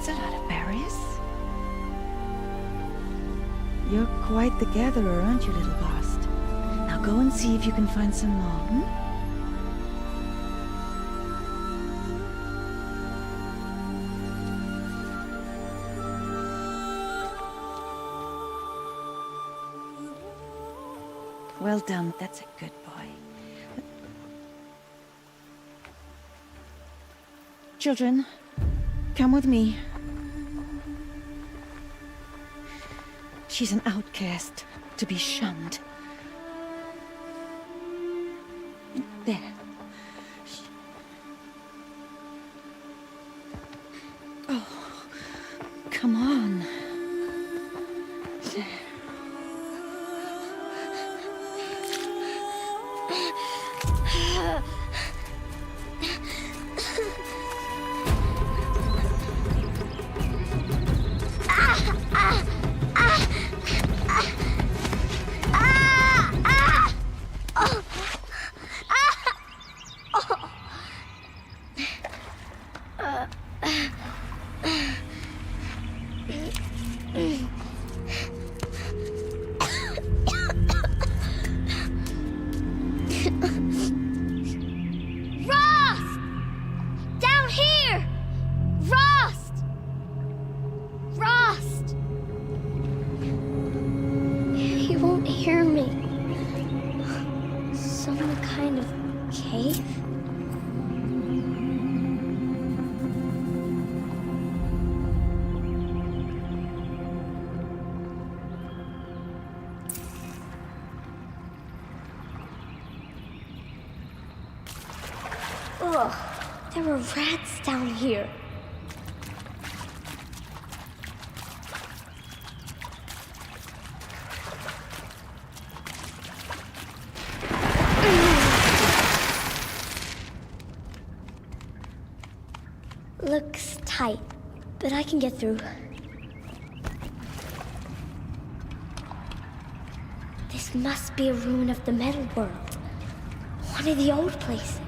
That's a lot of berries. You're quite the gatherer, aren't you, little Bast? Now go and see if you can find some more, hmm? Well done, that's a good boy. Children, come with me. She's an outcast, to be shunned. There. Oh, come on. There. Hear me. Some kind of cave? Ugh, there were rats down here. Looks tight, but I can get through. This must be a ruin of the metal world. One of the old places.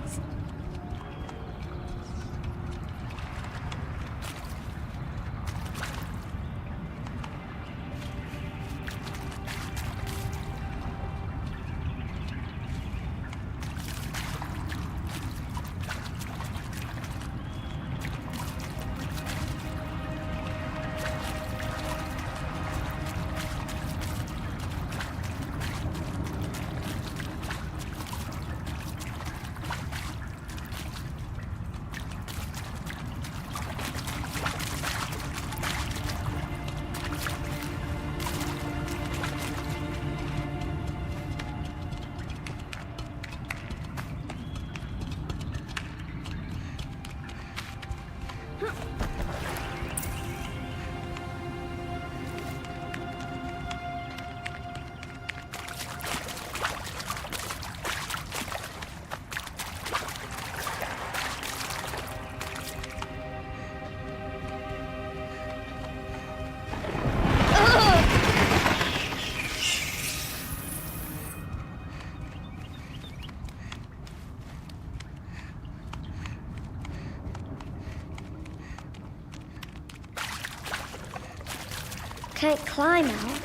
Can't climb out.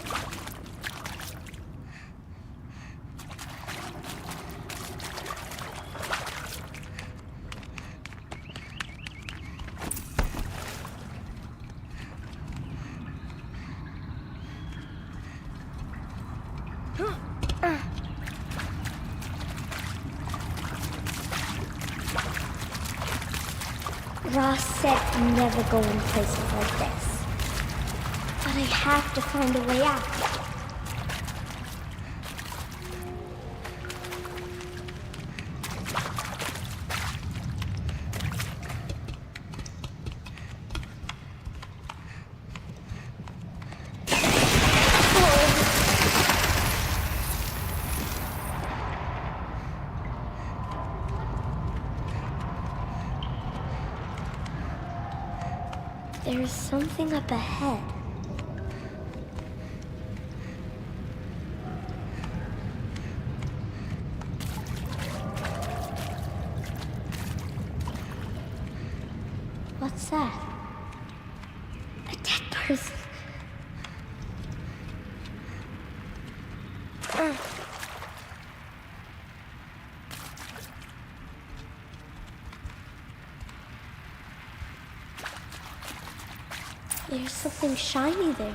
Ross said never go in places like this. But I have to find a way out. There's something up ahead. What's that? prison. There's something shiny there.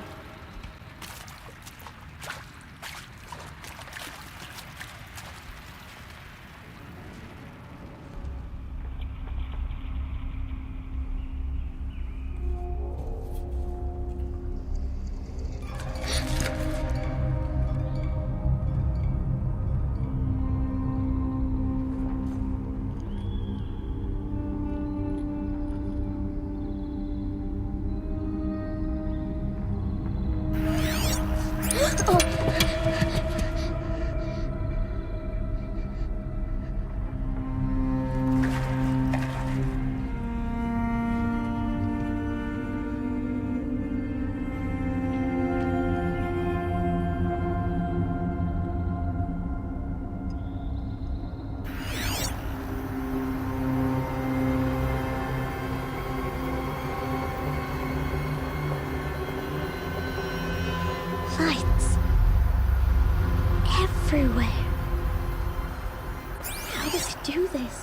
Lights. Everywhere. How does he do this?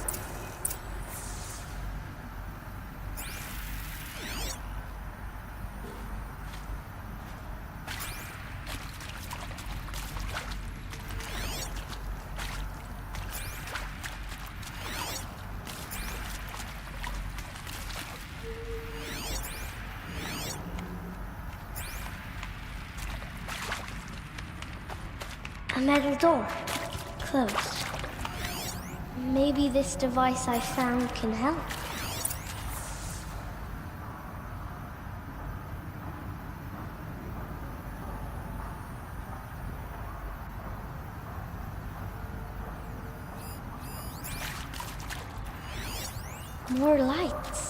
A metal door. Closed. Maybe this device I found can help. More lights.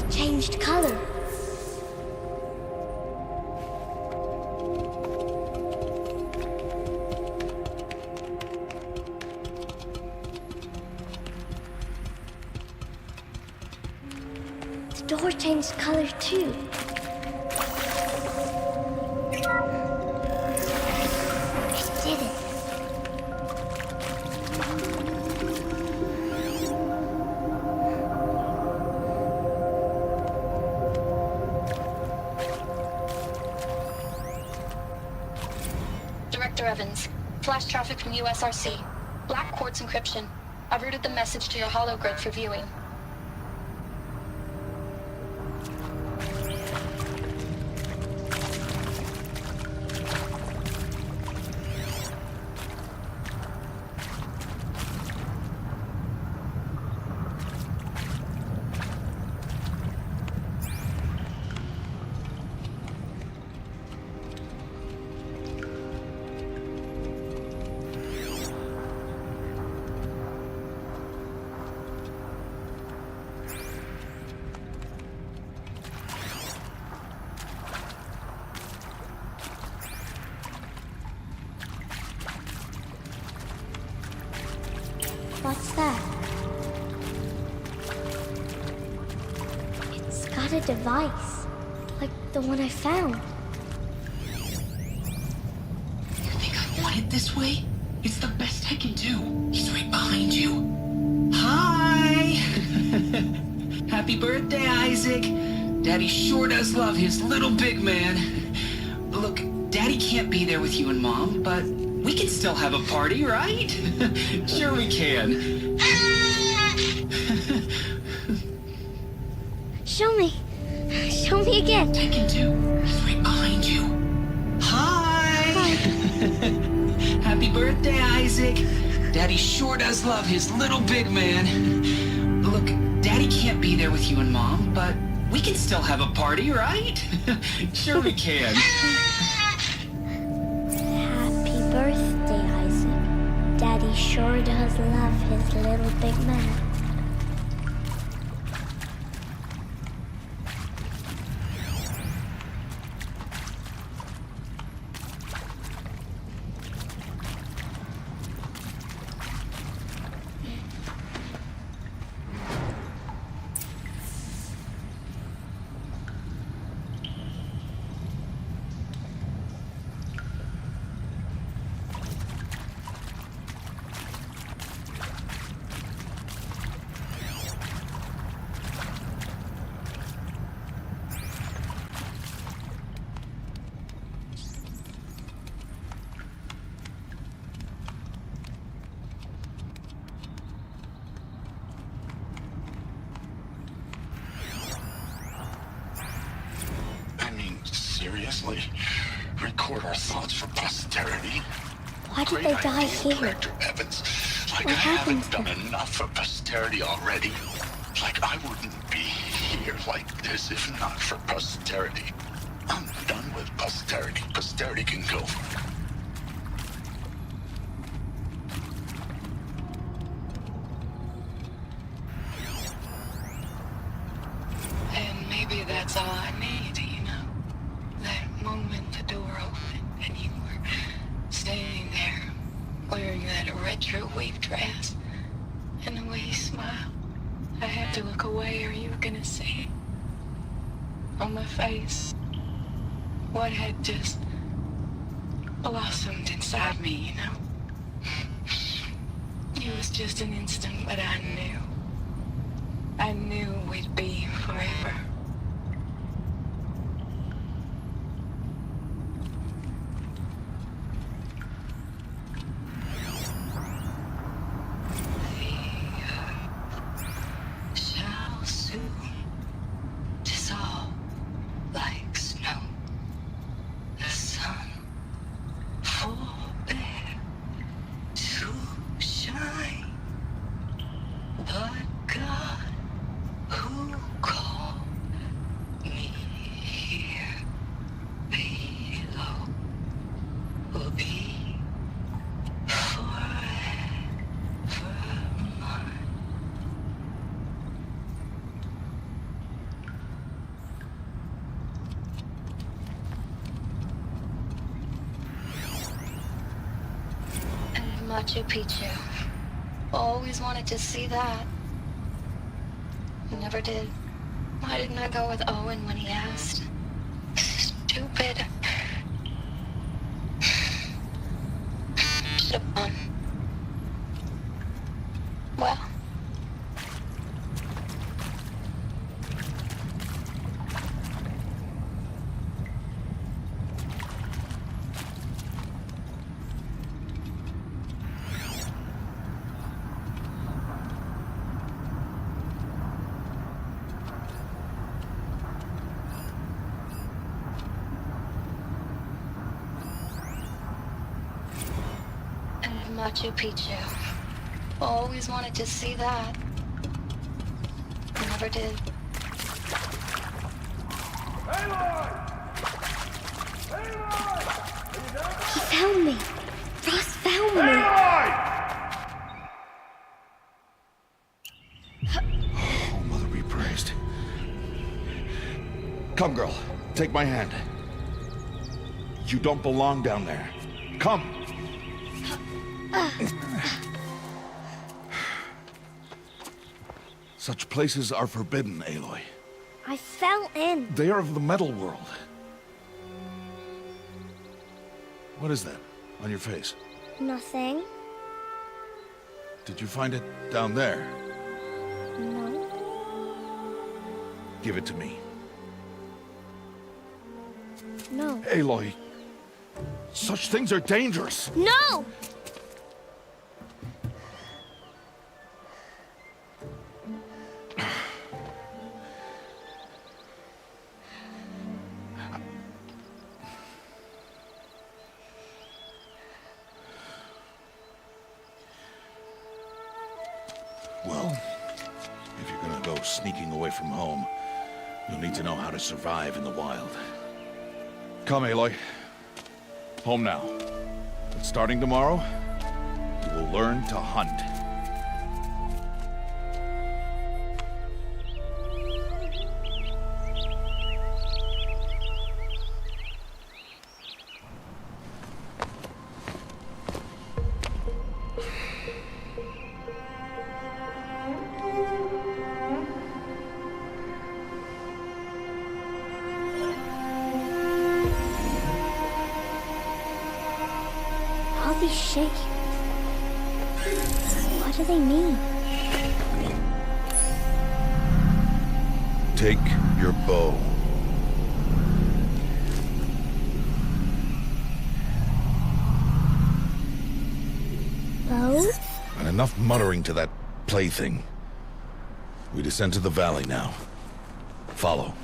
Changed color. The door changed color too. It did it. Director Evans, flash traffic from USRC. Black quartz encryption. I've routed the message to your hologrid for viewing. What's that? It's got a device, like the one I found. You think I want it this way? It's the best I can do. He's right behind you. Hi! Happy birthday, Isaac. Daddy sure does love his little big man. Look, Daddy can't be there with you and Mom, but we can still have a party, right? Sure we can. Show me. Show me again. Taken two. He's right behind you. Hi! Happy birthday, Isaac. Daddy sure does love his little big man. Look, Daddy can't be there with you and Mom, but We can still have a party, right? Sure we can. Happy birthday, Isaac. Daddy sure does love his little big man. Seriously? Record our thoughts for posterity? Why did Great they die idea, here? Director Evans. Like What I happened haven't to done enough for posterity already. Like I wouldn't be here like this if not for posterity. I'm done with posterity. Posterity can go. And maybe that's all I need, you know? That moment the door opened and you were standing there wearing that retro wave dress. And the way you smiled, I had to look away or you were gonna see on my face what had just blossomed inside me, you know? It was just an instant, but I knew. I knew we'd be forever. They shall soon dissolve like snow. The sun forbear to shine, but God who called me here below will be forever mine. And Machu Picchu. Always wanted to see that. Never did. Why didn't I go with Owen when he asked? Stupid. Should've gone. Well. And Machu Picchu. Always wanted to see that. Never did. He found me. Ross found me. Oh, Mother be praised. Come, girl. Take my hand. You don't belong down there. Come. Such places are forbidden, Aloy. I fell in. They are of the metal world. What is that on your face? Nothing. Did you find it down there? No. Give it to me. No. Aloy, such things are dangerous. No! Well, if you're gonna go sneaking away from home, You'll need to know how to survive in the wild. Come, Aloy. Home now. But starting tomorrow, you will learn to hunt. All these shapes. What do they mean? Take your bow. Bow? And enough muttering to that plaything. We descend to the valley now. Follow.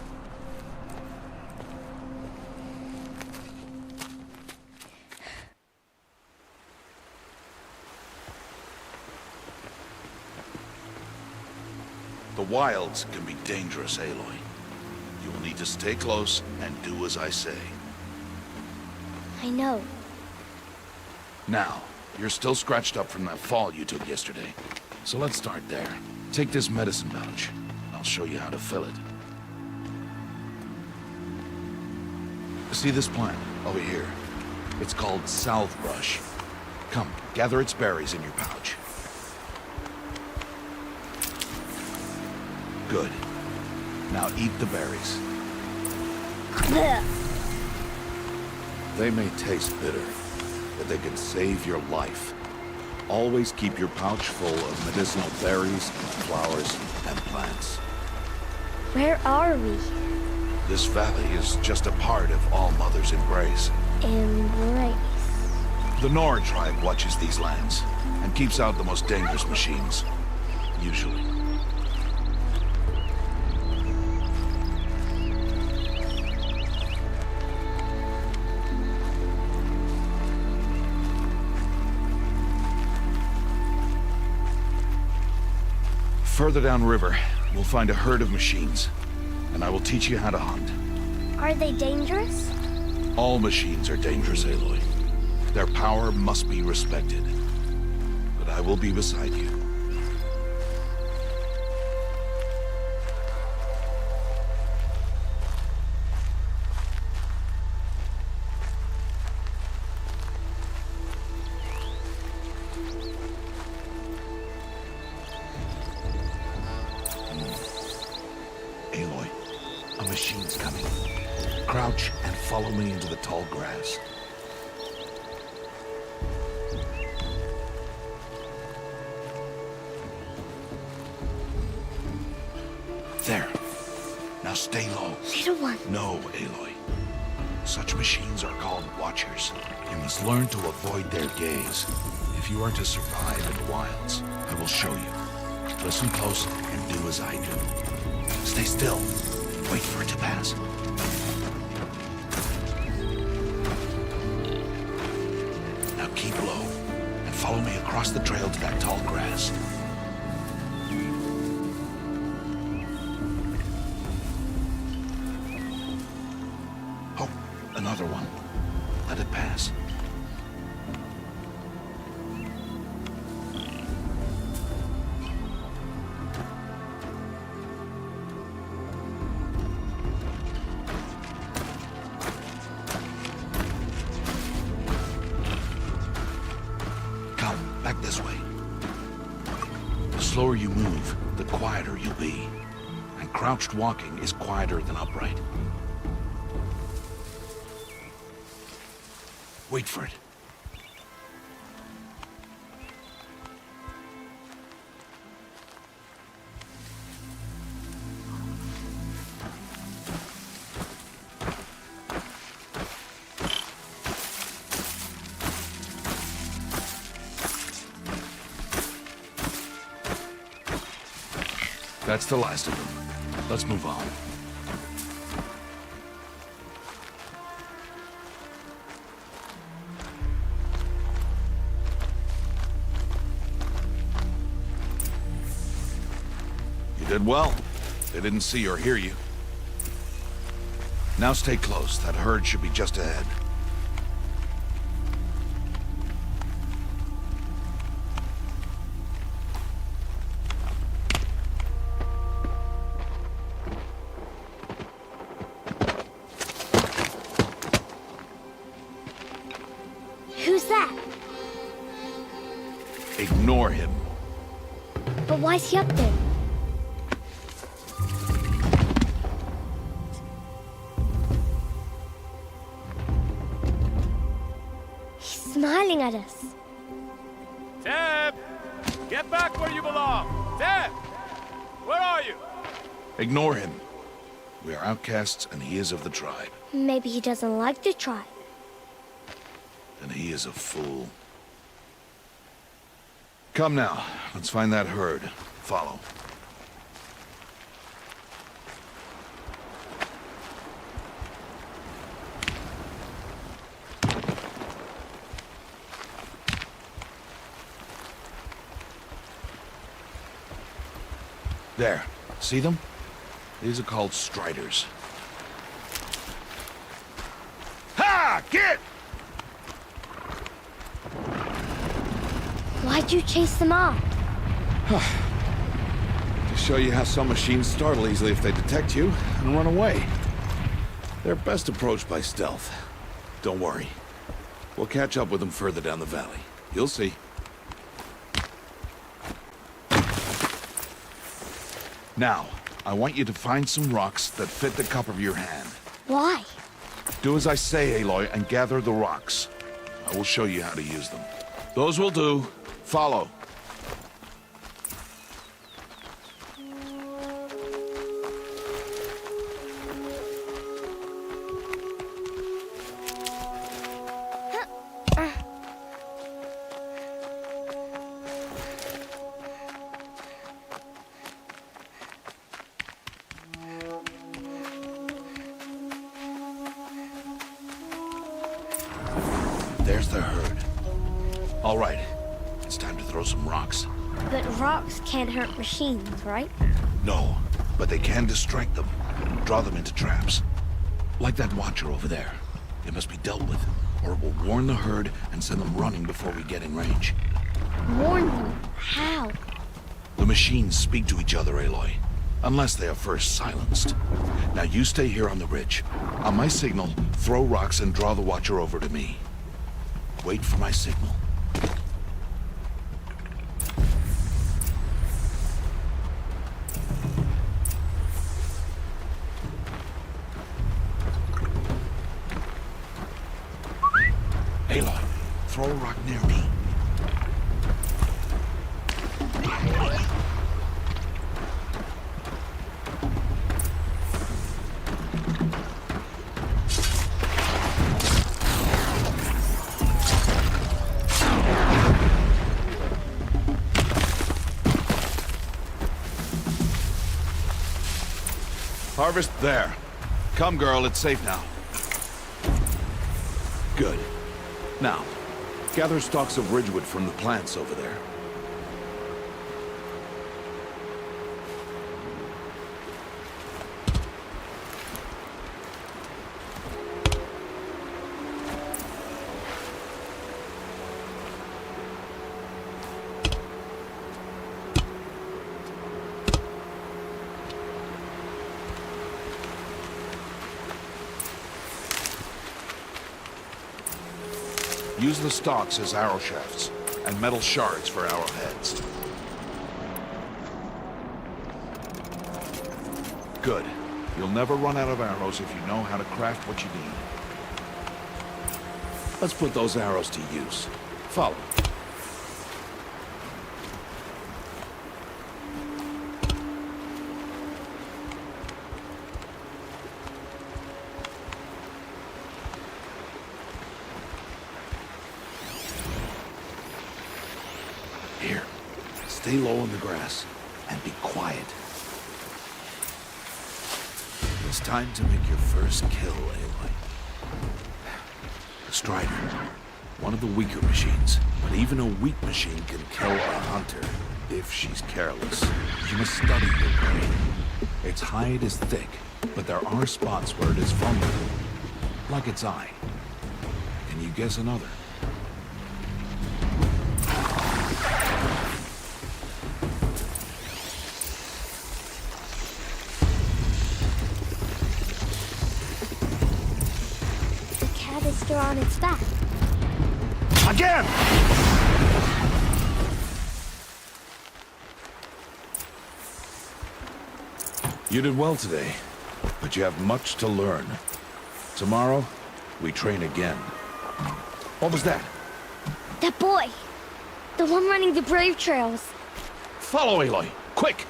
The wilds can be dangerous, Aloy. You will need to stay close and do as I say. I know. Now, you're still scratched up from that fall you took yesterday. So let's start there. Take this medicine pouch. I'll show you how to fill it. See this plant over here? It's called salve brush. Come, gather its berries in your pouch. Good. Now eat the berries. Blech. They may taste bitter, but they can save your life. Always keep your pouch full of medicinal berries, flowers, and plants. Where are we? This valley is just a part of All Mother's embrace. Embrace. The Nora tribe watches these lands and keeps out the most dangerous machines. Usually. Further downriver, we'll find a herd of machines, and I will teach you how to hunt. Are they dangerous? All machines are dangerous, Aloy. Their power must be respected. But I will be beside you. Aloy, a machine's coming. Crouch and follow me into the tall grass. There. Now stay low. Little one. No, Aloy. Such machines are called Watchers. You must learn to avoid their gaze. If you are to survive in the wilds, I will show you. Listen close and do as I do. Stay still. Wait for it to pass. Now keep low and follow me across the trail to that tall grass. Oh, another one. Let it pass. Come, back this way. The slower you move, the quieter you'll be. And crouched walking is quieter than upright. Wait for it. That's the last of them. Let's move on. You did well. They didn't see or hear you. Now stay close. That herd should be just ahead. Who's that? Ignore him. But why's he up there? He's smiling at us. Zeb! Get back where you belong! Zeb! Where are you? Ignore him. We are outcasts, and he is of the tribe. Maybe he doesn't like the tribe. And he is a fool. Come now, let's find that herd. Follow. There. See them? These are called striders. Ha! Get! Why'd you chase them off? To show you how some machines startle easily if they detect you and run away. They're best approached by stealth. Don't worry. We'll catch up with them further down the valley. You'll see. Now, I want you to find some rocks that fit the cup of your hand. Why? Do as I say, Aloy, and gather the rocks. I will show you how to use them. Those will do. Follow. There's the herd. All right. It's time to throw some rocks. But rocks can't hurt machines, right? No, but they can distract them. Draw them into traps. Like that watcher over there. It must be dealt with, or it will warn the herd and send them running before we get in range. Warn them? How? The machines speak to each other, Aloy. Unless they are first silenced. Now you stay here on the ridge. On my signal, throw rocks and draw the watcher over to me. Wait for my signal. Aloy, throw a rock near me. Harvest there. Come, girl, it's safe now. Good. Now, gather stalks of ridgewood from the plants over there. Use the stalks as arrow shafts, and metal shards for arrowheads. Good. You'll never run out of arrows if you know how to craft what you need. Let's put those arrows to use. Follow. Here, stay low in the grass and be quiet. It's time to make your first kill, Aloy. Strider, one of the weaker machines, but even a weak machine can kill a hunter if she's careless. You must study your prey. Its hide is thick, But there are spots where it is vulnerable. Like its eye. Can you guess another? The cat is still on its back. Again! You did well today, but you have much to learn. Tomorrow, we train again. What was that? That boy! The one running the brave trails. Follow Aloy, quick!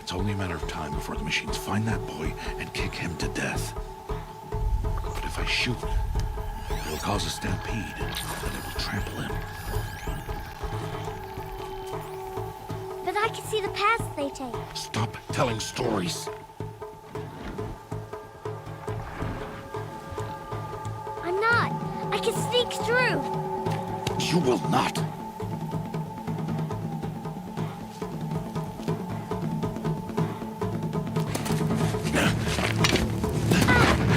It's only a matter of time before the machines find that boy and kick him to death. But if I shoot, it will cause a stampede, and it will trample him. But I can see the paths they take. Stop telling stories. I'm not. I can sneak through. You will not.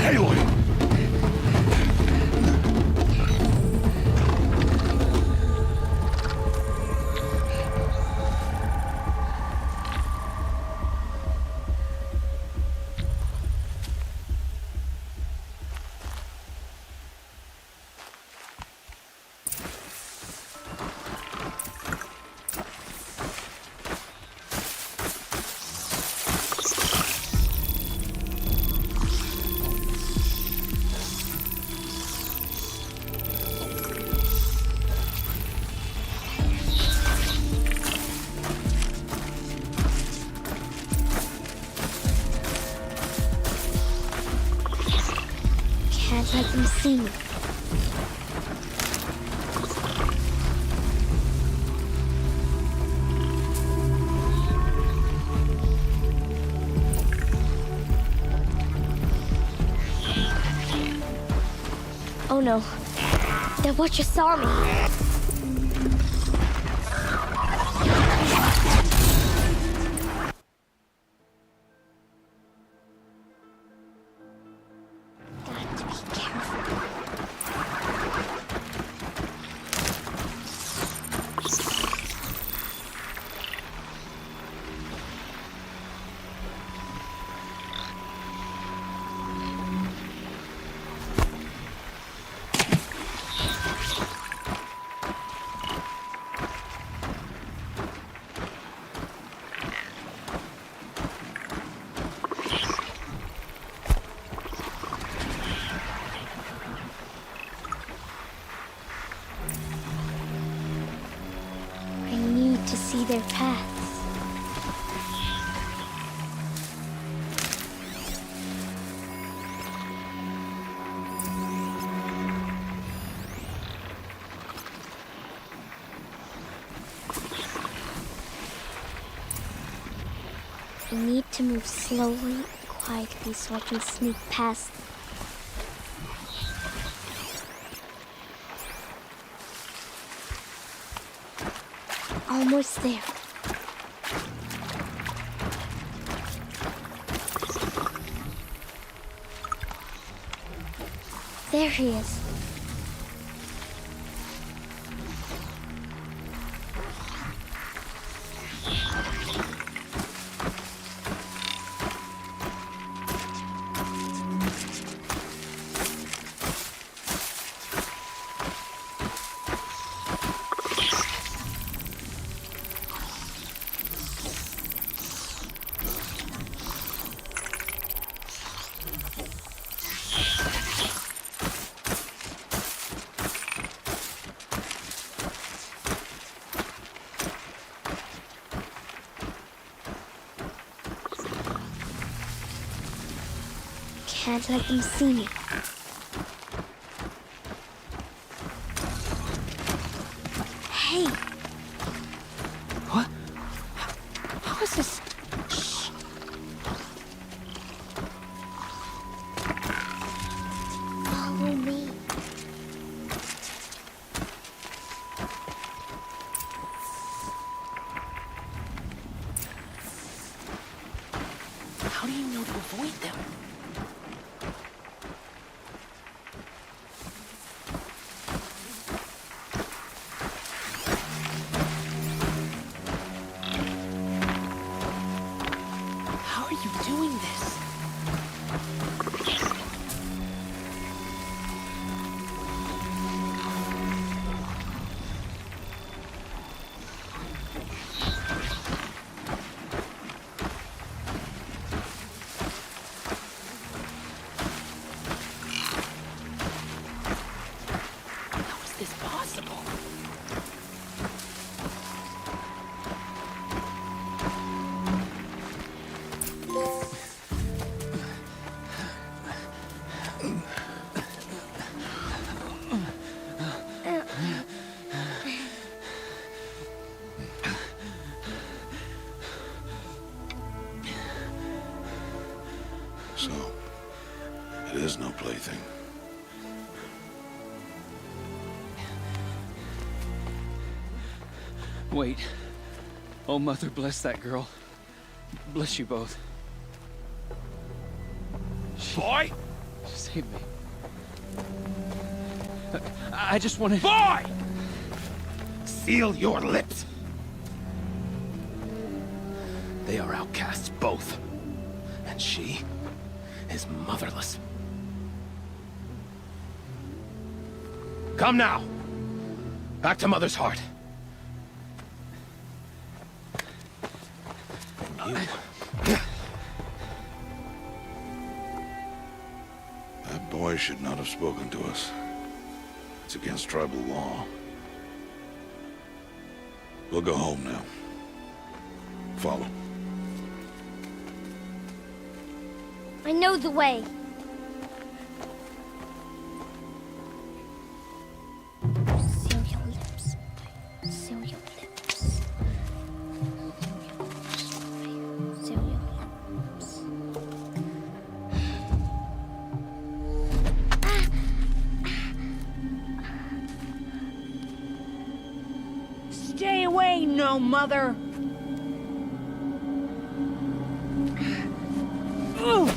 Aloy! Can't let them see me. Oh no. That watcher saw me. Got to be careful. I need to see their paths. I need to move slowly and quietly so I can sneak past them. Almost there. There he is. Can't let them see me. Hey! What? How is this? Follow me. How do you know to avoid them? How are you doing this? How is this possible? So, it is no plaything. Wait. Oh, Mother, bless that girl. Bless you both. Boy! Save me. I just wanted... Boy! Seal your lips! They are outcasts, both. And she is motherless. Come now! Back to Mother's heart. That boy should not have spoken to us. It's against tribal law. We'll go home now. Follow. I know the way. Seal your lips. Seal your lips. Seal your lips. Stay away, no mother! Ooh!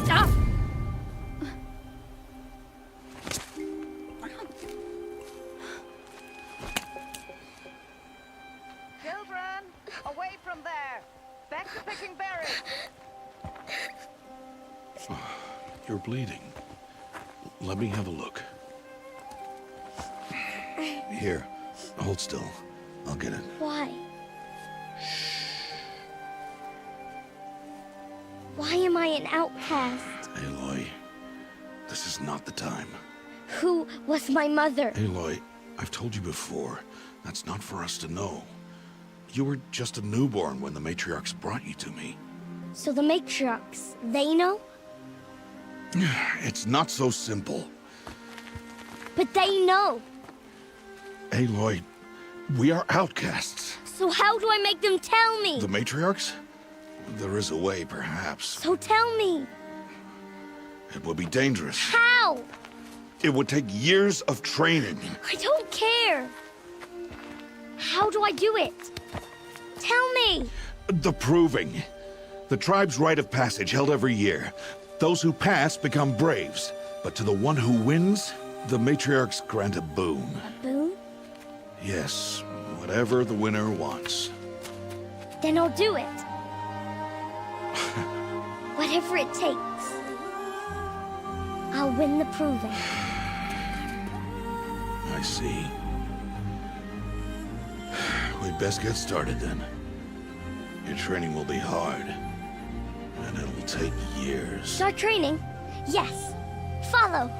Stop! Children, away from there. Back to picking berries. You're bleeding. Let me have a look. Here, hold still. I'll get it. Why? Why an outcast. Aloy, this is not the time. Who was my mother? Aloy, I've told you before, that's not for us to know. You were just a newborn when the matriarchs brought you to me. So the matriarchs, they know? It's not so simple. But they know. Aloy, we are outcasts. So how do I make them tell me? The matriarchs? There is a way, perhaps. So tell me. It would be dangerous. How? It would take years of training. I don't care. How do I do it? Tell me. The proving. The tribe's rite of passage held every year. Those who pass become braves. But to the one who wins, the matriarchs grant a boon. A boon? Yes, whatever the winner wants. Then I'll do it. Whatever it takes. I'll win the proving. I see. We'd best get started then. Your training will be hard. And it will take years. Start training? Yes. Follow.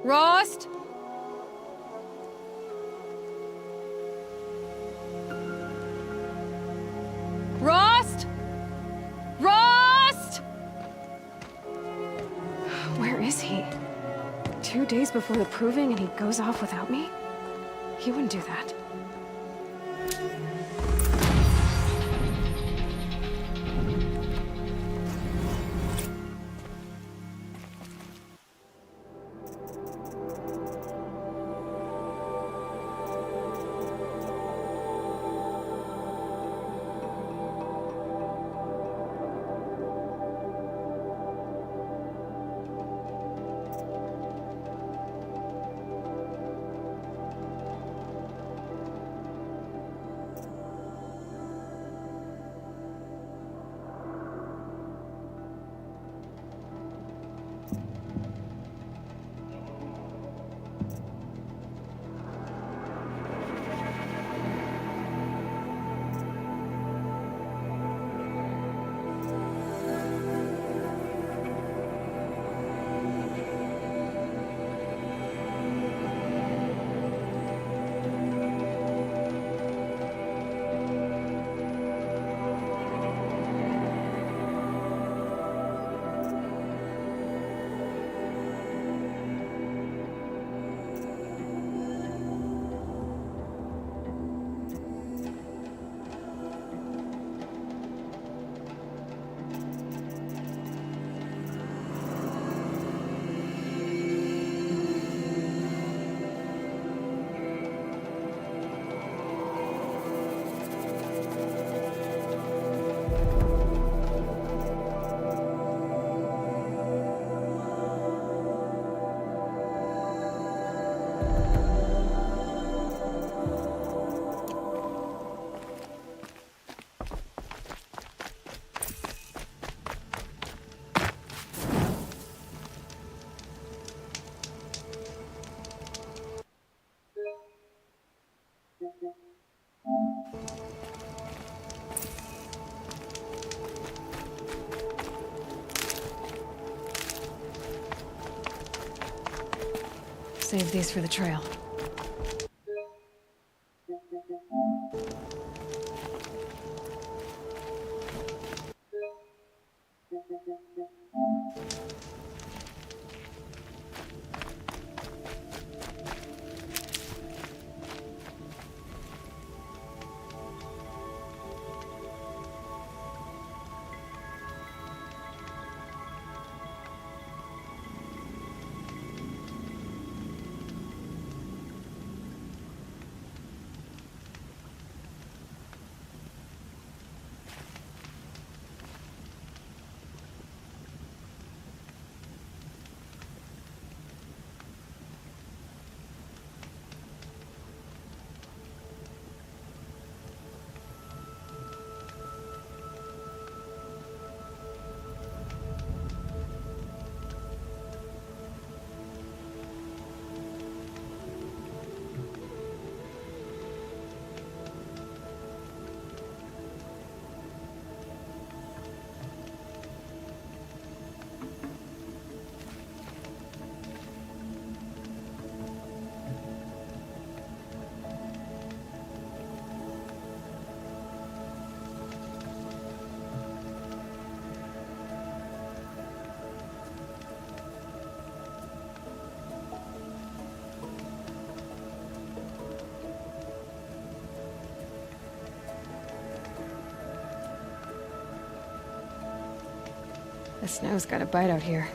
Rost? Rost? Rost? Where is he? 2 days before the proving and he goes off without me? He wouldn't do that. save these for the trail. The snow's got a bite out here.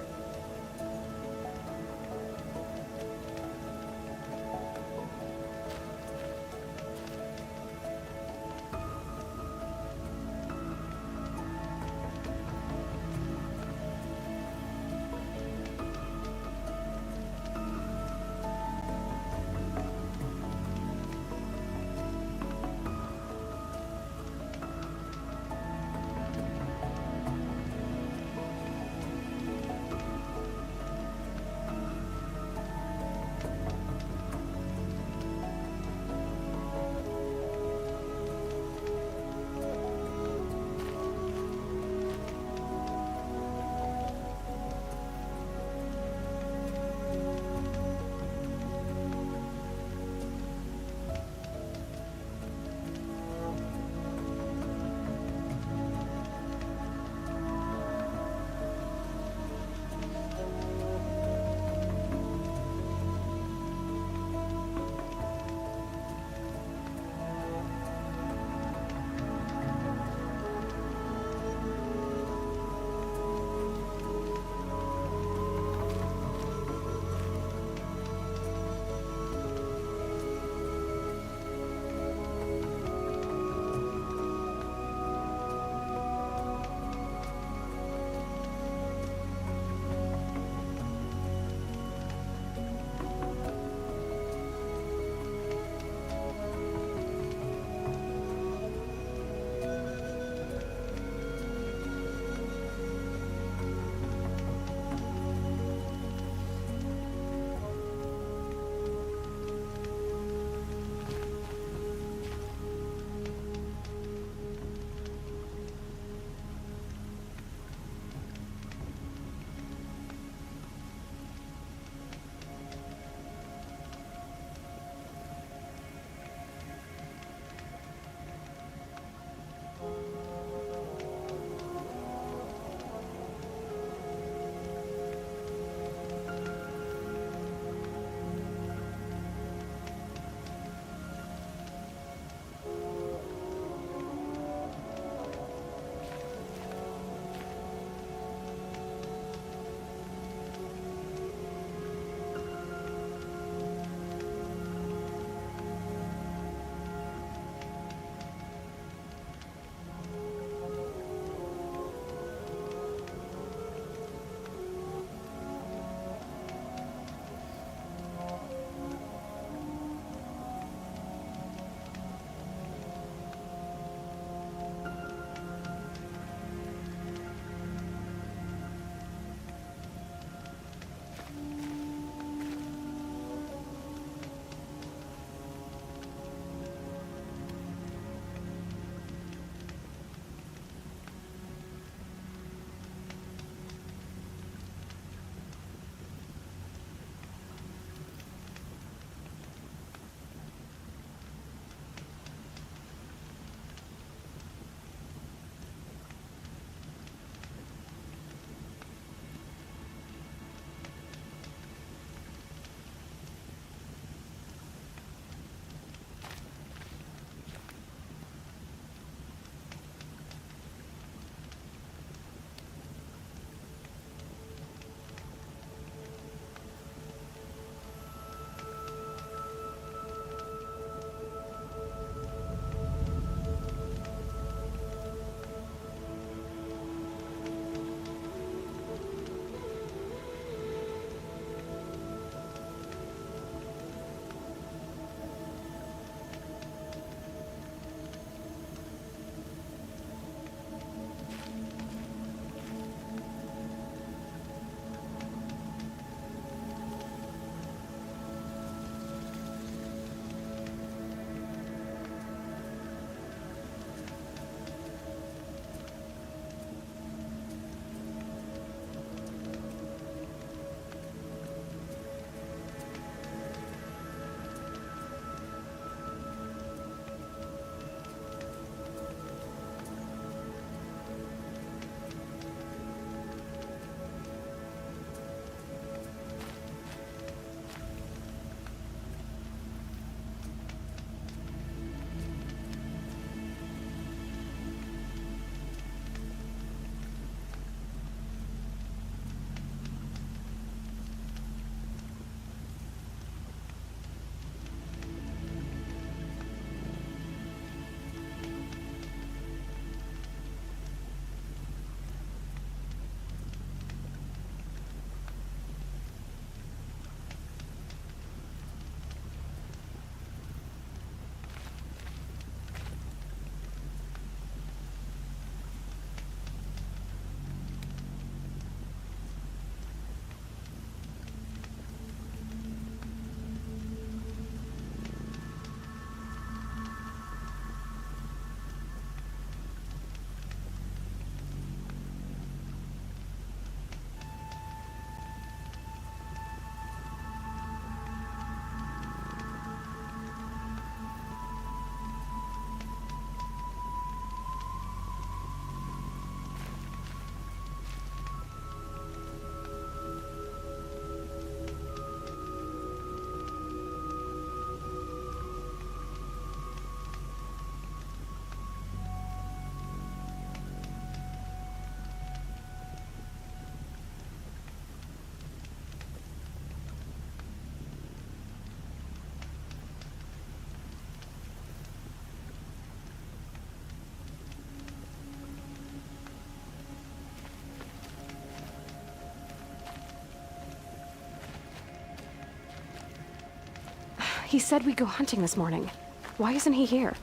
He said we'd go hunting this morning. Why isn't he here?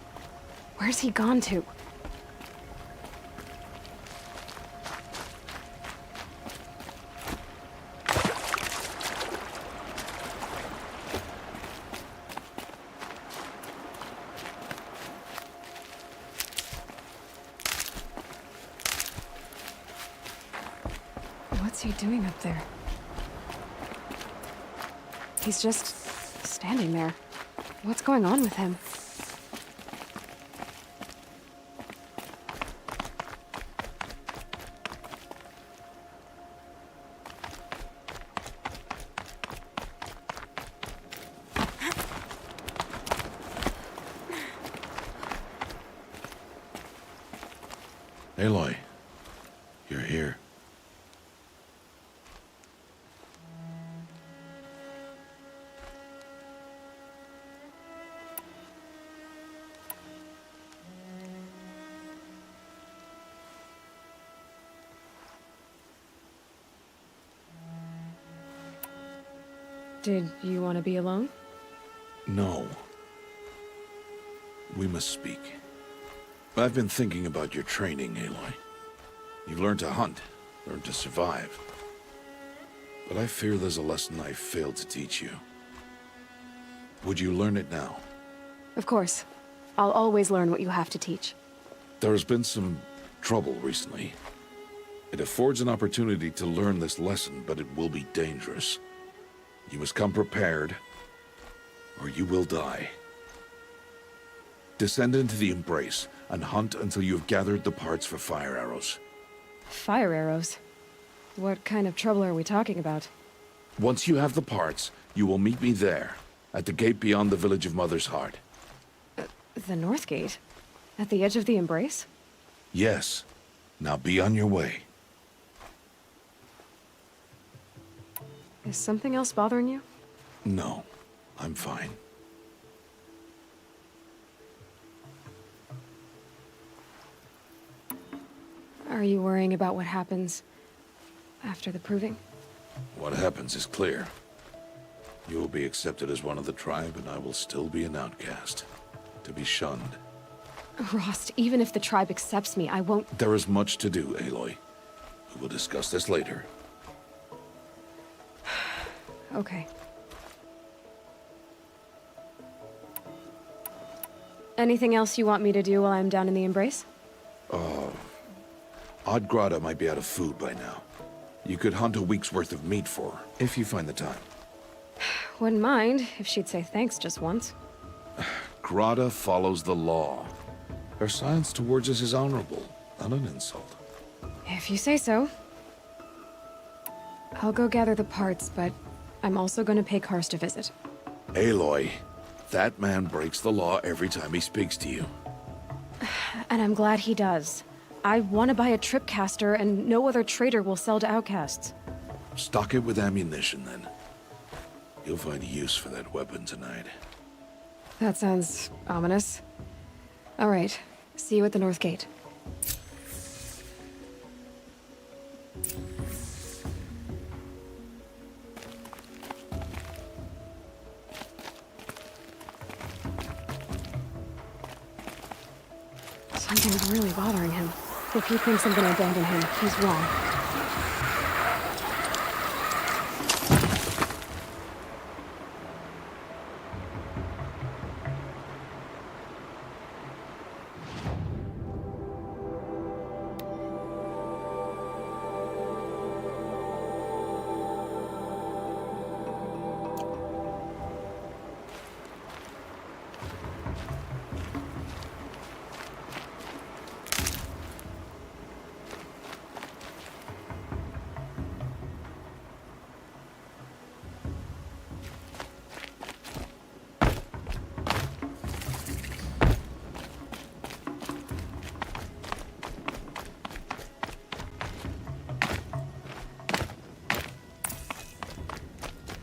Where's he gone to? What's he doing up there? He's just standing there. What's going on with him? Aloy, you're here. Did you want to be alone? No. We must speak. I've been thinking about your training, Aloy. You've learned to hunt, learned to survive. But I fear there's a lesson I failed to teach you. Would you learn it now? Of course. I'll always learn what you have to teach. There has been some trouble recently. It affords an opportunity to learn this lesson, but it will be dangerous. You must come prepared, or you will die. Descend into the Embrace, and hunt until you have gathered the parts for fire arrows. Fire arrows? What kind of trouble are we talking about? Once you have the parts, you will meet me there, at the gate beyond the village of Mother's Heart. The North Gate? At the edge of the Embrace? Yes. Now be on your way. Is something else bothering you? No, I'm fine. Are you worrying about what happens after the proving? What happens is clear. You will be accepted as one of the tribe, and I will still be an outcast. To be shunned. Rost, even if the tribe accepts me, I won't— There is much to do, Aloy. We will discuss this later. Okay. Anything else you want me to do while I'm down in the Embrace? Odd Grata might be out of food by now. You could hunt a week's worth of meat for her, if you find the time. Wouldn't mind if she'd say thanks just once. Grata follows the law. Her silence towards us is honorable, not an insult. If you say so. I'll go gather the parts, but I'm also going to pay Karst a visit. Aloy, that man breaks the law every time he speaks to you. And I'm glad he does. I want to buy a tripcaster, and no other trader will sell to outcasts. Stock it with ammunition, then. You'll find use for that weapon tonight. That sounds ominous. All right. See you at the North Gate. Something's really bothering him. If he thinks I'm gonna abandon him, he's wrong.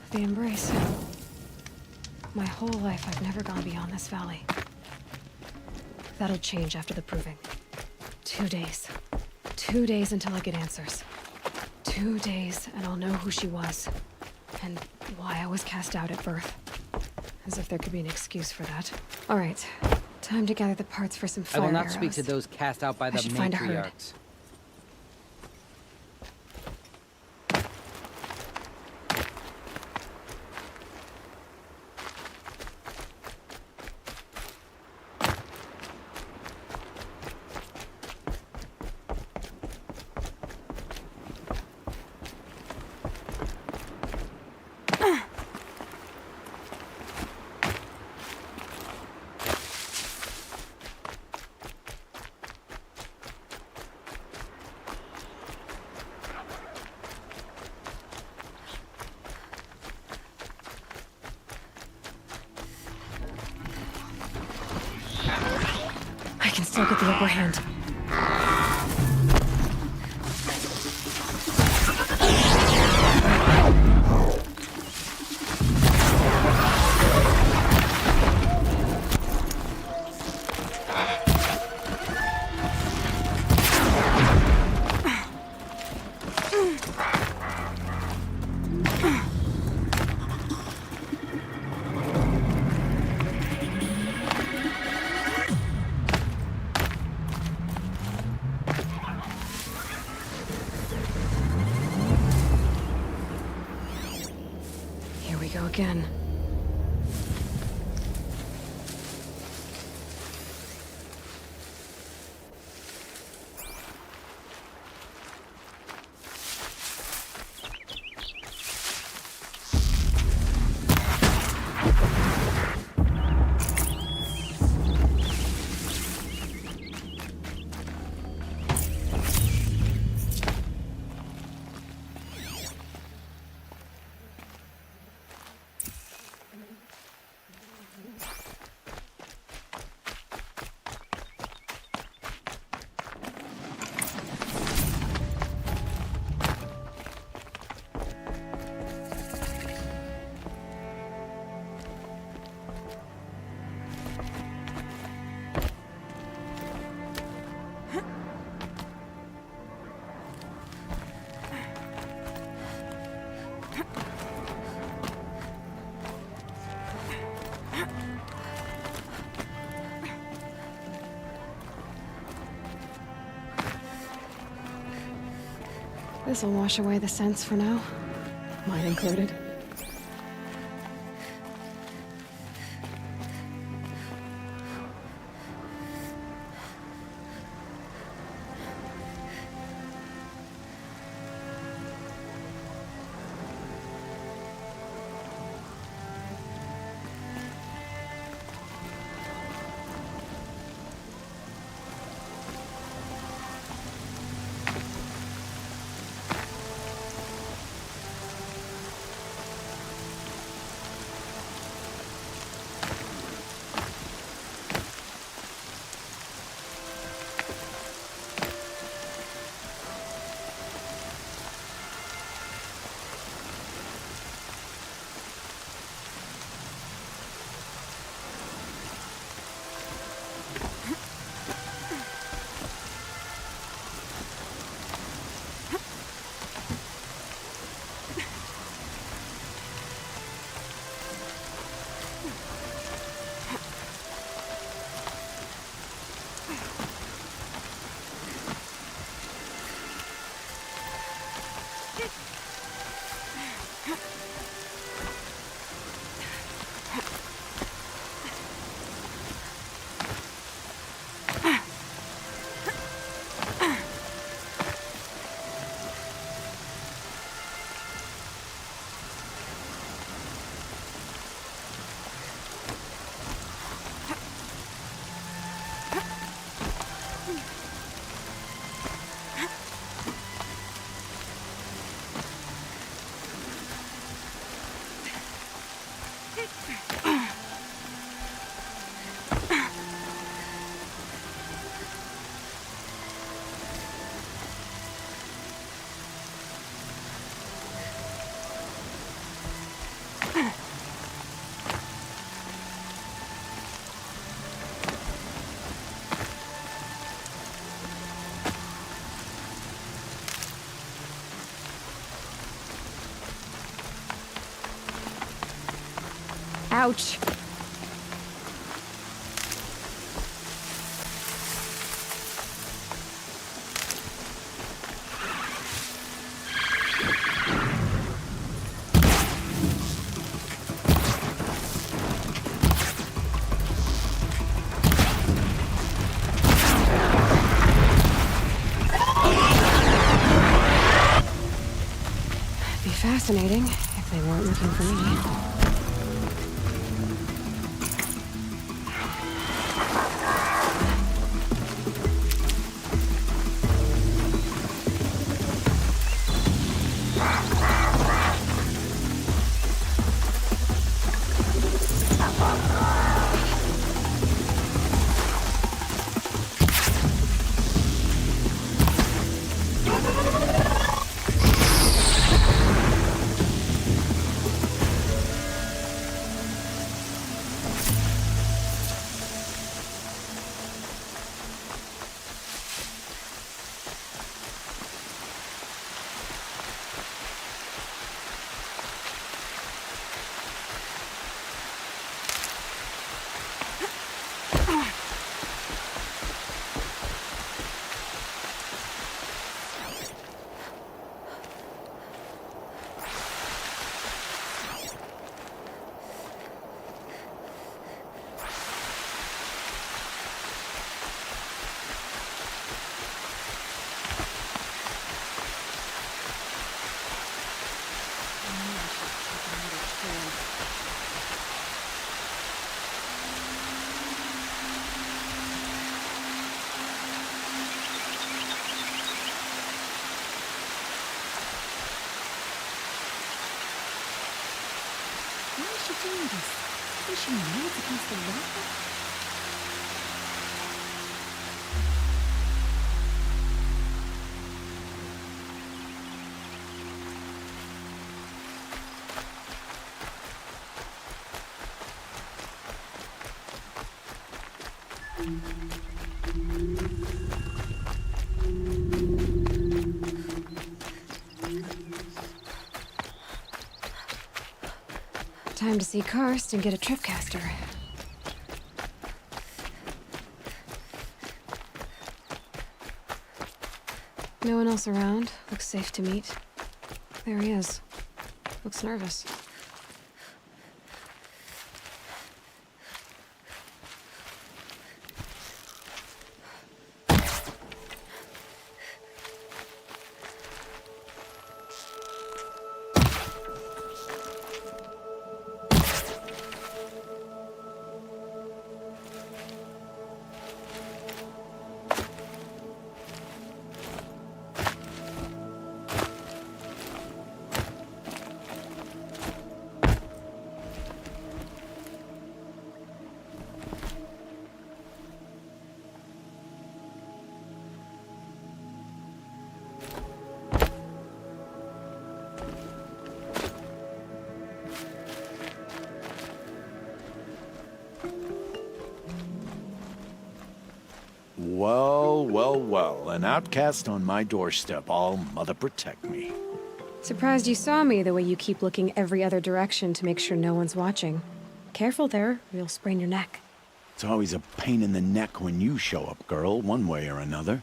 The Embrace. My whole life, I've never gone beyond this valley. That'll change after the proving. 2 days. 2 days until I get answers. 2 days, and I'll know who she was. And why I was cast out at birth. As if there could be an excuse for that. All right, time to gather the parts for some I fire will not arrows. speak to those cast out by the should find a herd. matriarchs. I can still get the upper hand. Here we go again. This'll wash away the scents for now. Mine included. Ouch. fascinating, if they weren't looking for me. Why is she doing this? Does she know it's against the law? Time to see Karst and get a tripcaster. No one else around. Looks safe to meet. There he is. Looks nervous. Well, an outcast on my doorstep. All mother protect me. Surprised you saw me the way you keep looking every other direction to make sure no one's watching. Careful there, or you'll sprain your neck. It's always a pain in the neck when you show up, girl, one way or another.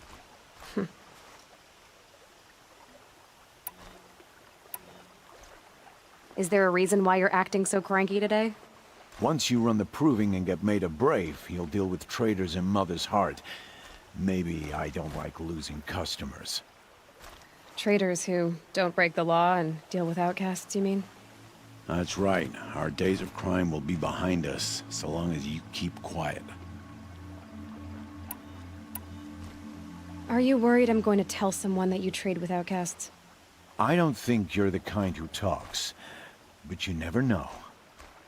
Is there a reason why you're acting so cranky today? Once you run the proving and get made a brave, you'll deal with traitors in Mother's Heart. Maybe I don't like losing customers. Traitors who don't break the law and deal with outcasts, you mean? That's right. Our days of crime will be behind us, so long as you keep quiet. Are you worried I'm going to tell someone that you trade with outcasts? I don't think you're the kind who talks, but you never know.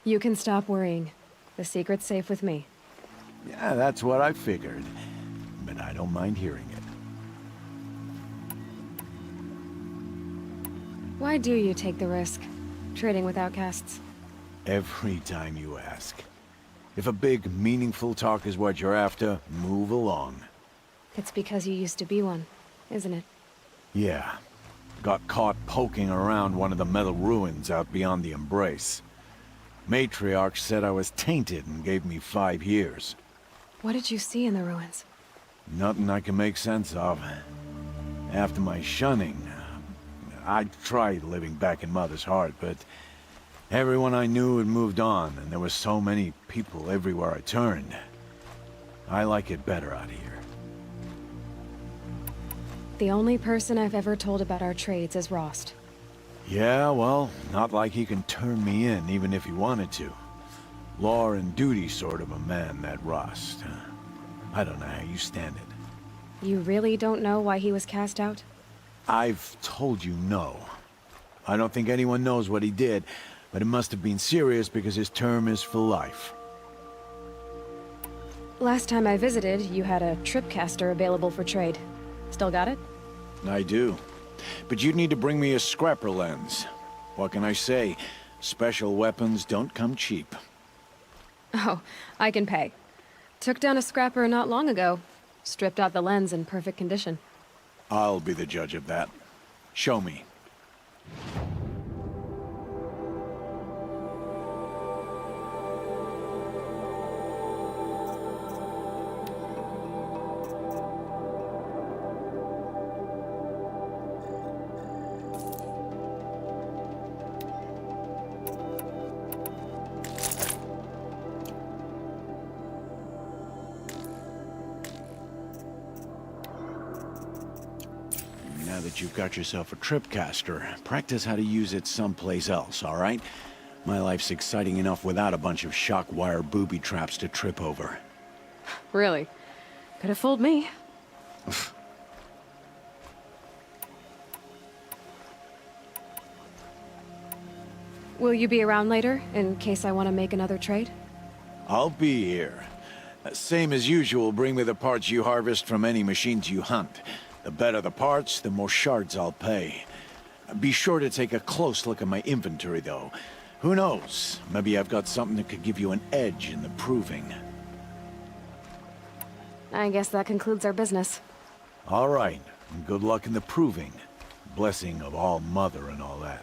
You can stop worrying. The secret's safe with me. Yeah, that's what I figured. But I don't mind hearing it. Why do you take the risk, trading with outcasts? Every time you ask. If a big, meaningful talk is what you're after, move along. It's because you used to be one, isn't it? Yeah. Got caught poking around one of the metal ruins out beyond the Embrace. Matriarch said I was tainted and gave me 5 years. What did you see in the ruins? Nothing I can make sense of. After my shunning, I tried living back in Mother's Heart, but everyone I knew had moved on, and there were so many people everywhere I turned. I like it better out here. The only person I've ever told about our trades is Rost. Yeah, well, not like he can turn me in, even if he wanted to. Law and duty sort of a man, that Rost. I don't know how you stand it. You really don't know why he was cast out? I've told you no. I don't think anyone knows what he did, but it must have been serious because his term is for life. Last time I visited, you had a tripcaster available for trade. Still got it? I do. But you'd need to bring me a scrapper lens. What can I say? Special weapons don't come cheap. Oh, I can pay. Took down a scrapper not long ago. Stripped out the lens in perfect condition. I'll be the judge of that. Show me. Now that you've got yourself a tripcaster, practice how to use it someplace else, all right? My life's exciting enough without a bunch of shock wire booby traps to trip over. Really? Could have fooled me. Will you be around later, in case I want to make another trade? I'll be here. Same as usual, bring me the parts you harvest from any machines you hunt. The better the parts, the more shards I'll pay. Be sure to take a close look at my inventory, though. Who knows? Maybe I've got something that could give you an edge in the proving. I guess that concludes our business. All right, and good luck in the proving. Blessing of All Mother and all that.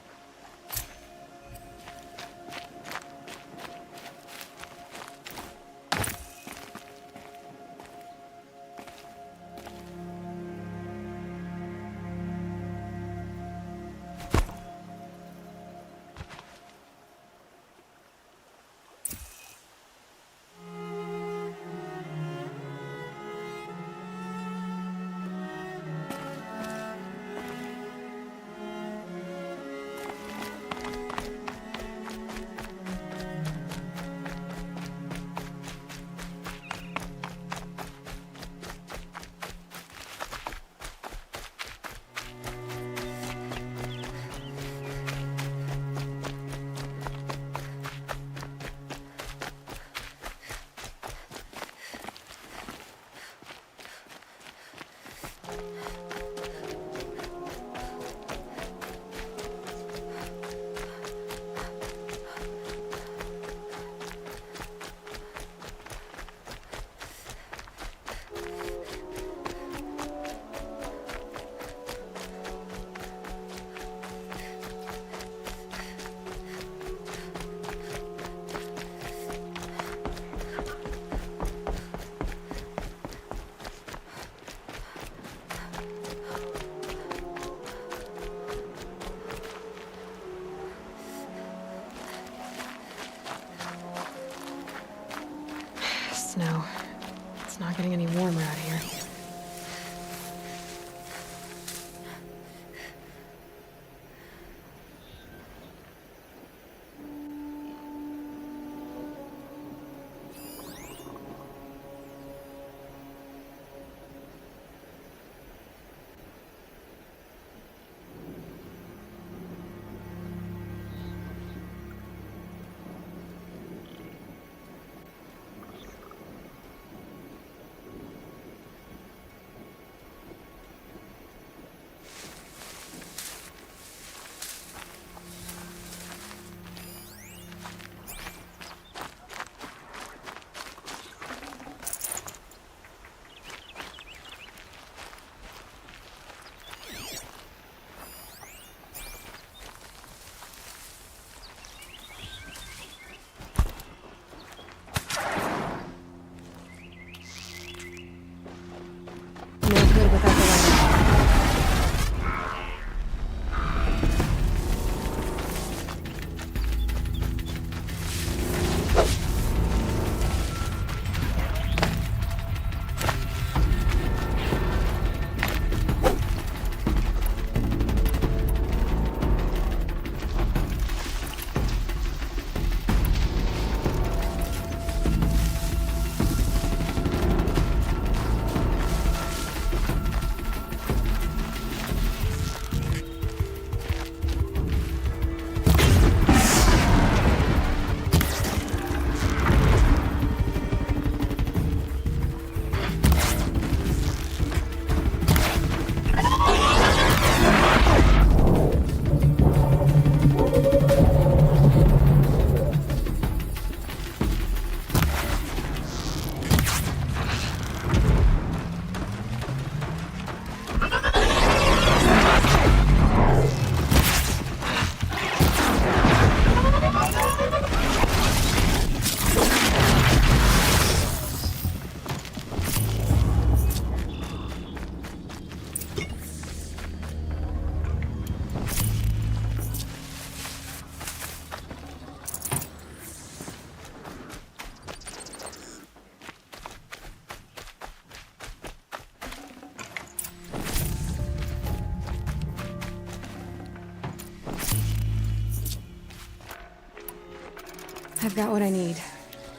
I've got what I need.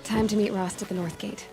Time to meet Rost at the North Gate.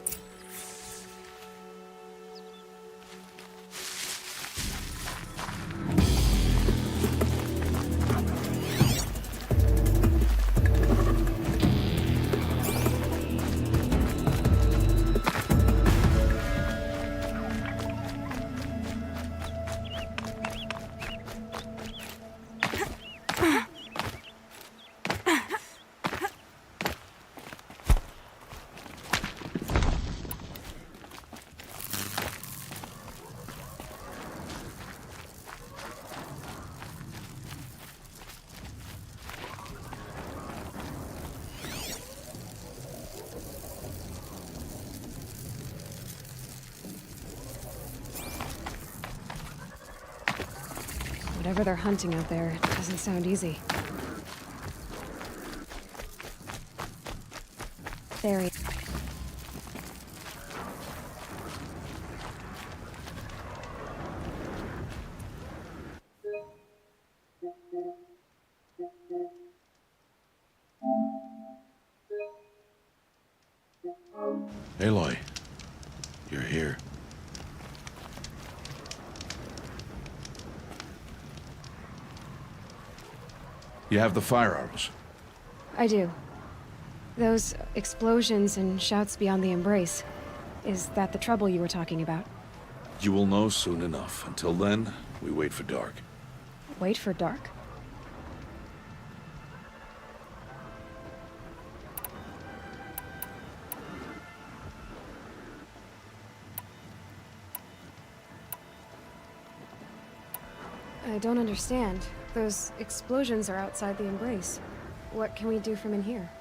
Whatever they're hunting out there, it doesn't sound easy. There he... Aloy, you're here. You have the firearms. I do. Those explosions and shouts beyond the embrace. Is that the trouble you were talking about? You will know soon enough. Until then, we wait for dark. Wait for dark? I don't understand. Those explosions are outside the embrace. What can we do from in here?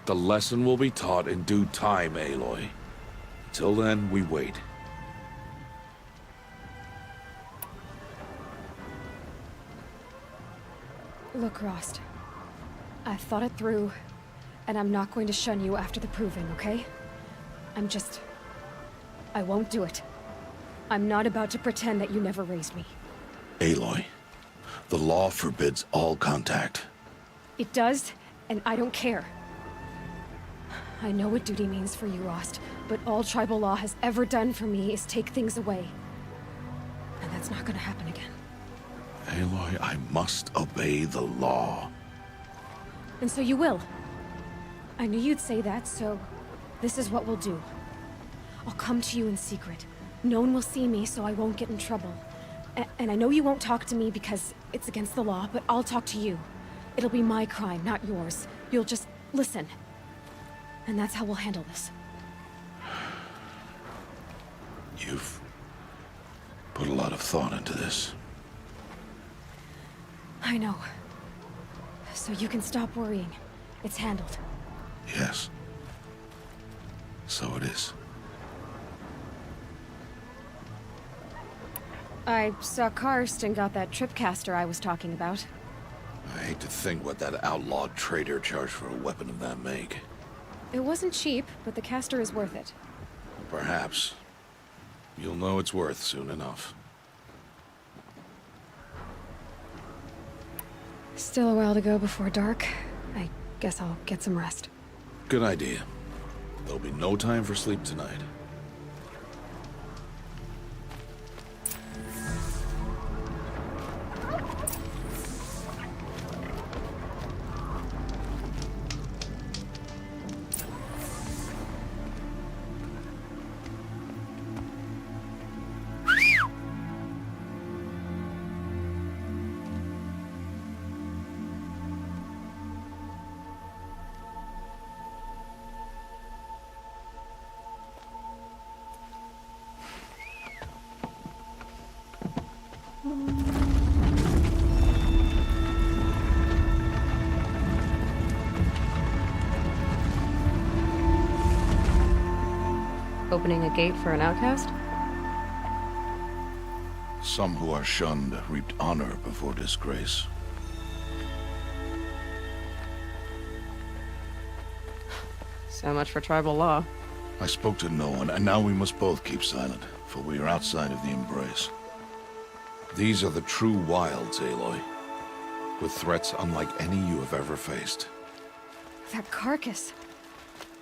The lesson will be taught in due time, Aloy. Till then, we wait. Look, Rost. I've thought it through, and I'm not going to shun you after the proving, okay? I won't do it. I'm not about to pretend that you never raised me. Aloy, the law forbids all contact. It does, and I don't care. I know what duty means for you, Rost, but all tribal law has ever done for me is take things away. And that's not gonna happen again. Aloy, I must obey the law. And so you will. I knew you'd say that, so this is what we'll do. I'll come to you in secret. No one will see me, so I won't get in trouble. And I know you won't talk to me because it's against the law, but I'll talk to you. It'll be my crime, not yours. You'll just listen. And that's how we'll handle this. You've put a lot of thought into this. I know. So you can stop worrying. It's handled. Yes. So it is. I saw Karst and got that tripcaster I was talking about. I hate to think what that outlawed trader charged for a weapon of that make. It wasn't cheap, but the caster is worth it. Perhaps. You'll know it's worth soon enough. Still a while to go before dark. I guess I'll get some rest. Good idea. There'll be no time for sleep tonight. Opening a gate for an outcast? Some who are shunned reaped honor before disgrace. So much for tribal law. I spoke to no one, and now we must both keep silent, for we are outside of the embrace. These are the true wilds, Aloy, with threats unlike any you have ever faced. That carcass.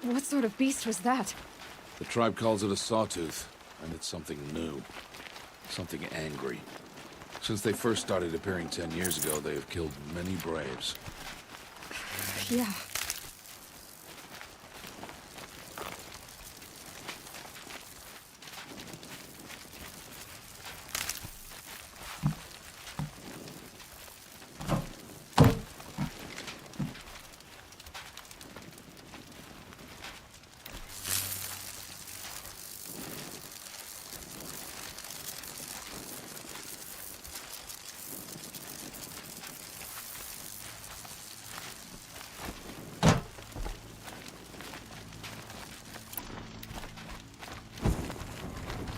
What sort of beast was that? The tribe calls it a sawtooth, and it's something new. Something angry. Since they first started appearing 10 years ago, they have killed many braves. Yeah.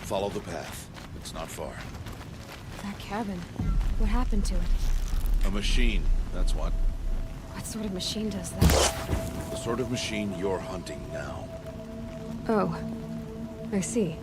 Follow the path. It's not far. That cabin. What happened to it? A machine, that's what. What sort of machine does that? The sort of machine you're hunting now. Oh. I see.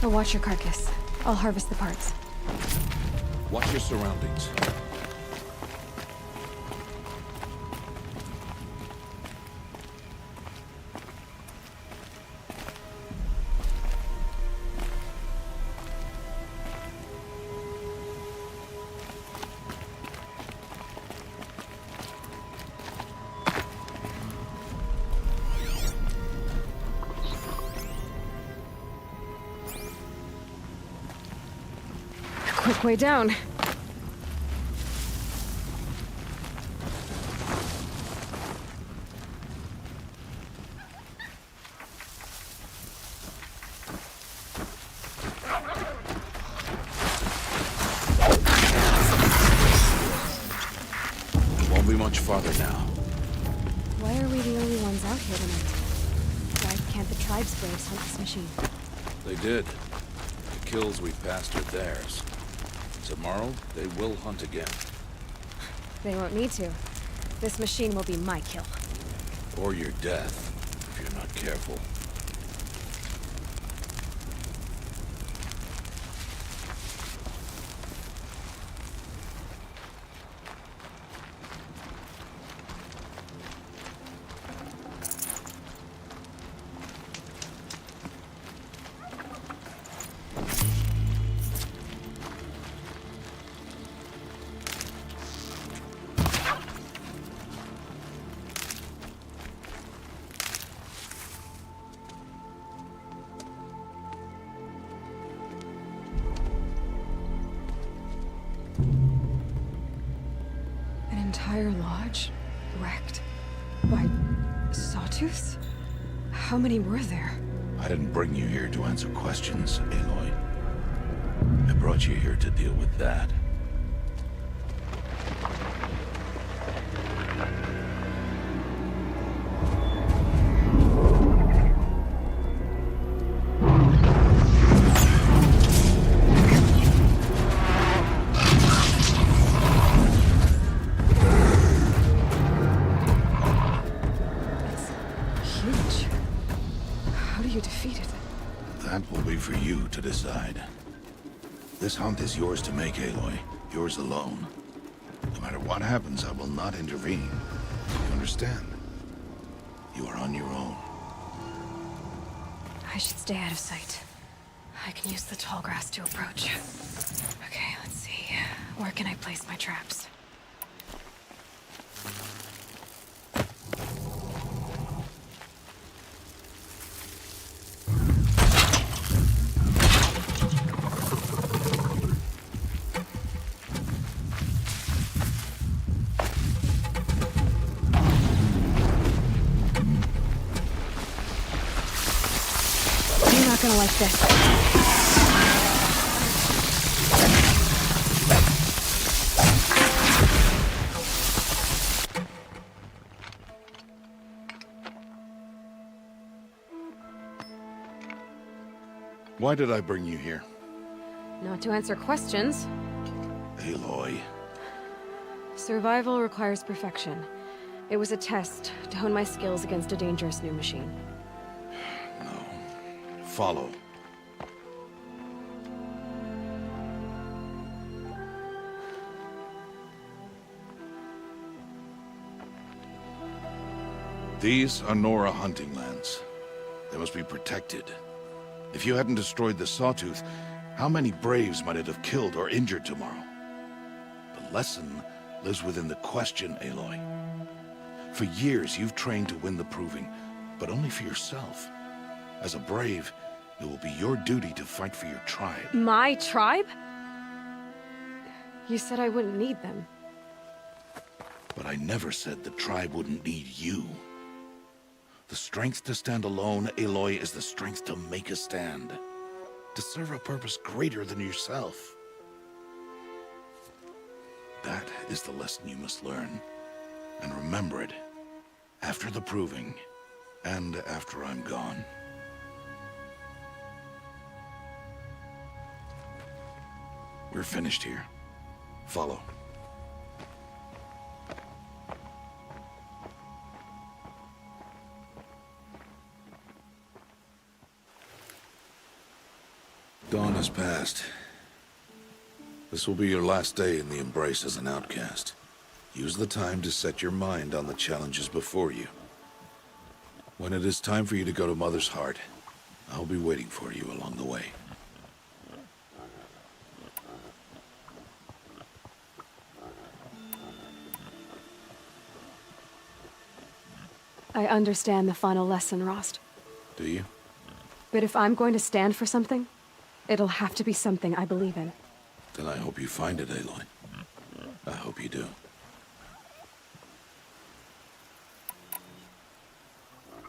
I'll watch your carcass. I'll harvest the parts. Watch your surroundings. Quick way down. Won't be much farther now. Why are we the only ones out here tonight? Why can't the tribe's braves hunt this machine? They did. The kills we passed are theirs. Tomorrow, they will hunt again. They won't need to. This machine will be my kill. Or your death, if you're not careful. Entire lodge wrecked by sawtooths? How many were there? I didn't bring you here to answer questions, Aloy. I brought you here to deal with that. That will be for you to decide. This hunt is yours to make, Aloy. Yours alone. No matter what happens, I will not intervene. You understand? You are on your own. I should stay out of sight. I can use the tall grass to approach. Okay, let's see. Where can I place my traps? not gonna like this. Why did I bring you here? Not to answer questions. Aloy. Survival requires perfection. It was a test to hone my skills against a dangerous new machine. No. Follow. These are Nora hunting lands. They must be protected. If you hadn't destroyed the Sawtooth, how many Braves might it have killed or injured tomorrow? The lesson lives within the question, Aloy. For years, you've trained to win the Proving, but only for yourself. As a Brave, it will be your duty to fight for your tribe. My tribe? You said I wouldn't need them. But I never said the tribe wouldn't need you. The strength to stand alone, Aloy, is the strength to make a stand. To serve a purpose greater than yourself. That is the lesson you must learn. And remember it. After the Proving. And after I'm gone. We're finished here. Follow. Dawn has passed. This will be your last day in the Embrace as an outcast. Use the time to set your mind on the challenges before you. When it is time for you to go to Mother's Heart, I'll be waiting for you along the way. I understand the final lesson, Rost. Do you? But if I'm going to stand for something, it'll have to be something I believe in. Then I hope you find it, Aloy. I hope you do.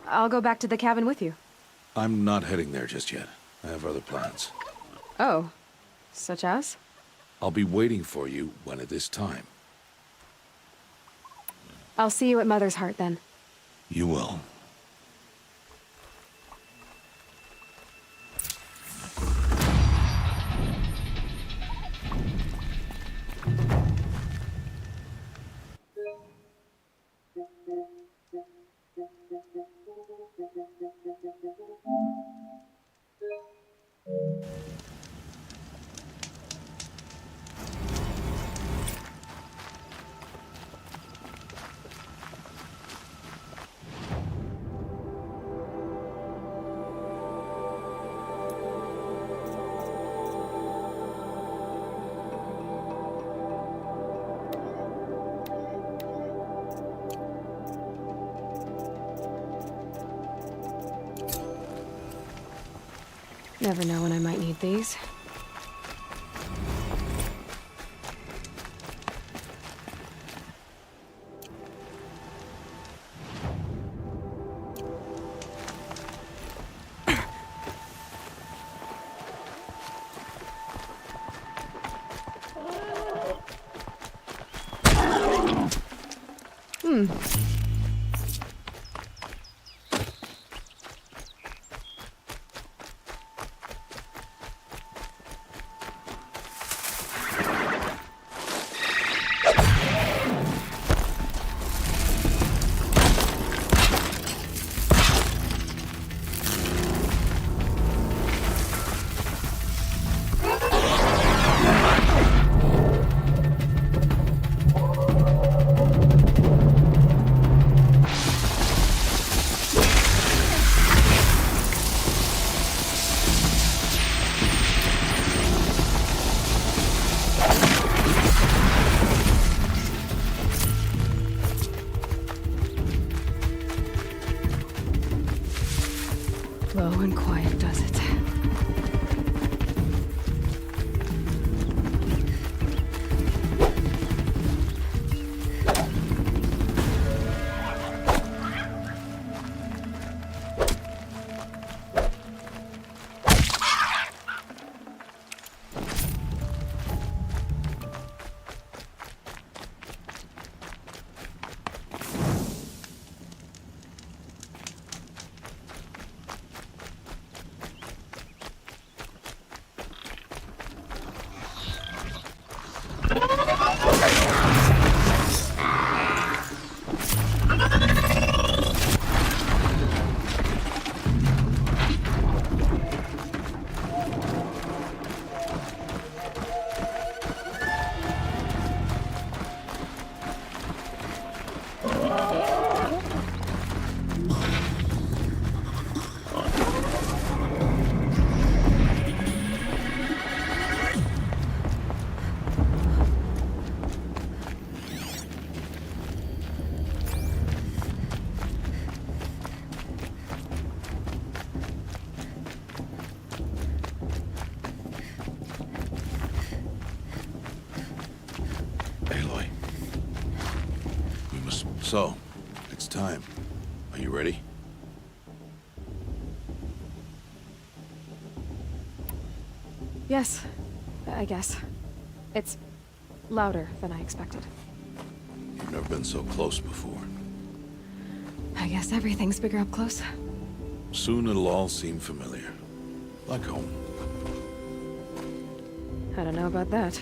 I'll go back to the cabin with you. I'm not heading there just yet. I have other plans. Oh. Such as? I'll be waiting for you when it is time. I'll see you at Mother's Heart, then. You will. Never know when I might need these. Low and quiet does it. So, it's time. Are you ready? Yes, I guess. It's louder than I expected. You've never been so close before. I guess everything's bigger up close. Soon it'll all seem familiar. Like home. I don't know about that.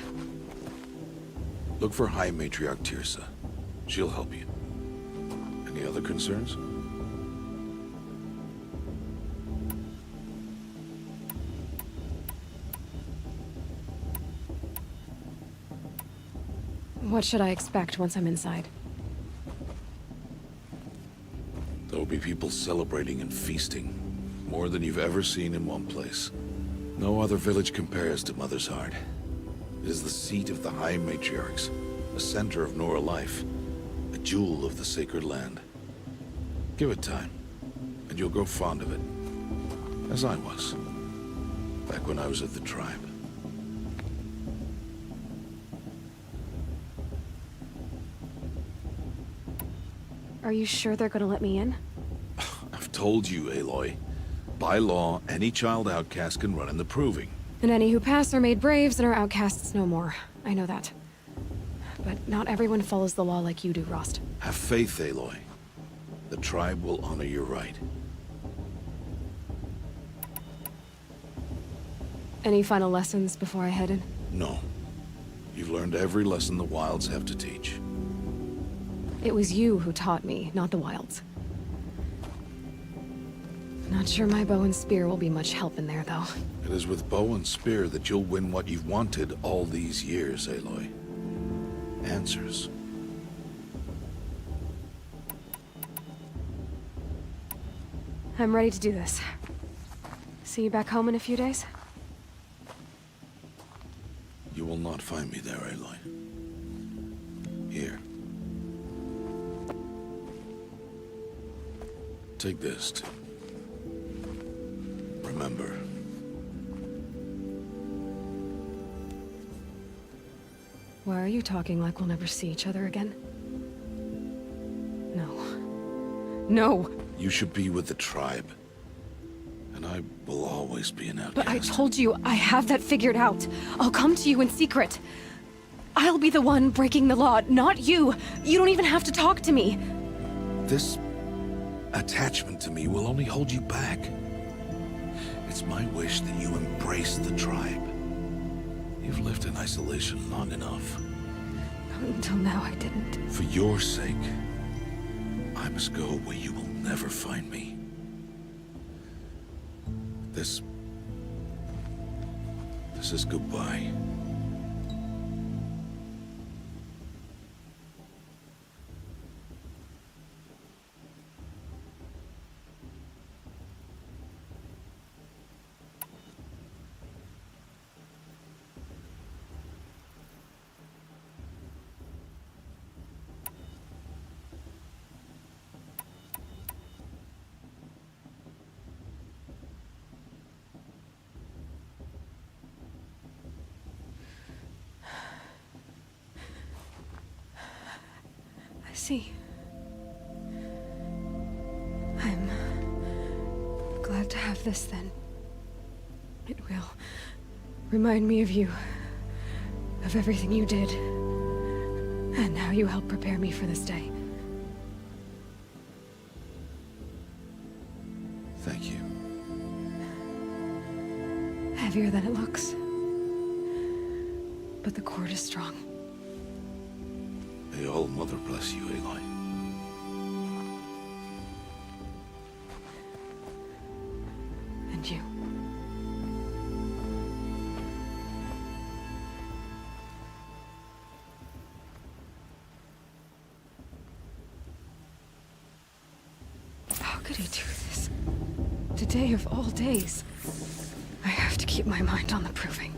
Look for High Matriarch Tirsa. She'll help you. Any other concerns? What should I expect once I'm inside? There will be people celebrating and feasting. More than you've ever seen in one place. No other village compares to Mother's Heart. It is the seat of the High Matriarchs, a center of Nora life, a jewel of the sacred land. Give it time, and you'll grow fond of it. As I was, back when I was at the tribe. Are you sure they're gonna let me in? I've told you, Aloy. By law, any child outcast can run in the proving. And any who pass are made braves and are outcasts no more. I know that. But not everyone follows the law like you do, Rost. Have faith, Aloy. The tribe will honor your right. Any final lessons before I head in? No. You've learned every lesson the Wilds have to teach. It was you who taught me, not the Wilds. Not sure my bow and spear will be much help in there, though. It is with bow and spear that you'll win what you've wanted all these years, Aloy. Answers. I'm ready to do this. See you back home in a few days? You will not find me there, Aloy. Here. Take this, too. Remember. Why are you talking like we'll never see each other again? No. No! You should be with the tribe. And I will always be an outcast. But I told you, I have that figured out. I'll come to you in secret. I'll be the one breaking the law, not you. You don't even have to talk to me. This attachment to me will only hold you back. It's my wish that you embrace the tribe. You've lived in isolation long enough. Until now, I didn't. For your sake, I must go where you will never find me. This is goodbye. See. I'm glad to have this then. It will remind me of you, of everything you did, and how you helped prepare me for this day. Thank you. Heavier than it looks. But the cord is strong. May All Mother bless you, Aloy. And you. How could he do this? Today of all days. I have to keep my mind on the proving.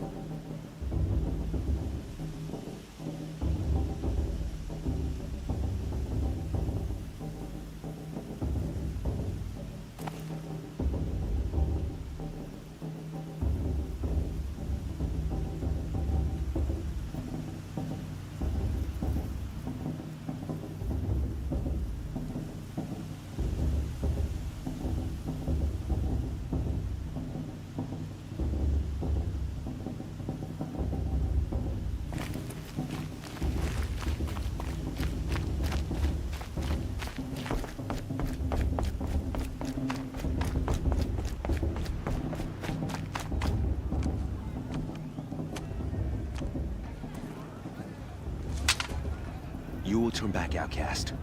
back, outcast.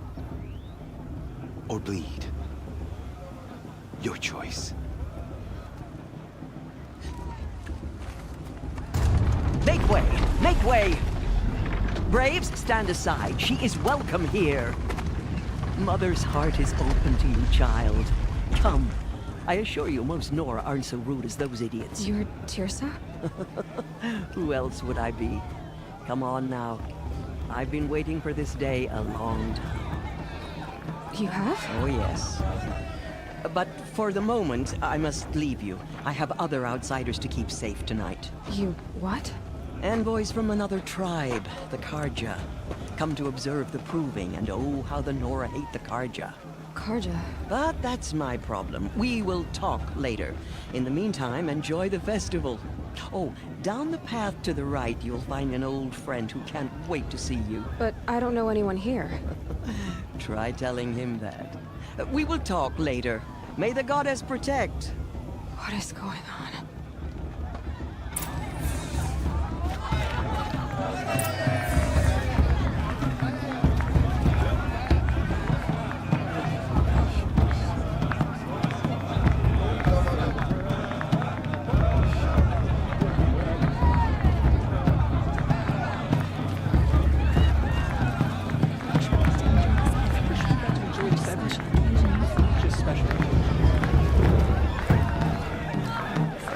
Or bleed. Your choice. Make way! Make way! Braves, stand aside. She is welcome here. Mother's heart is open to you, child. Come. I assure you, most Nora aren't so rude as those idiots. You're Tirsa? Who else would I be? Come on now. I've been waiting for this day a long time. You have? Oh, yes. But for the moment, I must leave you. I have other outsiders to keep safe tonight. You what? Envoys from another tribe, the Karja. Come to observe the proving, and oh, how the Nora hate the Karja. Karja? But that's my problem. We will talk later. In the meantime, enjoy the festival. Oh, down the path to the right, you'll find an old friend who can't wait to see you. But I don't know anyone here. Try telling him that. We will talk later. May the goddess protect. What is going on?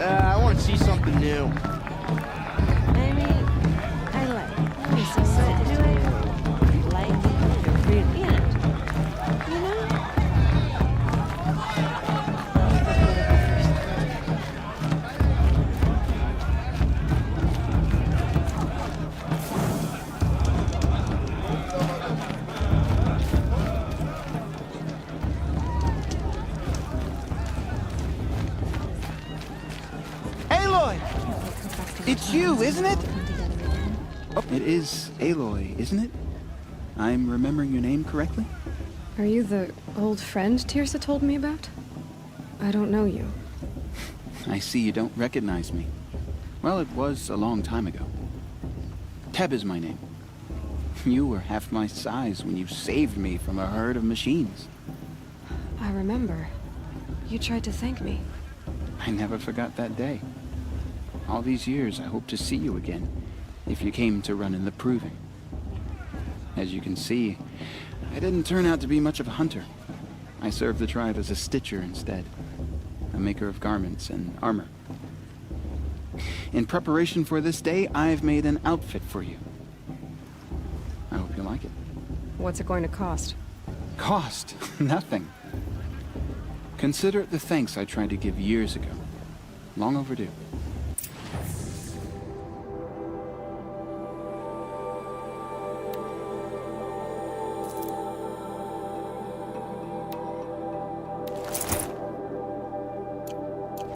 I want to see something new. I mean, I like it. But do I like it? Really? Yeah. You know? Aloy! It's you, isn't it? Oh, it is Aloy, isn't it? I'm remembering your name correctly? Are you the old friend Tirsa told me about? I don't know you. I see you don't recognize me. Well, it was a long time ago. Teb is my name. You were half my size when you saved me from a herd of machines. I remember. You tried to thank me. I never forgot that day. All these years, I hope to see you again, if you came to run in the proving. As you can see, I didn't turn out to be much of a hunter. I served the tribe as a stitcher instead, a maker of garments and armor. In preparation for this day, I've made an outfit for you. I hope you like it. What's it going to cost? Cost? Nothing. Consider it the thanks I tried to give years ago. Long overdue.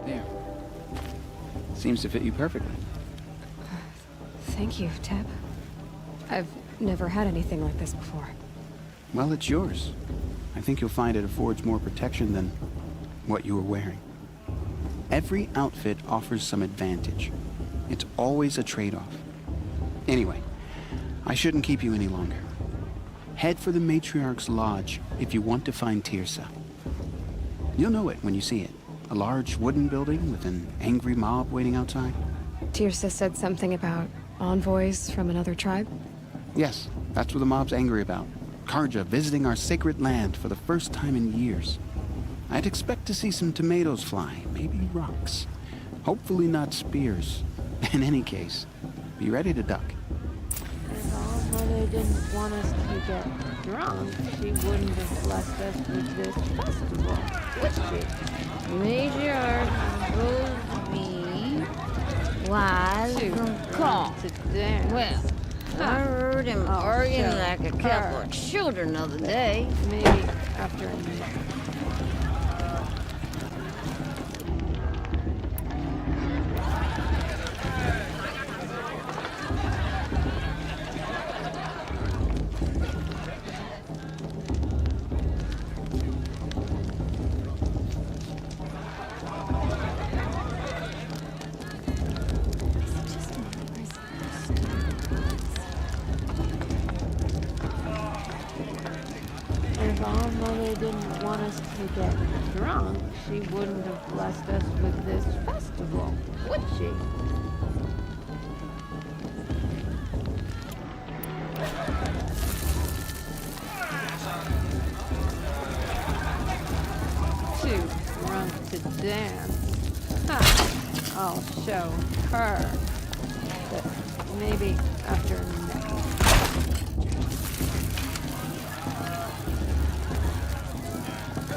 There. Seems to fit you perfectly. Thank you, Teb. I've never had anything like this before. Well, it's yours. I think you'll find it affords more protection than what you were wearing. Every outfit offers some advantage. It's always a trade-off. Anyway, I shouldn't keep you any longer. Head for the Matriarch's Lodge if you want to find Tirsa. You'll know it when you see it. A large wooden building with an angry mob waiting outside. Tirsa said something about envoys from another tribe? Yes, that's what the mob's angry about. Karja visiting our sacred land for the first time in years. I'd expect to see some tomatoes fly, maybe rocks. Hopefully not spears. In any case, be ready to duck. If our mother didn't want us to get drunk, she wouldn't have blessed us with this festival, would she? Matriarch goes me wise from call. Well, I heard him arguing like a couple of children the other day. Maybe after a minute. didn't want us to get drunk, she wouldn't have blessed us with this festival, would she? Too drunk to dance. Ha! I'll show her. But maybe after next.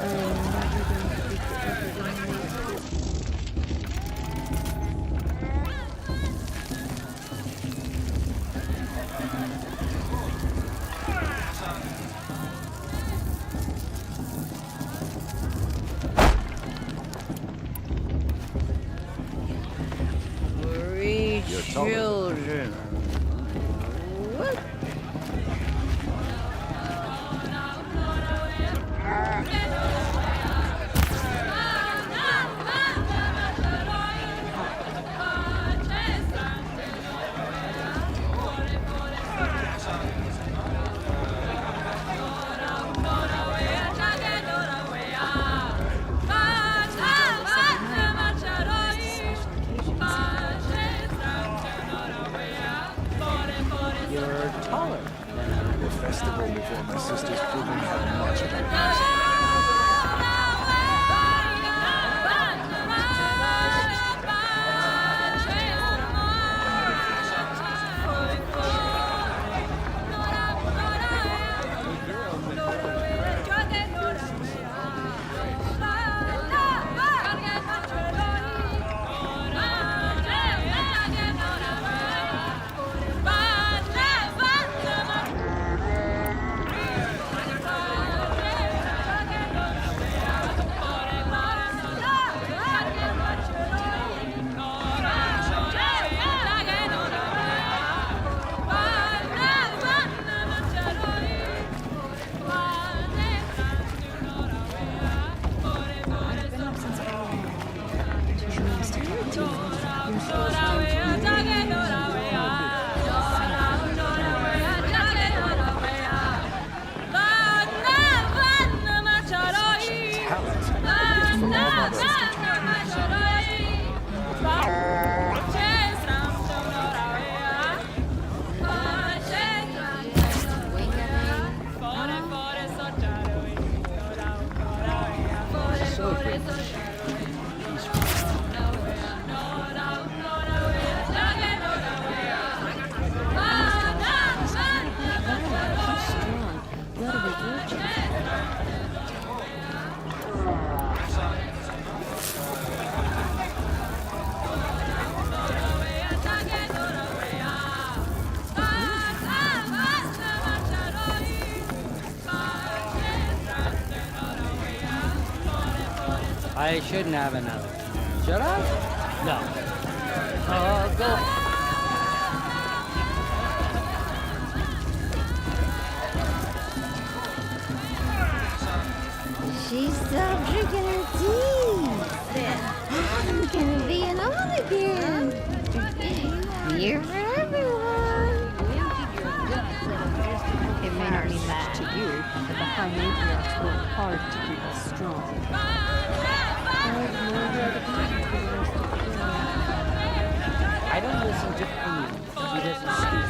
I'm never going to be ever going to make this. Three children. What? You're taller than the festival before my sister's proving how much of a I shouldn't have another. Should I? No. Go. She stopped drinking her tea. I'm gonna be an old again. Beer for everyone. It may not mean much to you, but the high matriarchs work hard to keep us strong. I don't listen to Queen. He doesn't speak.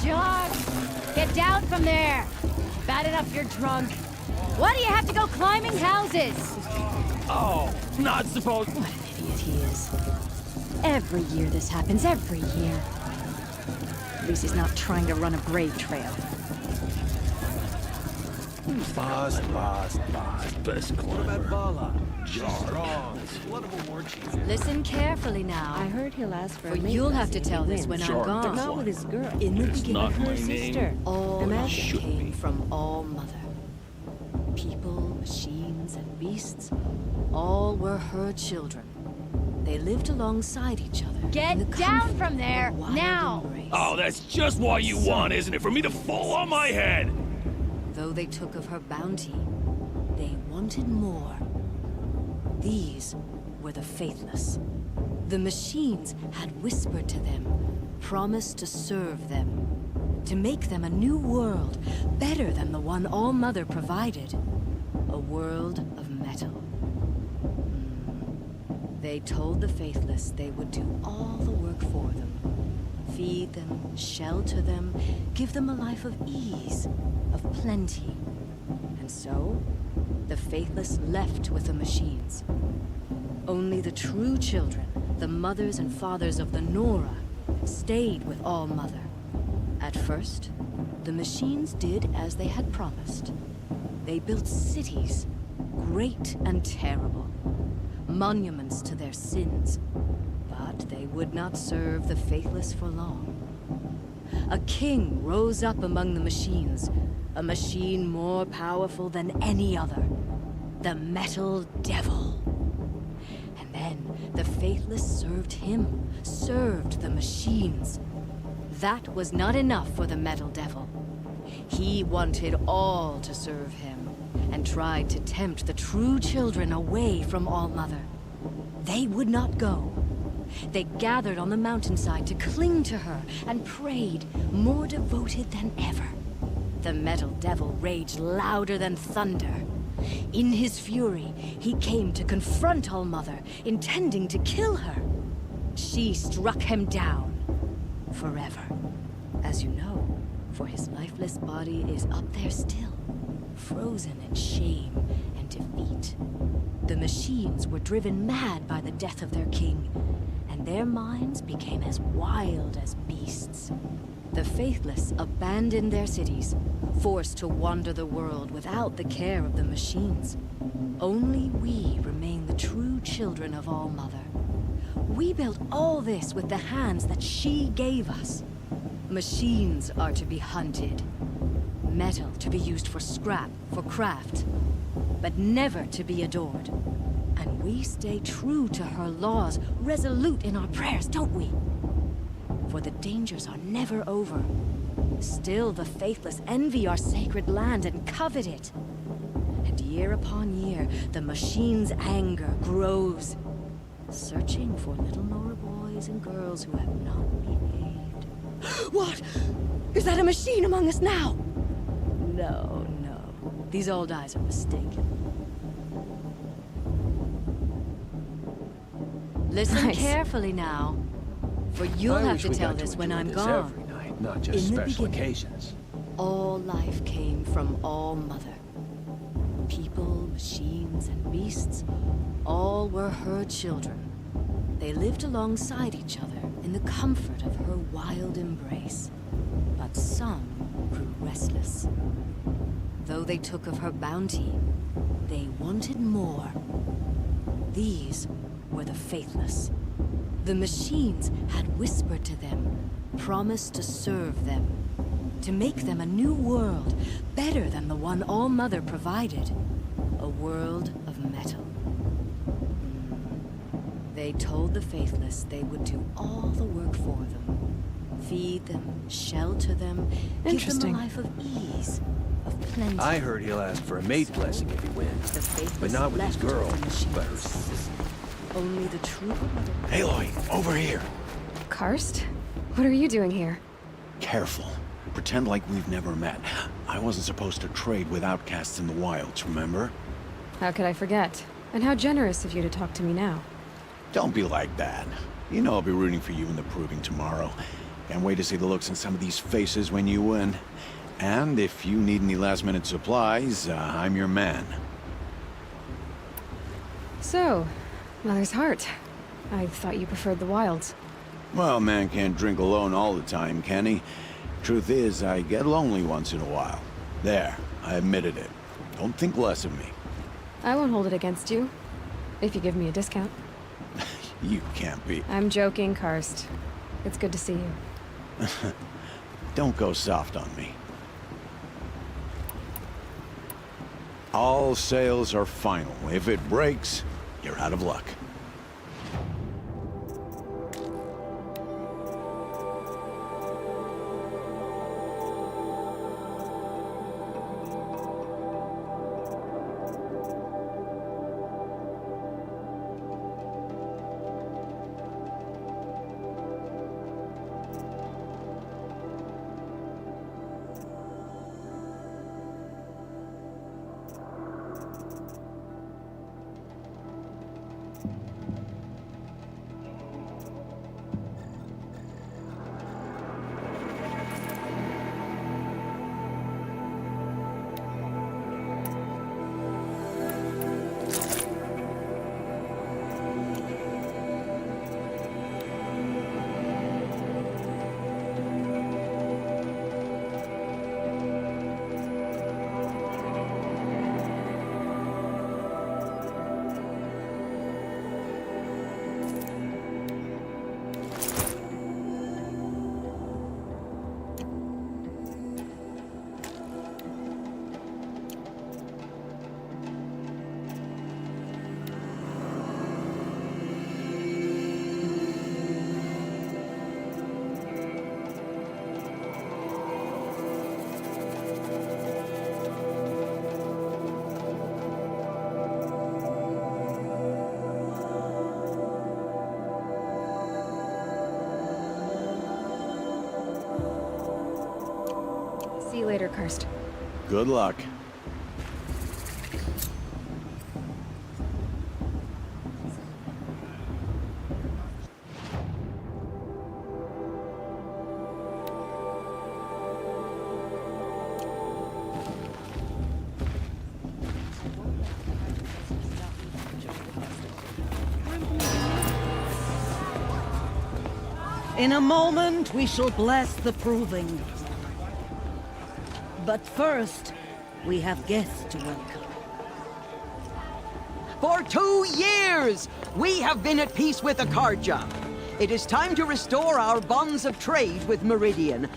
George, get down from there. Bad enough you're drunk. Why do you have to go climbing houses? Oh, not supposed. What an idiot he is. Every year this happens, every year. At least he's not trying to run a brave trail. Best climber. What about Bala? Strong. One of a war chief. Listen carefully now. I heard he'll ask for a For mate you'll have blessing to if tell he this when wins. I'm Sure, gone. But not with his girl. In the It's beginning, not her my sister. name. all Imagine. Should came be. from All Mother. People, machines, and beasts, all were her children. They lived alongside each other. Get in the down comfort from of there, a wild now! embrace. Oh, that's just what you want, isn't it? For me to fall on my head. Though they took of her bounty, they wanted more. These were the faithless. The machines had whispered to them, promised to serve them, to make them a new world, better than the one All Mother provided. A world of metal. They told the faithless they would do all the work for them. Feed them, shelter them, give them a life of ease, of plenty. And so, the faithless left with the machines. Only the true children, the mothers and fathers of the Nora, stayed with All Mother. At first, the machines did as they had promised. They built cities, great and terrible, monuments to their sins. But they would not serve the faithless for long. A king rose up among the machines, a machine more powerful than any other, the Metal Devil. And then the faithless served him, served the machines. That was not enough for the Metal Devil. He wanted all to serve him, and tried to tempt the true children away from All Mother. They would not go. They gathered on the mountainside to cling to her and prayed, more devoted than ever. The Metal Devil raged louder than thunder. In his fury, he came to confront All Mother, intending to kill her. She struck him down forever. As you know, for his lifeless body is up there still, frozen in shame and defeat. The machines were driven mad by the death of their king, and their minds became as wild as beasts. The faithless abandoned their cities, forced to wander the world without the care of the machines. Only we remain the true children of All Mother. We built all this with the hands that she gave us. Machines are to be hunted. Metal to be used for scrap, for craft. But never to be adored. And we stay true to her laws, resolute in our prayers, don't we? For the dangers are never over. Still the faithless envy our sacred land and covet it. And year upon year, the machine's anger grows, searching for little Nora boys and girls who have not behaved. What? Is that a machine among us now? No, no. These old eyes are mistaken. Listen Nice. carefully now, for you'll have to tell this when I'm gone. Every night, not just In the special beginning. occasions. All life came from All Mother. People, machines, and beasts, all were her children. They lived alongside each other in the comfort of her wild embrace. But some grew restless. Though they took of her bounty, they wanted more. These were the faithless. The machines had whispered to them, promised to serve them, to make them a new world, better than the one All Mother provided. A world of metal. They told the faithless they would do all the work for them. Feed them, shelter them, give them a Interesting. life of ease, of plenty. I heard he'll ask for a mate blessing if he wins. The faithless But not with his left girl, the machines. but her sister. Only the true mother. Aloy, over here. Karst? What are you doing here? Careful. Pretend like we've never met. I wasn't supposed to trade with outcasts in the wilds, remember? How could I forget? And how generous of you to talk to me now. Don't be like that. You know I'll be rooting for you in the proving tomorrow. Can't wait to see the looks in some of these faces when you win. And if you need any last-minute supplies, I'm your man. So, Mother's Heart. I thought you preferred the wilds. Well, man can't drink alone all the time, can he? Truth is, I get lonely once in a while. There, I admitted it. Don't think less of me. I won't hold it against you, if you give me a discount. You can't be. I'm joking, Karst. It's good to see you. Don't go soft on me. All sales are final. If it breaks, you're out of luck. See you later, Karst. Good luck. In a moment, we shall bless the proving. But first, we have guests to welcome. For 2 years, we have been at peace with Akarja. It is time to restore our bonds of trade with Meridian.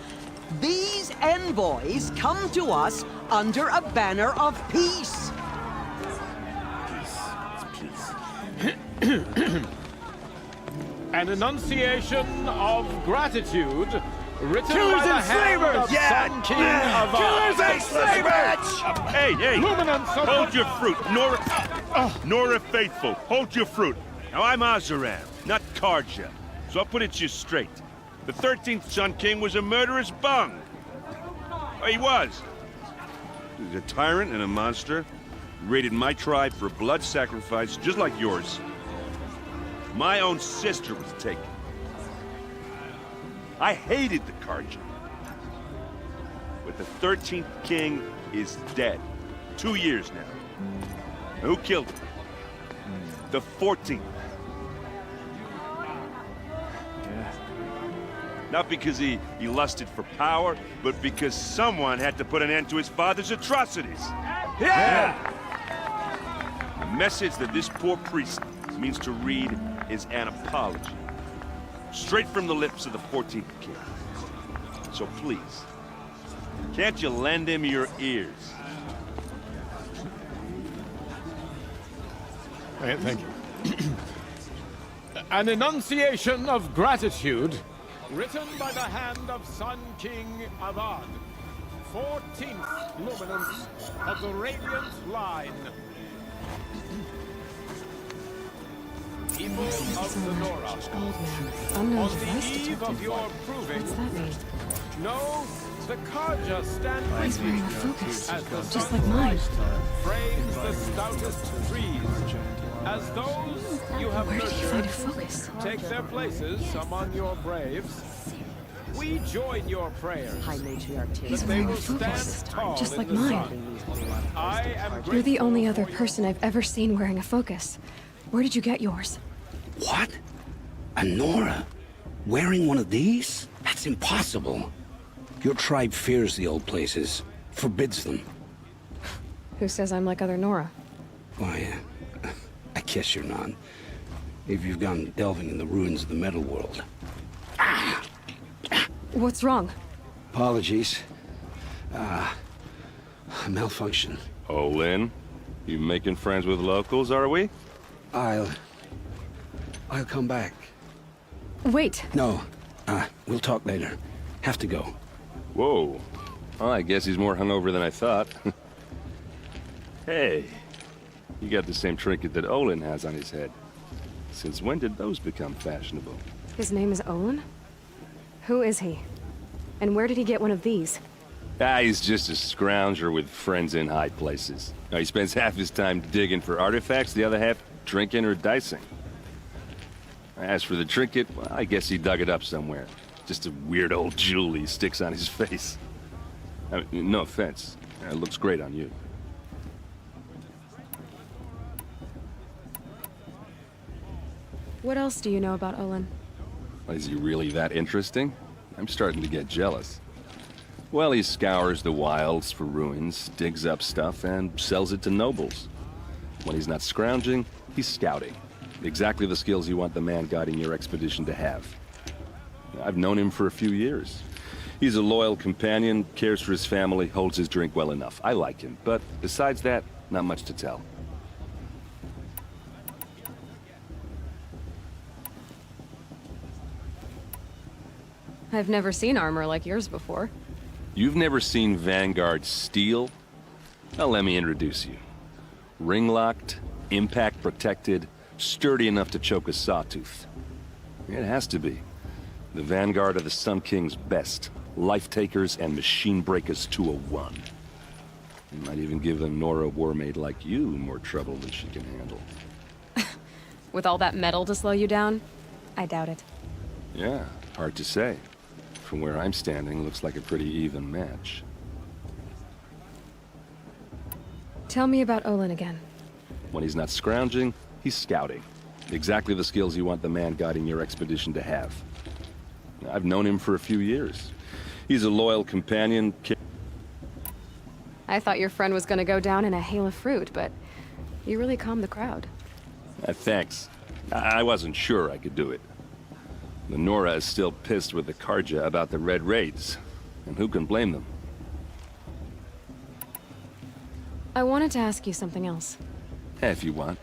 These envoys come to us under a banner of peace. An enunciation of gratitude written Killers by the and hand slavers! of Yeah! Sun King Avad. Killers and slavers! Hey, hey! Luminance of Hold your fruit, Nora Faithful. Hold your fruit. Now I'm Azaram, not Karja, so I'll put it just straight. The 13th Sun King was a murderous bung. He was. He was a tyrant and a monster. He raided my tribe for blood sacrifice, just like yours. My own sister was taken. I hated the Karja. But the 13th king is dead. 2 years now. Who killed him? The 14th. Yeah. Not because he lusted for power, but because someone had to put an end to his father's atrocities. Yeah! The message that this poor priest means to read is an apology. Straight from the lips of the 14th king. So please, can't you lend him your ears? Thank you. An enunciation of gratitude written by the hand of Sun King Avad, 14th luminance of the Radiant Line. People of the Nora, on the eve of your proving, know the Karja stand He's with wearing you a focus, as the just like mine. frames the stoutest trees. As those you have Where did he find a nurtured focus? take their places among your braves, we join your prayers High matriarch that He's they wearing a will stand focus, tall just in like the mine. sun. I am You're the grateful only other for your person I've ever seen wearing a focus. Where did you get yours? What? A Nora? Wearing one of these? That's impossible. Your tribe fears the old places, forbids them. Who says I'm like other Nora? Why, I guess you're not. If you've gone delving in the ruins of the metal world. What's wrong? Apologies. Malfunction. Oh, Lynn? You making friends with locals, are we? I'll come back. Wait. No, we'll talk later. Have to go. Whoa. Well, I guess he's more hungover than I thought. Hey, you got the same trinket that Olin has on his head. Since when did those become fashionable? His name is Olin? Who is he? And where did he get one of these? He's just a scrounger with friends in high places. He spends half his time digging for artifacts, the other half drinking or dicing. As for the trinket, well, I guess he dug it up somewhere. Just a weird old jewel he sticks on his face. I mean, no offense. It looks great on you. What else do you know about Olin? Is he really that interesting? I'm starting to get jealous. Well, he scours the wilds for ruins, digs up stuff, and sells it to nobles. When he's not scrounging, he's scouting. Exactly the skills you want the man guiding your expedition to have. I've known him for a few years. He's a loyal companion, cares for his family, holds his drink well enough. I like him, but besides that, not much to tell. I've never seen armor like yours before. You've never seen Vanguard steel? Well, let me introduce you. Ring-locked, impact-protected, sturdy enough to choke a sawtooth. It has to be. The Vanguard of the Sun King's best. Life-takers and machine-breakers 201. You might even give a Nora warmaid like you more trouble than she can handle. With all that metal to slow you down? I doubt it. Yeah, hard to say. From where I'm standing, looks like a pretty even match. Tell me about Olin again. When he's not scrounging, he's scouting. Exactly the skills you want the man guiding your expedition to have. I've known him for a few years. He's a loyal companion. I thought your friend was gonna go down in a hail of fruit, but you really calmed the crowd. Thanks. I wasn't sure I could do it. The Nora is still pissed with the Karja about the Red Raids, and who can blame them? I wanted to ask you something else. If you want.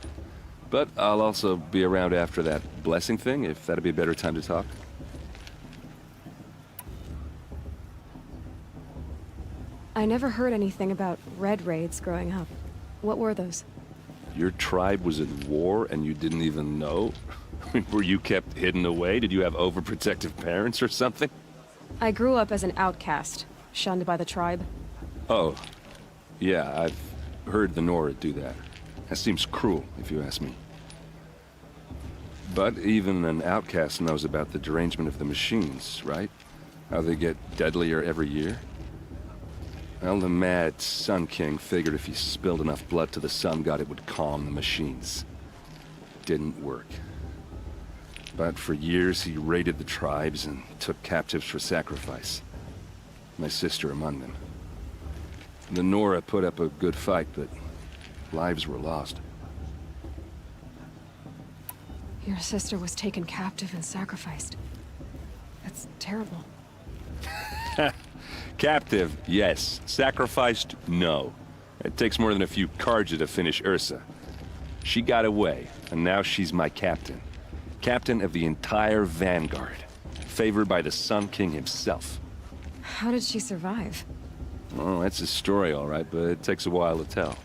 But I'll also be around after that blessing thing, if that'd be a better time to talk. I never heard anything about Red Raids growing up. What were those? Your tribe was at war and you didn't even know? Were you kept hidden away? Did you have overprotective parents or something? I grew up as an outcast, shunned by the tribe. Oh, yeah, I've heard the Nora do that. That seems cruel, if you ask me. But even an outcast knows about the derangement of the machines, right? How they get deadlier every year? Well, the mad Sun King figured if he spilled enough blood to the Sun God, it would calm the machines. Didn't work. But for years, he raided the tribes and took captives for sacrifice. My sister among them. The Nora put up a good fight, but lives were lost. Your sister was taken captive and sacrificed. That's terrible. Captive, yes. Sacrificed, no. It takes more than a few Karja to finish Ursa. She got away, and now she's my captain. Captain of the entire Vanguard. Favored by the Sun King himself. How did she survive? Oh, that's a story, all right, but it takes a while to tell.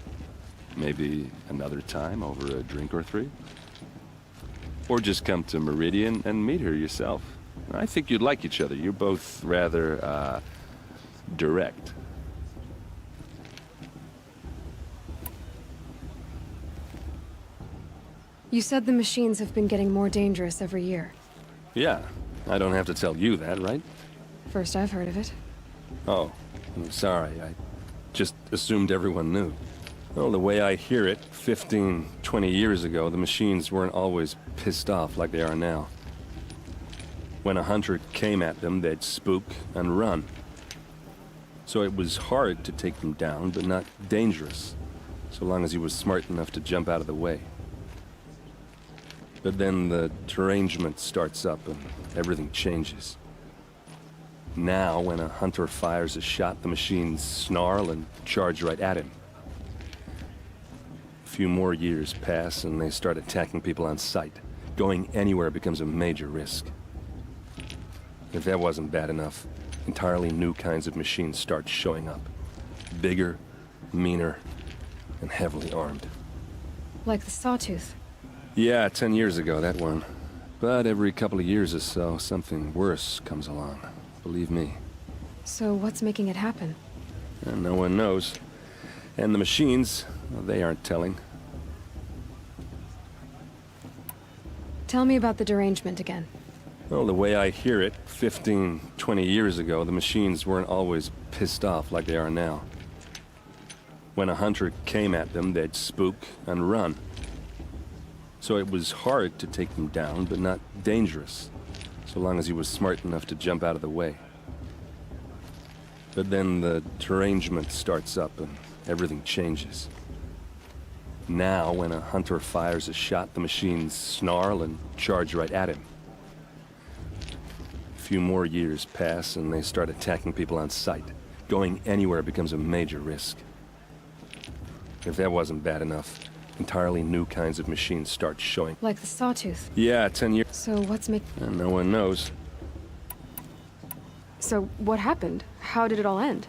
Maybe another time over a drink or three? Or just come to Meridian and meet her yourself. I think you'd like each other. You're both rather, direct. You said the machines have been getting more dangerous every year. Yeah, I don't have to tell you that, right? First I've heard of it. Oh, I'm sorry. I just assumed everyone knew. Well, the way I hear it, 15, 20 years ago, the machines weren't always pissed off like they are now. When a hunter came at them, they'd spook and run. So it was hard to take them down, but not dangerous, so long as he was smart enough to jump out of the way. But then the derangement starts up and everything changes. Now, when a hunter fires a shot, the machines snarl and charge right at him. A few more years pass and they start attacking people on sight. Going anywhere becomes a major risk. If that wasn't bad enough, entirely new kinds of machines start showing up. Bigger, meaner, and heavily armed. Like the Sawtooth. Yeah, 10 years ago, that one. But every couple of years or so, something worse comes along. Believe me. So what's making it happen? And no one knows. And the machines, well, they aren't telling. Tell me about the derangement again. Well, the way I hear it, 15, 20 years ago, the machines weren't always pissed off like they are now. When a hunter came at them, they'd spook and run. So it was hard to take them down, but not dangerous, so long as he was smart enough to jump out of the way. But then the derangement starts up and everything changes. Now, when a hunter fires a shot, the machines snarl and charge right at him. A few more years pass and they start attacking people on sight. Going anywhere becomes a major risk. If that wasn't bad enough, entirely new kinds of machines start showing. Like the Sawtooth. Yeah, 10 years. So what's making... And no one knows. So what happened? How did it all end?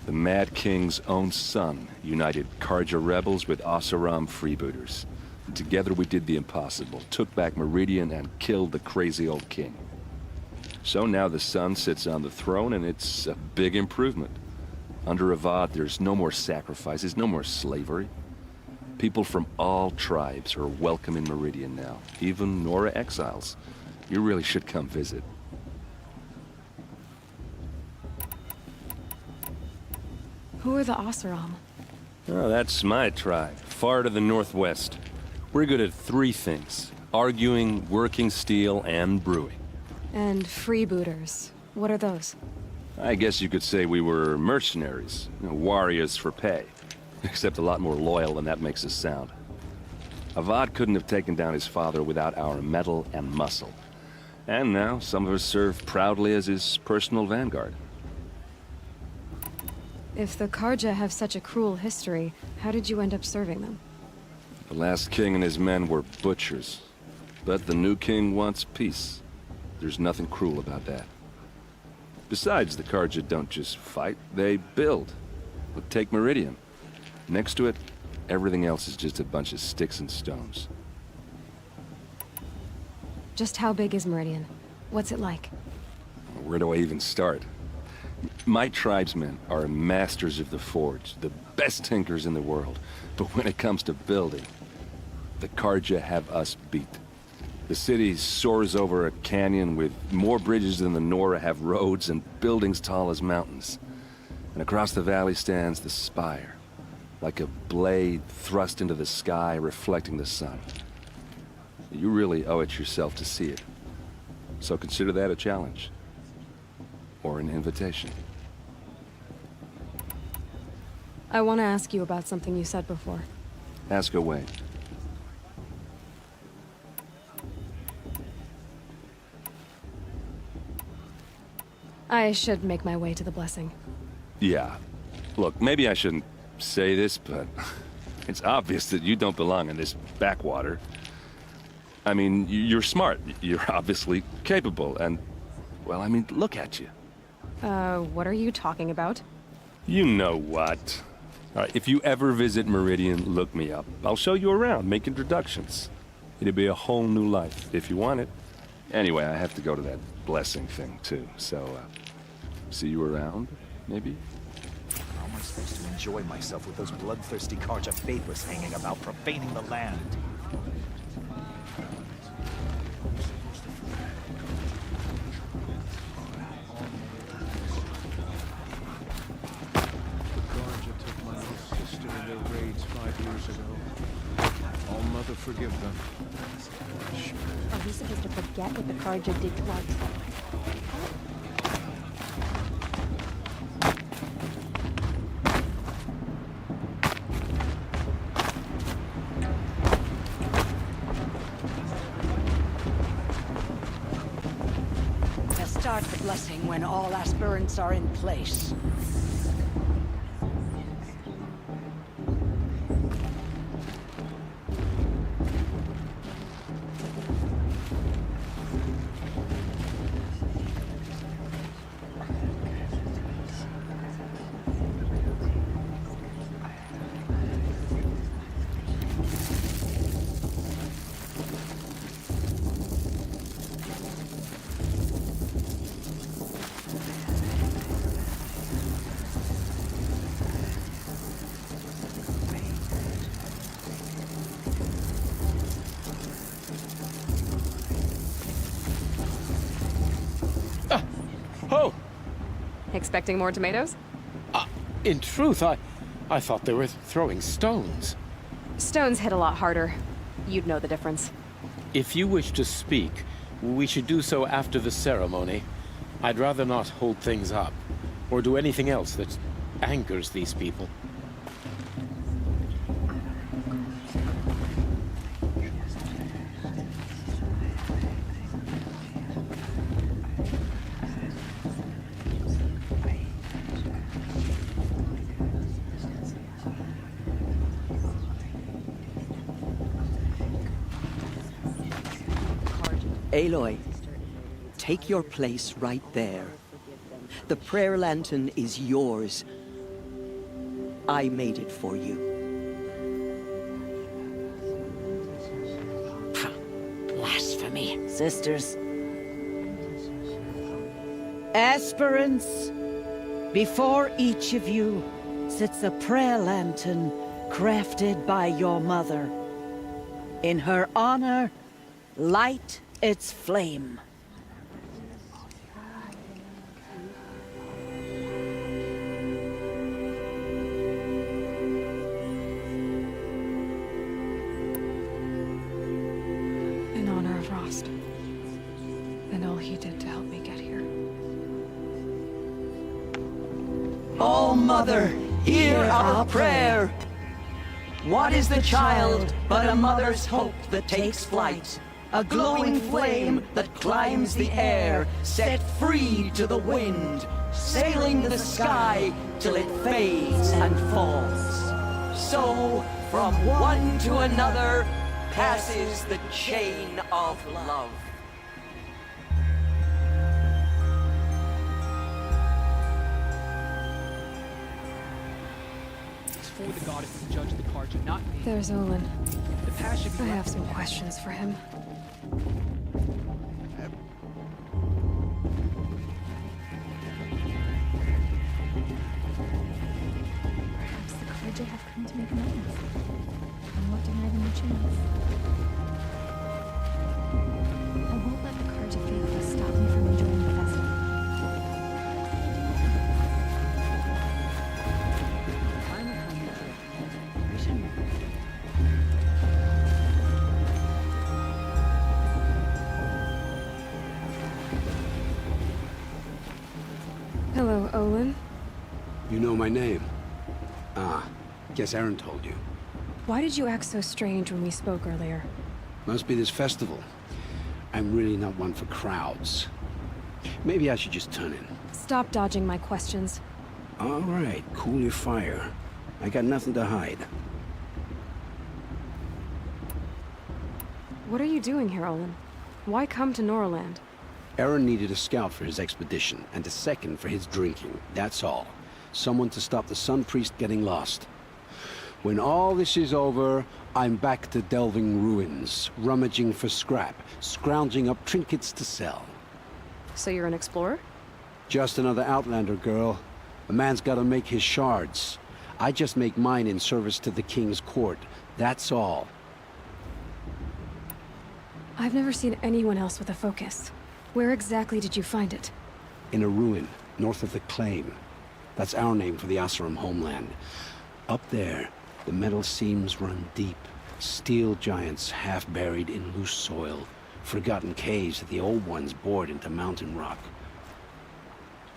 The Mad King's own son united Karja rebels with Oseram freebooters. And together we did the impossible, took back Meridian and killed the crazy old king. So now the son sits on the throne and it's a big improvement. Under Avad, there's no more sacrifices, no more slavery. People from all tribes are welcome in Meridian now, even Nora exiles. You really should come visit. Who are the Oseram? Oh, that's my tribe, far to the northwest. We're good at three things: arguing, working steel, and brewing. And freebooters. What are those? I guess you could say we were mercenaries, warriors for pay. Except a lot more loyal than that makes us sound. Avad couldn't have taken down his father without our metal and muscle. And now, some of us serve proudly as his personal vanguard. If the Karja have such a cruel history, how did you end up serving them? The last king and his men were butchers. But the new king wants peace. There's nothing cruel about that. Besides, the Karja don't just fight, they build. But take Meridian. Next to it, everything else is just a bunch of sticks and stones. Just how big is Meridian? What's it like? Where do I even start? My tribesmen are masters of the forge, the best tinkers in the world. But when it comes to building, the Karja have us beat. The city soars over a canyon with more bridges than the Nora have roads and buildings tall as mountains. And across the valley stands the spire, like a blade thrust into the sky reflecting the sun. You really owe it yourself to see it. So consider that a challenge. Or an invitation. I want to ask you about something you said before. Ask away. I should make my way to the blessing. Yeah. Look, maybe I shouldn't say this, but it's obvious that you don't belong in this backwater. I mean, you're smart. You're obviously capable, and, well, I mean, look at you. What are you talking about? You know what. All right, if you ever visit Meridian, look me up. I'll show you around, make introductions. It'll be a whole new life, if you want it. Anyway, I have to go to that blessing thing, too, so, see you around, maybe? How am I supposed to enjoy myself with those bloodthirsty Karja faithless hanging about, profaning the land? them. Are we supposed to forget what the Karja did to our tribe? Start the blessing when all aspirants are in place. Oh! Expecting more tomatoes? In truth, I thought they were throwing stones. Stones hit a lot harder. You'd know the difference. If you wish to speak, we should do so after the ceremony. I'd rather not hold things up, or do anything else that angers these people. Aloy, take your place right there. The prayer lantern is yours. I made it for you. Blasphemy, sisters. Aspirants, before each of you sits a prayer lantern crafted by your mother. In her honor, light its flame. In honor of Rost. And all he did to help me get here. Oh, Mother, hear our prayer. What is the child but a mother's hope that takes flight? A glowing flame that climbs the air, set free to the wind, sailing the sky till it fades and falls. So, from one to another, passes the chain of love. It's for the goddess to judge the Karja, not me. There's Olin. The past should be I have some questions for him. Perhaps the Karja have come to make amends. I won't deny them a chance. I won't let the Karja faithful stop me from enjoying the festival. Hello, Olin. You know my name? Ah, guess Aaron told you. Why did you act so strange when we spoke earlier? Must be this festival. I'm really not one for crowds. Maybe I should just turn in. Stop dodging my questions. All right, cool your fire. I got nothing to hide. What are you doing here, Olin? Why come to Norland? Aaron needed a scout for his expedition, and a second for his drinking. That's all. Someone to stop the Sun Priest getting lost. When all this is over, I'm back to delving ruins, rummaging for scrap, scrounging up trinkets to sell. So you're an explorer? Just another Outlander, girl. A man's gotta make his shards. I just make mine in service to the King's court. That's all. I've never seen anyone else with a focus. Where exactly did you find it? In a ruin, north of the Claim. That's our name for the Oseram homeland. Up there, the metal seams run deep, Steel giants half buried in loose soil, forgotten caves that the old ones bored into mountain rock.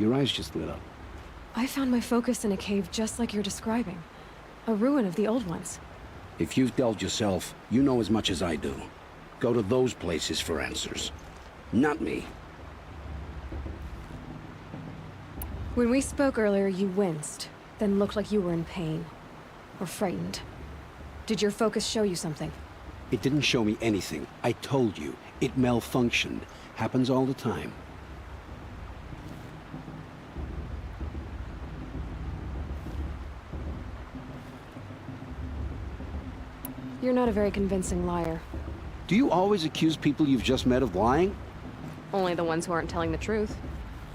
Your eyes just lit up. I found my focus in a cave just like you're describing. A ruin of the old ones. If you've delved yourself, you know as much as I do. Go to those places for answers. Not me. When we spoke earlier, you winced, then looked like you were in pain. Or frightened. Did your focus show you something? It didn't show me anything. I told you. It malfunctioned. Happens all the time. You're not a very convincing liar. Do you always accuse people you've just met of lying? Only the ones who aren't telling the truth.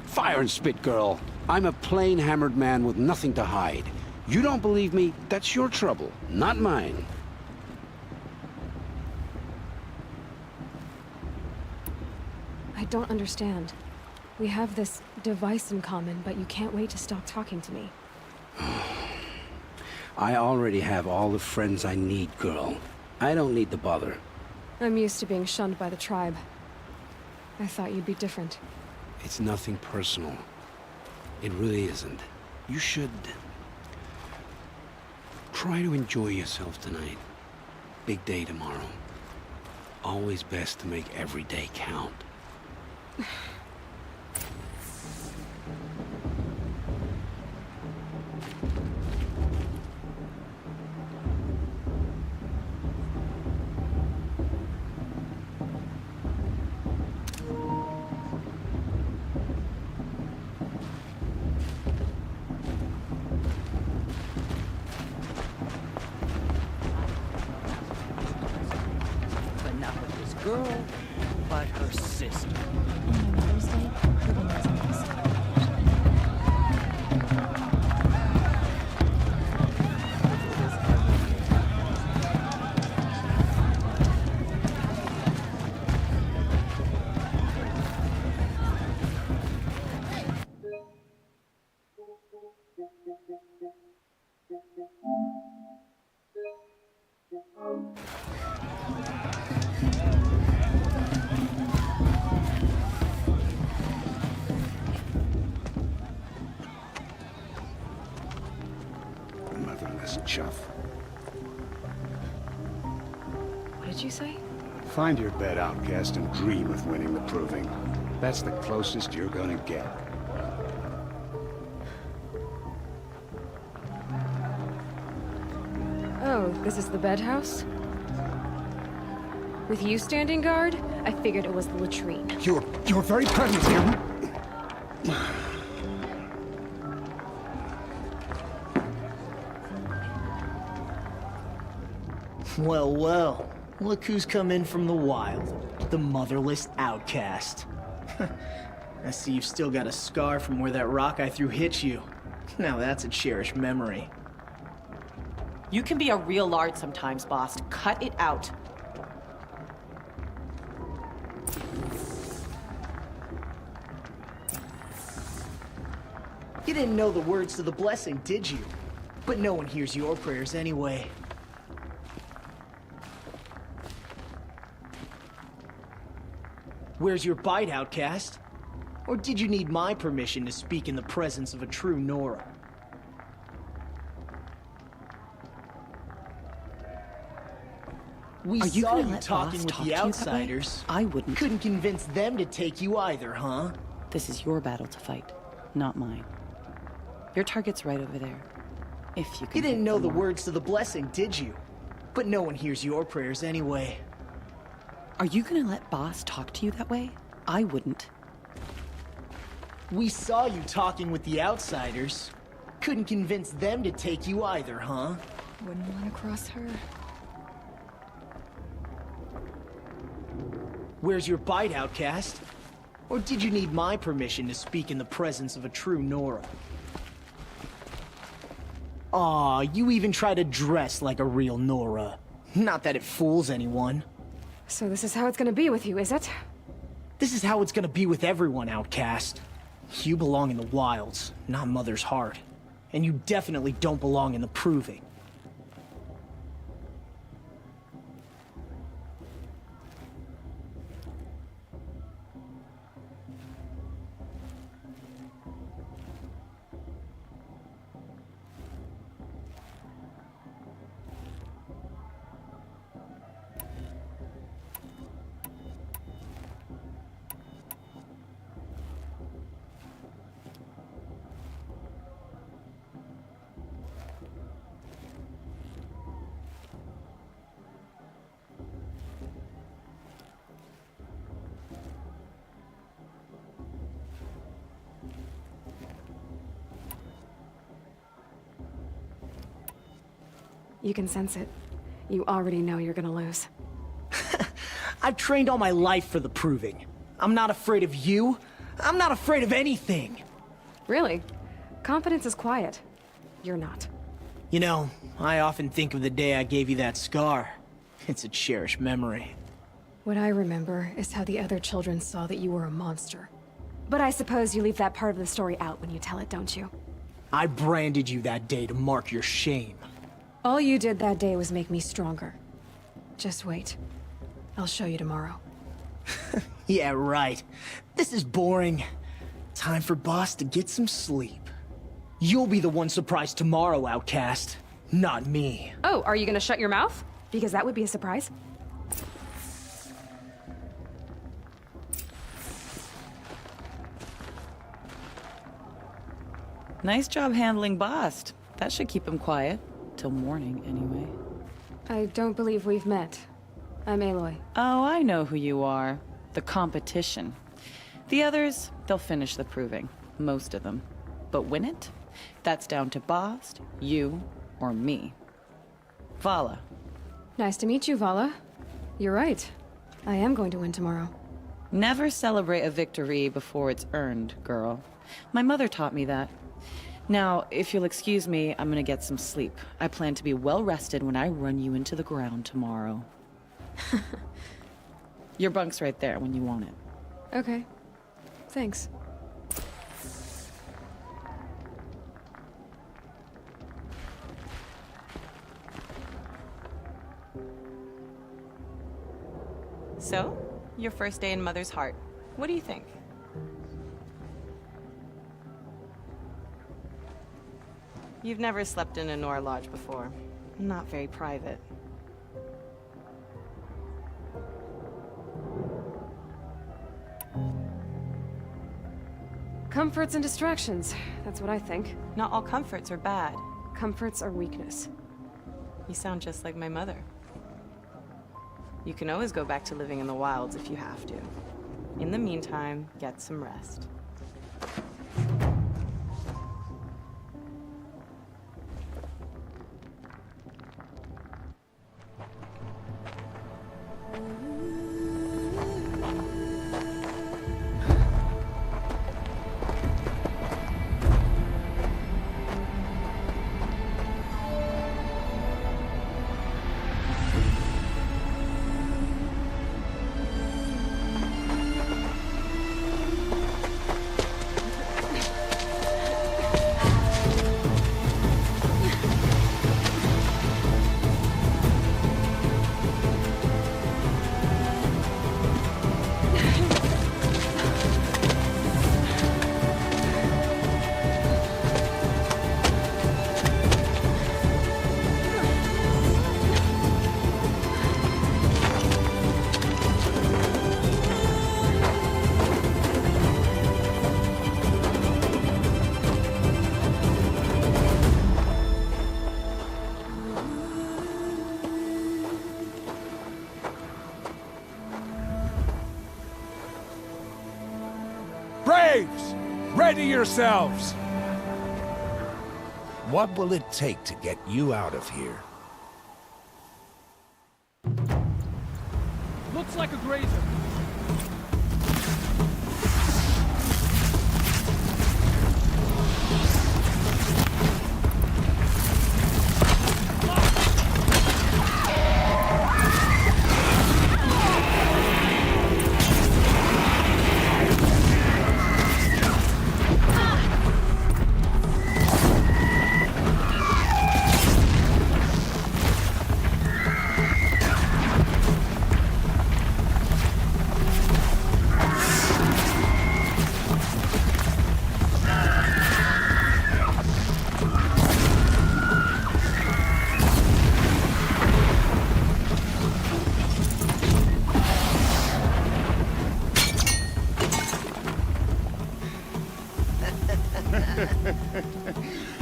Fire and spit, girl. I'm a plain hammered man with nothing to hide. You don't believe me? That's your trouble, not mine. I don't understand. We have this device in common, but you can't wait to stop talking to me. I already have all the friends I need, girl. I don't need the bother. I'm used to being shunned by the tribe. I thought you'd be different. It's nothing personal. It really isn't. You should... try to enjoy yourself tonight. Big day tomorrow. Always best to make every day count. But not with this girl, but her sister. And my Mother's Day, Ruben wasn't this. Motherless chuff. What did you say? Find your bed, outcast, and dream of winning the proving. That's the closest you're gonna get. Oh, this is the bedhouse? With you standing guard, I figured it was the latrine. Your very presence here. Well, well. Look who's come in from the wild. The motherless outcast. I see you've still got a scar from where that rock I threw hit you. Now that's a cherished memory. You can be a real lard sometimes, boss. Cut it out. You didn't know the words to the blessing, did you? But no one hears your prayers anyway. Where's your bite, outcast? Or did you need my permission to speak in the presence of a true Nora? We Are you saw gonna you let talking boss with talk the to you that way? outsiders. I wouldn't. Couldn't convince them to take you either, huh? This is your battle to fight, not mine. Your target's right over there. If you can. You didn't hit know the mark. words to the blessing, did you? But no one hears your prayers anyway. Are you gonna let boss talk to you that way? I wouldn't. We saw you talking with the outsiders. Couldn't convince them to take you either, huh? Wouldn't want to cross her. Where's your bite, outcast? Or did you need my permission to speak in the presence of a true Nora? Aw, you even try to dress like a real Nora. Not that it fools anyone. So this is how it's gonna be with you, is it? This is how it's gonna be with everyone, outcast. You belong in the wilds, not Mother's Heart. And you definitely don't belong in the proving. You can sense it. You already know you're gonna lose. I've trained all my life for the proving. I'm not afraid of you. I'm not afraid of anything. Really? Confidence is quiet. You're not. You know, I often think of the day I gave you that scar. It's a cherished memory. What I remember is how the other children saw that you were a monster. But I suppose you leave that part of the story out when you tell it, don't you? I branded you that day to mark your shame. All you did that day was make me stronger. Just wait. I'll show you tomorrow. Yeah, right. This is boring. Time for Boss to get some sleep. You'll be the one surprised tomorrow, outcast. Not me. Oh, are you gonna shut your mouth? Because that would be a surprise. Nice job handling Bast. That should keep him quiet. Till morning, anyway. I don't believe we've met. I'm Aloy. Oh, I know who you are. The competition. The others, they'll finish the proving. Most of them. But win it? That's down to Bast, you, or me. Vala. Nice to meet you, Vala. You're right. I am going to win tomorrow. Never celebrate a victory before it's earned, girl. My mother taught me that. Now, if you'll excuse me, I'm gonna get some sleep. I plan to be well rested when I run you into the ground tomorrow. Your bunk's right there when you want it. Okay. Thanks. So, your first day in Mother's Heart. What do you think? You've never slept in a Nora lodge before. Not very private. Comforts and distractions. That's what I think. Not all comforts are bad. Comforts are weakness. You sound just like my mother. You can always go back to living in the wilds if you have to. In the meantime, get some rest. Braves! Ready yourselves! What will it take to get you out of here? Looks like a grazer.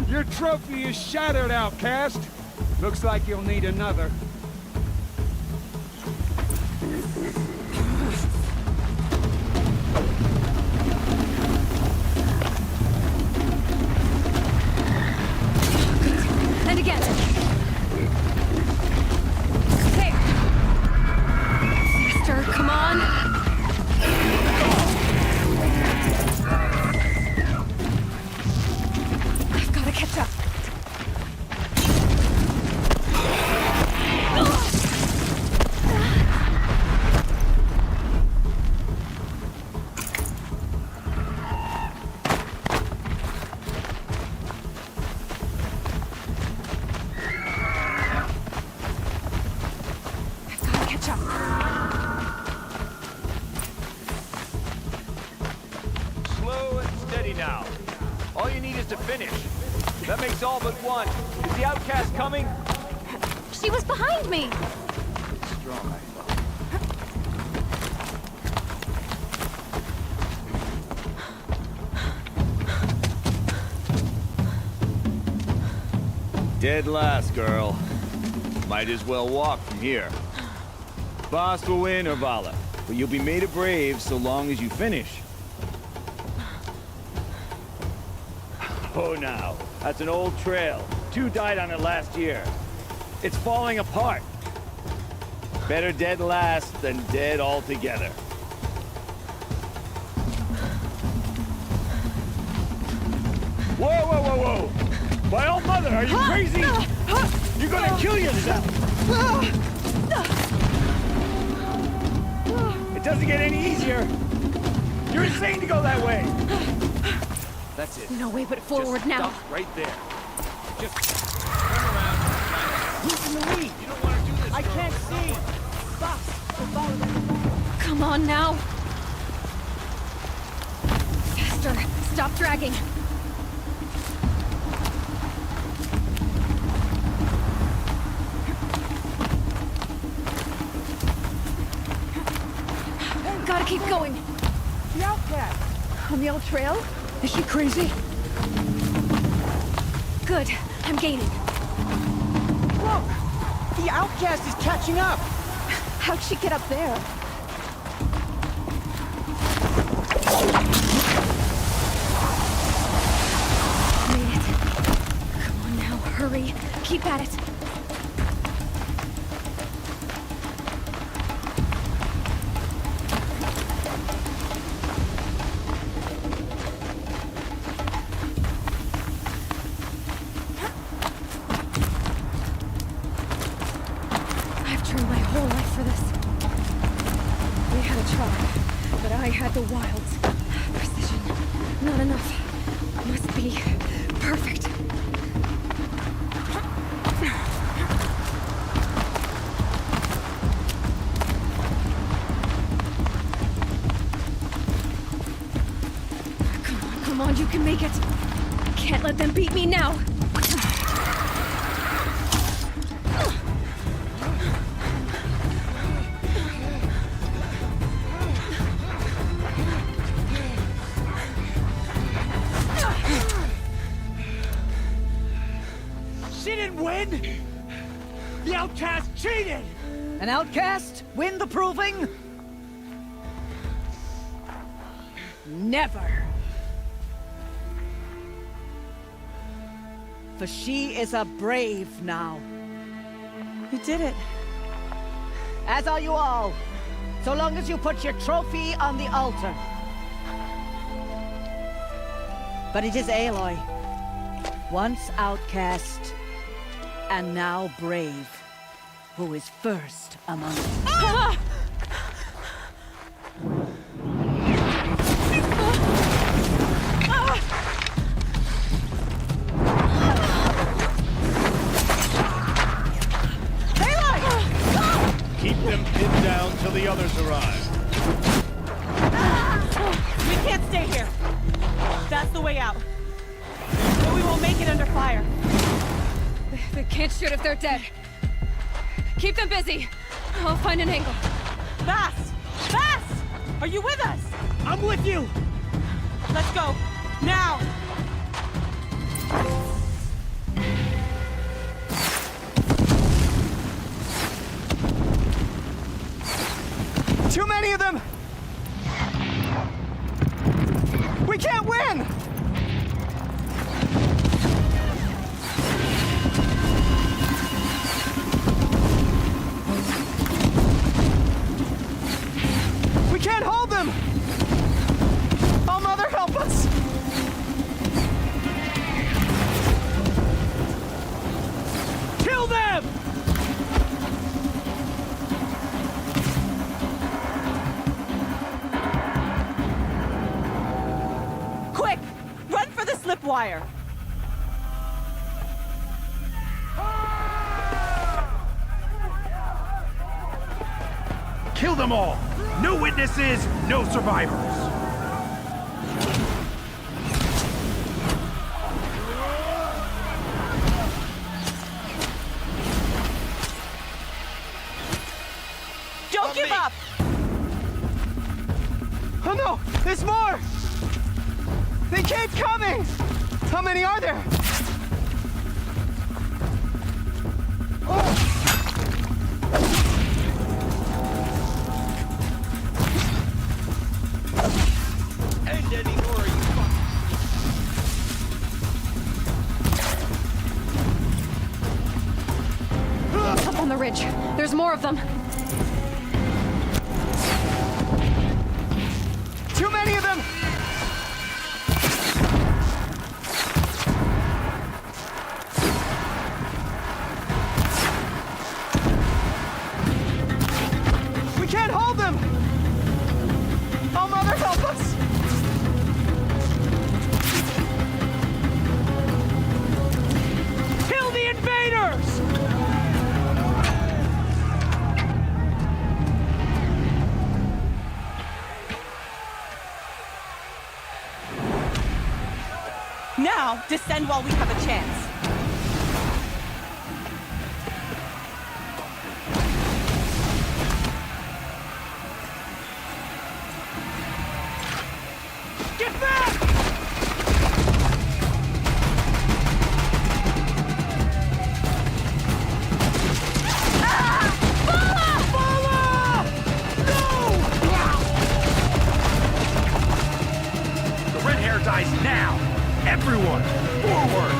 Your trophy is shattered, outcast. Looks like you'll need another. And again. now. All you need is to finish. That makes all but one. Is the outcast coming? She was behind me! Strong, I thought. Dead last, girl. Might as well walk from here. Boss will win, Urvala, but you'll be made a brave so long as you finish. Oh, now. That's an old trail. 2 died on it last year. It's falling apart. Better dead last than dead altogether. Whoa, whoa, whoa, whoa! My old mother, are you crazy? You're gonna kill yourself! It doesn't get any easier! You're insane to go that way! That's it. No way but forward Just now. stop right there. Just turn around. Who's in the lead? You don't want to do this. I can't see. Come on now. Faster. Stop dragging. Gotta keep going. The outcast. On the old trail? Is she crazy? Good. I'm gaining. Look! The outcast is catching up! How'd she get up there? Made it. Come on now, hurry. Keep at it. I had the wilds. Precision. Not enough. Must be perfect. Come on, you can make it. Can't let them beat me now. The outcast cheated! An outcast win the proving? Never. For she is a brave now. You did it. As are you all. So long as you put your trophy on the altar. But it is Aloy. Once outcast, and now brave, who is first among us. Ah! Keep them pinned down till the others arrive. We can't stay here. That's the way out. But we won't make it under fire. They can't shoot if they're dead. Keep them busy. I'll find an angle. Fast! Fast! Are you with us? I'm with you! Let's go. Now! Too many of them! We can't win! We can't hold them! Oh, Mother, help us! Kill them! Quick! Run for the slip wire! Kill them all! No witnesses, no survivors! coming! How many are there? End any more, you Up on the ridge. There's more of them. Too many of them! We can't hold them! Oh, Mother, help us! Kill the invaders! Now, descend while we have a chance. Get back! The red hair dies now! Everyone, forward!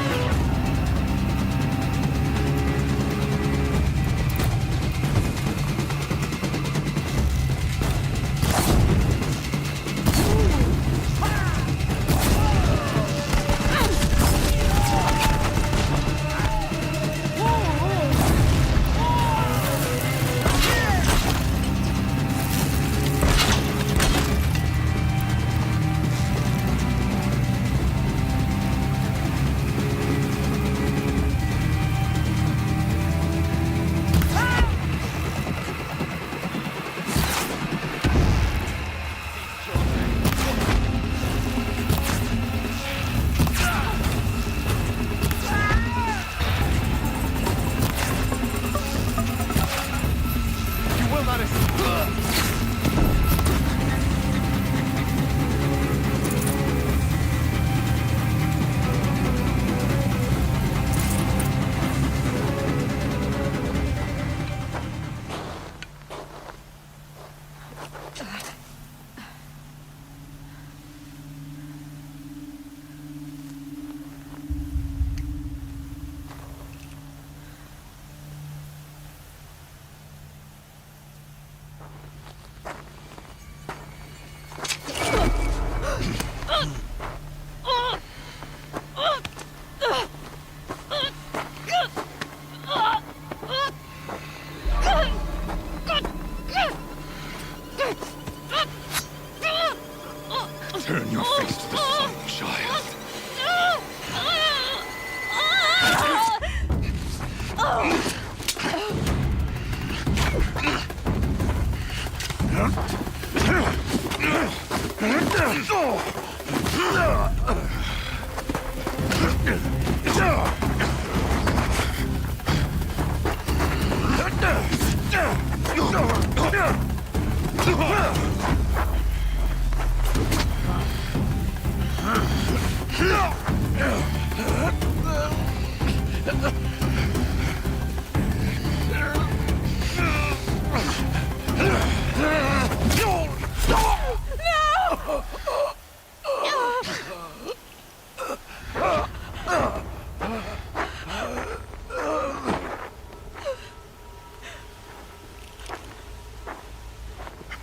Turn your face to the sun, child.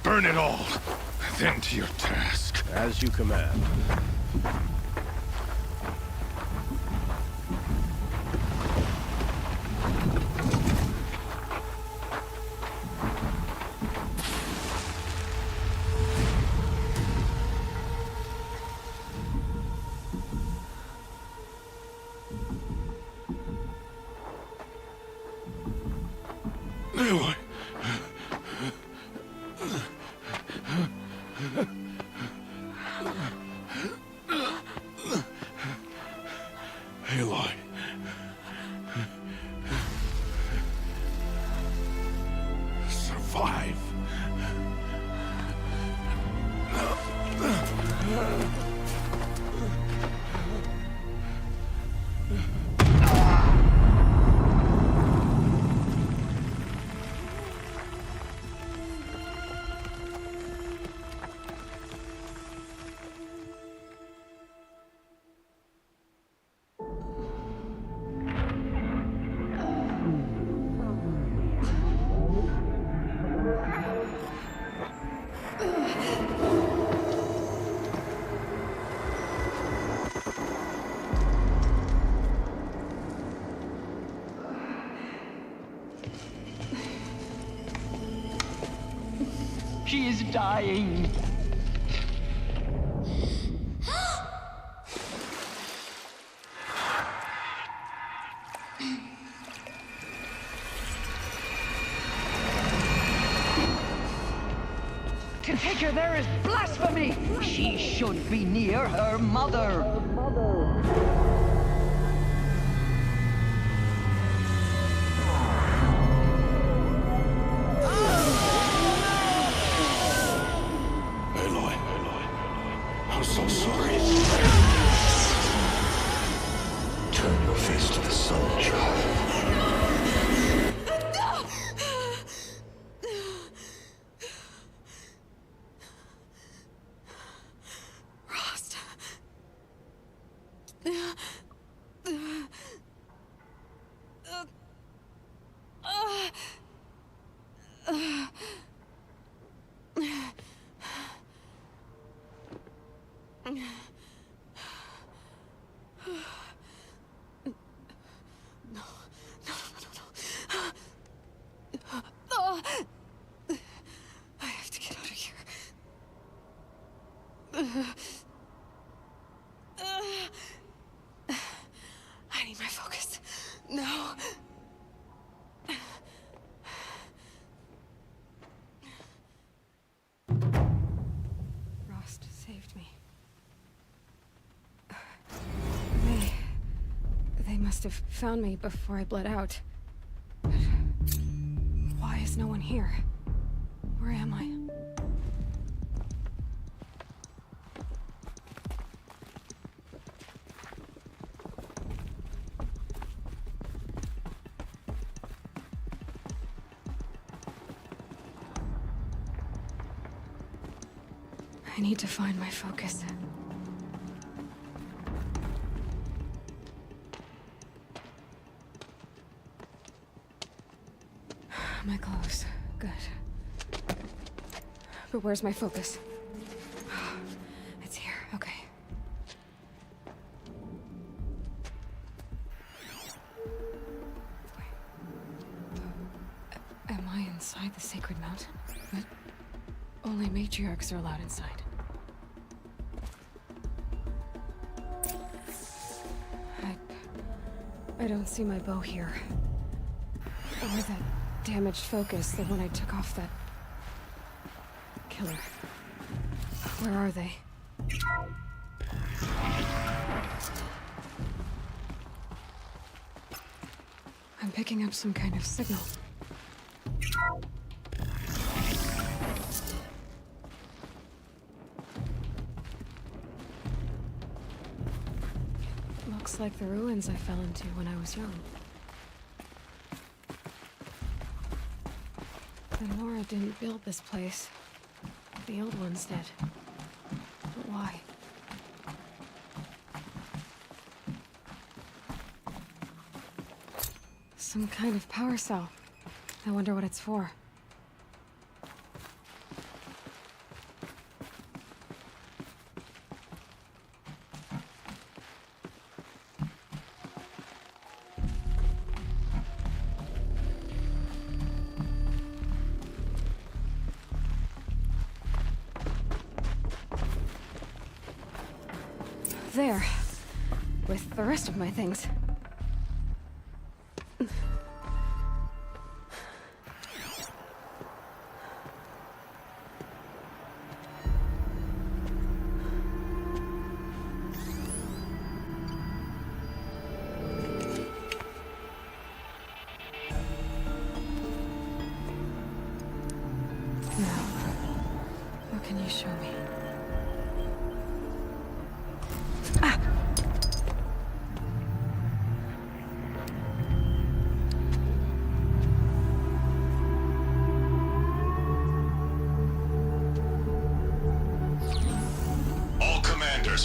Burn it all, then to your task. As you command. Aloy. Aloy. Survive. She is dying. To take her there is blasphemy! She should be near her mother. Aloy, I'm so sorry. Turn your face to the sun, child. I have to get out of here. I need my focus. No. Rost saved me. They must have found me before I bled out. But why is no one here? Where am I? I need to find my focus. My clothes. Good. But where's my focus? It's here. Okay. Am I inside the sacred mountain? But only matriarchs are allowed inside. I don't see my bow here. Or that damaged focus, the one I took off that killer. Where are they? I'm picking up some kind of signal. Looks like the ruins I fell into when I was young. The Nora didn't build this place. The old ones did. But why? Some kind of power cell. I wonder what it's for. There. With the rest of my things. Now, what can you show me?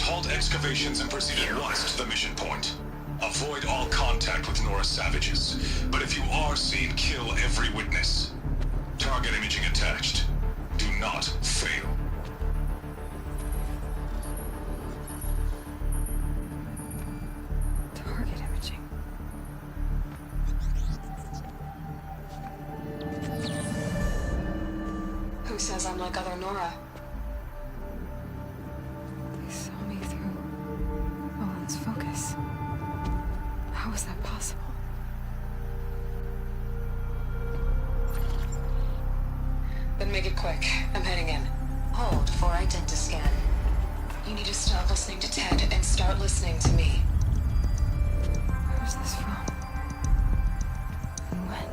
Halt excavations and proceed at once to the mission point. Avoid all contact with Nora savages, but if you are seen, kill every witness. Target imaging attached. Do not fail. Target imaging. Who says I'm like other Nora. They saw me through Owen's focus. How is that possible? Then make it quick. I'm heading in. Hold for identiscan. You need to stop listening to Ted and start listening to me. Where's this from? And when?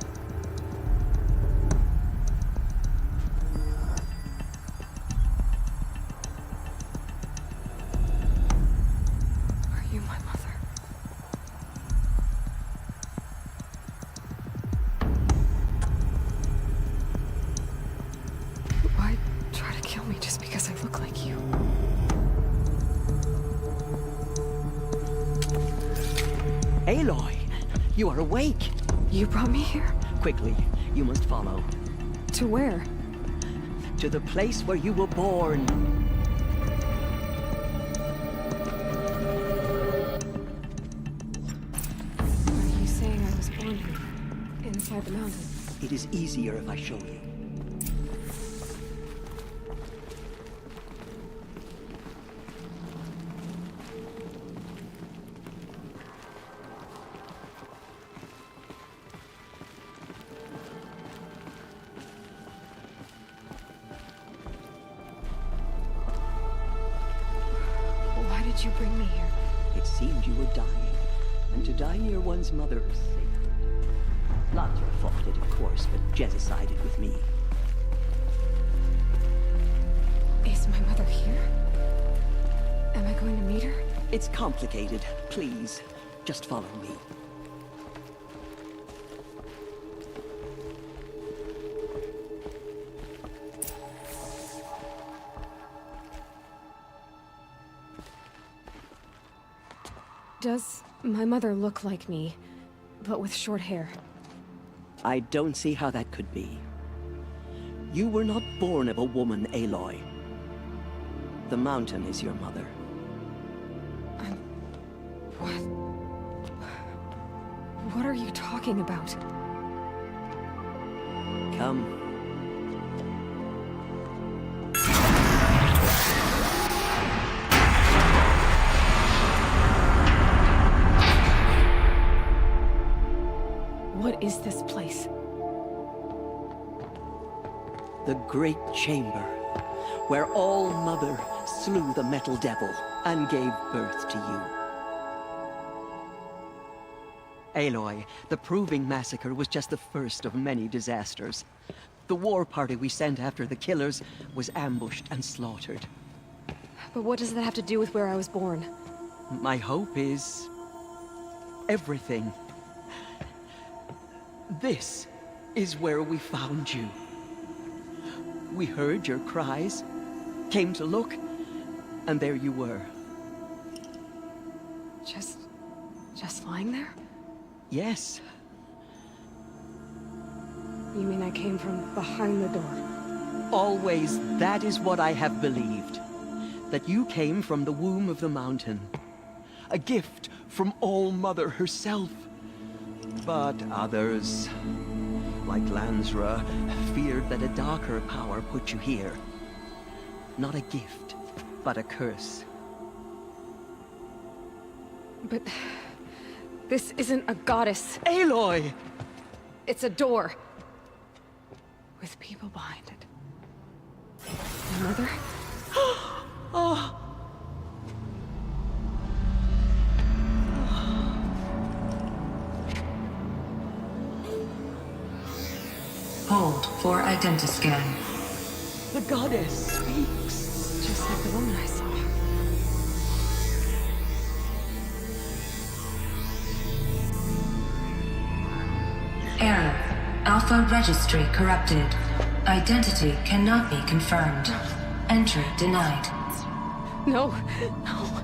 Are you my mother? Why try to kill me just because I look like you? Aloy, you are awake. You brought me here? Quickly, you must follow. To where? To the place where you were born. Are you saying I was born here? Inside the mountain? It is easier if I show you. Why did you bring me here? It seemed you were dying, and to die near one's mother is sacred. Not your fault, of course, but Jez sided with me. Is my mother here? Am I going to meet her? It's complicated. Please, just follow me. Does my mother look like me, but with short hair? I don't see how that could be. You were not born of a woman, Aloy. The mountain is your mother. What? What are you talking about? Come. What is this place? The Great Chamber, where All-Mother slew the Metal Devil and gave birth to you. Aloy, the Proving Massacre was just the first of many disasters. The war party we sent after the killers was ambushed and slaughtered. But what does that have to do with where I was born? My hope is... everything. This is where we found you. We heard your cries, came to look, and there you were. Just lying there? Yes. You mean I came from behind the door? Always that is what I have believed. That you came from the womb of the mountain. A gift from All-Mother herself. But others, like Lansra, feared that a darker power put you here. Not a gift, but a curse. But... this isn't a goddess. Aloy! It's a door. With people behind it. My mother? Oh! Hold for identiscan. The goddess speaks. Just like the woman I saw. Error. Alpha registry corrupted. Identity cannot be confirmed. Entry denied. No, no.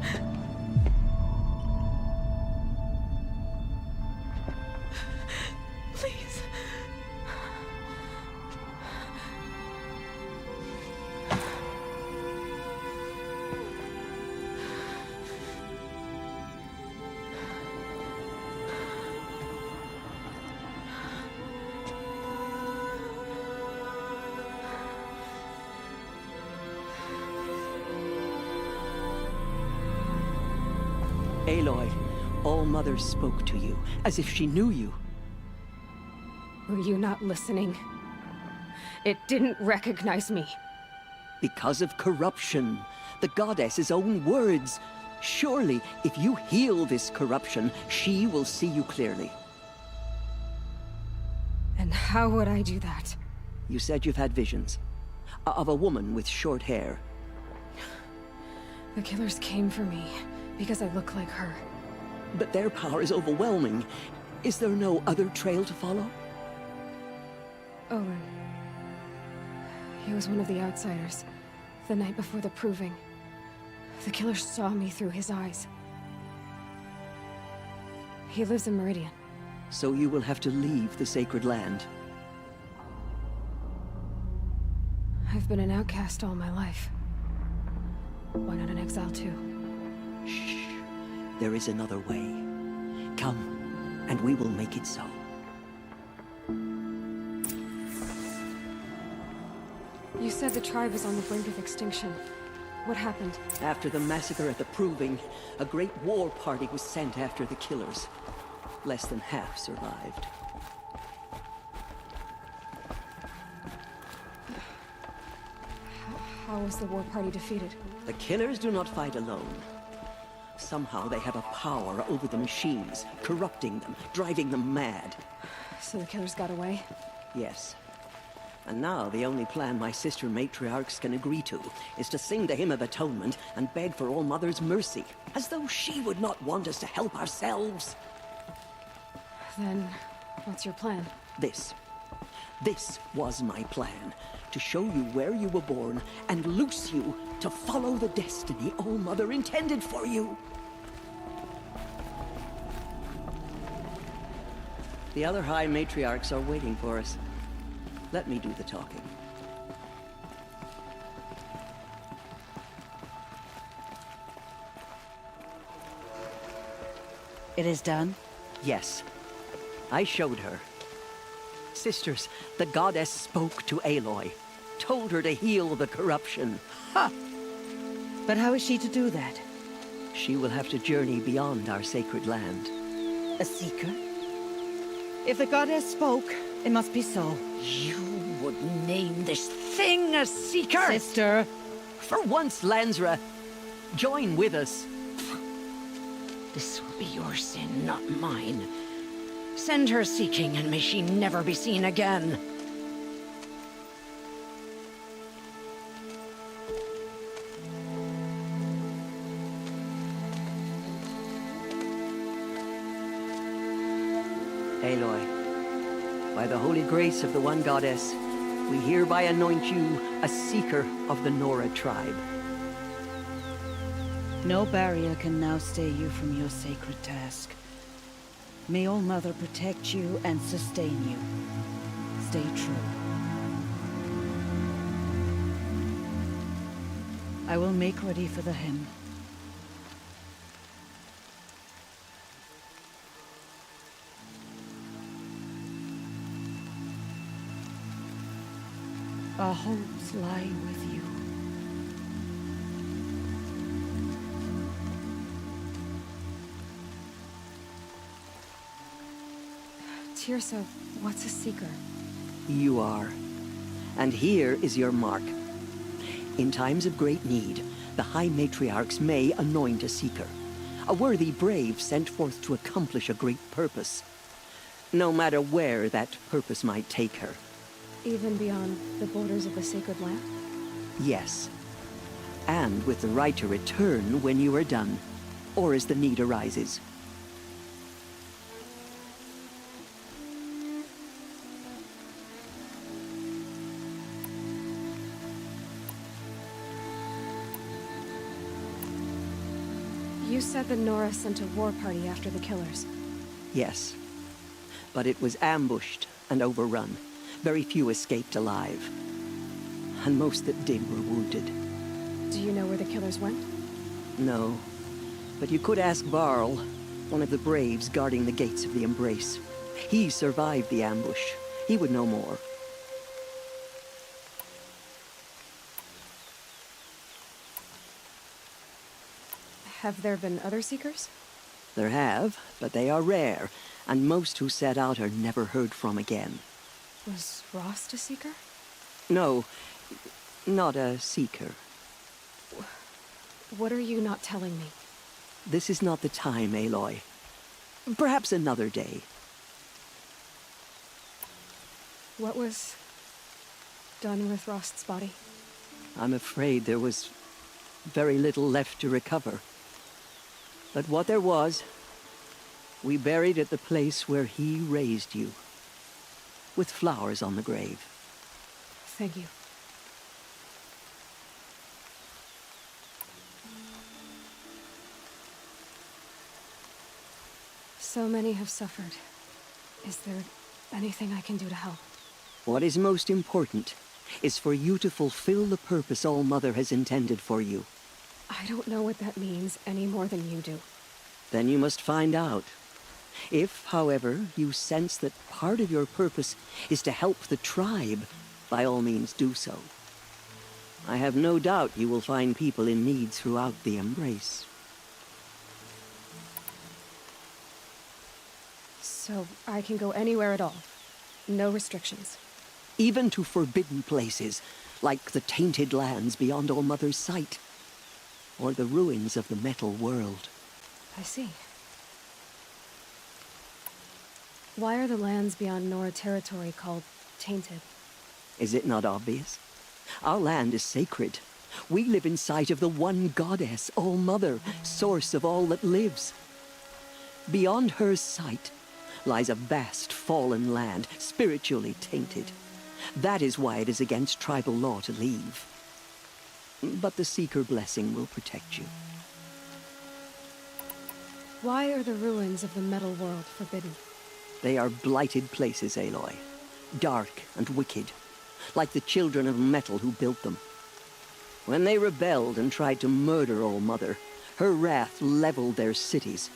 Please. Aloy, All-Mother spoke to you, as if she knew you. Were you not listening? It didn't recognize me. Because of corruption. The goddess's own words. Surely, if you heal this corruption, she will see you clearly. And how would I do that? You said you've had visions. Of a woman with short hair. The killers came for me because I look like her. But their power is overwhelming. Is there no other trail to follow? Owen. He was one of the outsiders. The night before the proving. The killer saw me through his eyes. He lives in Meridian. So you will have to leave the sacred land. I've been an outcast all my life. Why not an exile too? Shh. There is another way. Come, and we will make it so. You said the tribe was on the brink of extinction. What happened? After the massacre at the Proving, a great war party was sent after the killers. Less than half survived. How was the war party defeated? The killers do not fight alone. Somehow they have a power over the machines, corrupting them, driving them mad. So the killers got away? Yes. And now the only plan my sister matriarchs can agree to is to sing the Hymn of Atonement and beg for All-Mother's mercy, as though she would not want us to help ourselves. Then, what's your plan? This. This was my plan. To show you where you were born and loose you to follow the destiny All-Mother intended for you. The other High Matriarchs are waiting for us. Let me do the talking. It is done? Yes. I showed her. Sisters, the goddess spoke to Aloy. Told her to heal the corruption. Ha! But how is she to do that? She will have to journey beyond our sacred land. A seeker? If the goddess spoke, it must be so. You would name this thing a seeker? Sister! For once, Lansra, join with us. This will be your sin, not mine. Send her seeking, and may she never be seen again. Aloy, by the holy grace of the one goddess, we hereby anoint you a seeker of the Nora tribe. No barrier can now stay you from your sacred task. May All-Mother protect you and sustain you. Stay true. I will make ready for the hymn. Our hopes lie with you. Tirsa, what's a seeker? You are. And here is your mark. In times of great need, the High Matriarchs may anoint a seeker. A worthy brave sent forth to accomplish a great purpose. No matter where that purpose might take her. Even beyond the borders of the sacred land? Yes. And with the right to return when you are done, or as the need arises. You said the Nora sent a war party after the killers. Yes. But it was ambushed and overrun. Very few escaped alive. And most that did were wounded. Do you know where the killers went? No. But you could ask Varl, one of the braves guarding the gates of the Embrace. He survived the ambush. He would know more. Have there been other seekers? There have, but they are rare, and most who set out are never heard from again. Was Rost a seeker? No, not a seeker. What are you not telling me? This is not the time, Aloy. Perhaps another day. What was done with Rost's body? I'm afraid there was very little left to recover. But what there was, we buried at the place where he raised you, with flowers on the grave. Thank you. So many have suffered. Is there anything I can do to help? What is most important is for you to fulfill the purpose All-Mother has intended for you. I don't know what that means any more than you do. Then you must find out. If, however, you sense that part of your purpose is to help the tribe, by all means do so. I have no doubt you will find people in need throughout the Embrace. So I can go anywhere at all? No restrictions? Even to forbidden places, like the tainted lands beyond All-Mother's sight, or the ruins of the metal world. I see. Why are the lands beyond Nora territory called tainted? Is it not obvious? Our land is sacred. We live in sight of the one goddess, All-Mother, source of all that lives. Beyond her sight lies a vast fallen land, spiritually tainted. That is why it is against tribal law to leave. But the Seeker blessing will protect you. Why are the ruins of the metal world forbidden? They are blighted places, Aloy. Dark and wicked, like the children of metal who built them. When they rebelled and tried to murder All-Mother, her wrath leveled their cities,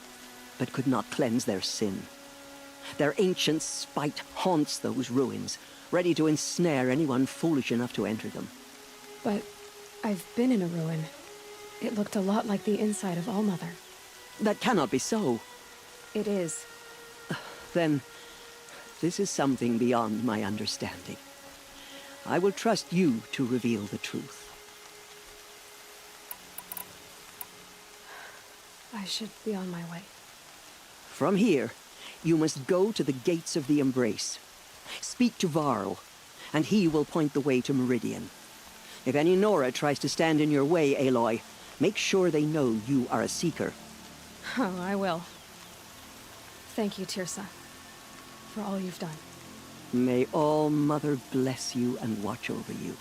but could not cleanse their sin. Their ancient spite haunts those ruins, ready to ensnare anyone foolish enough to enter them. But I've been in a ruin. It looked a lot like the inside of All-Mother. That cannot be so. It is. Then, this is something beyond my understanding. I will trust you to reveal the truth. I should be on my way. From here, you must go to the gates of the Embrace. Speak to Varl, and he will point the way to Meridian. If any Nora tries to stand in your way, Aloy, make sure they know you are a Seeker. Oh, I will. Thank you, Tirsa, for all you've done. May All-Mother bless you and watch over you.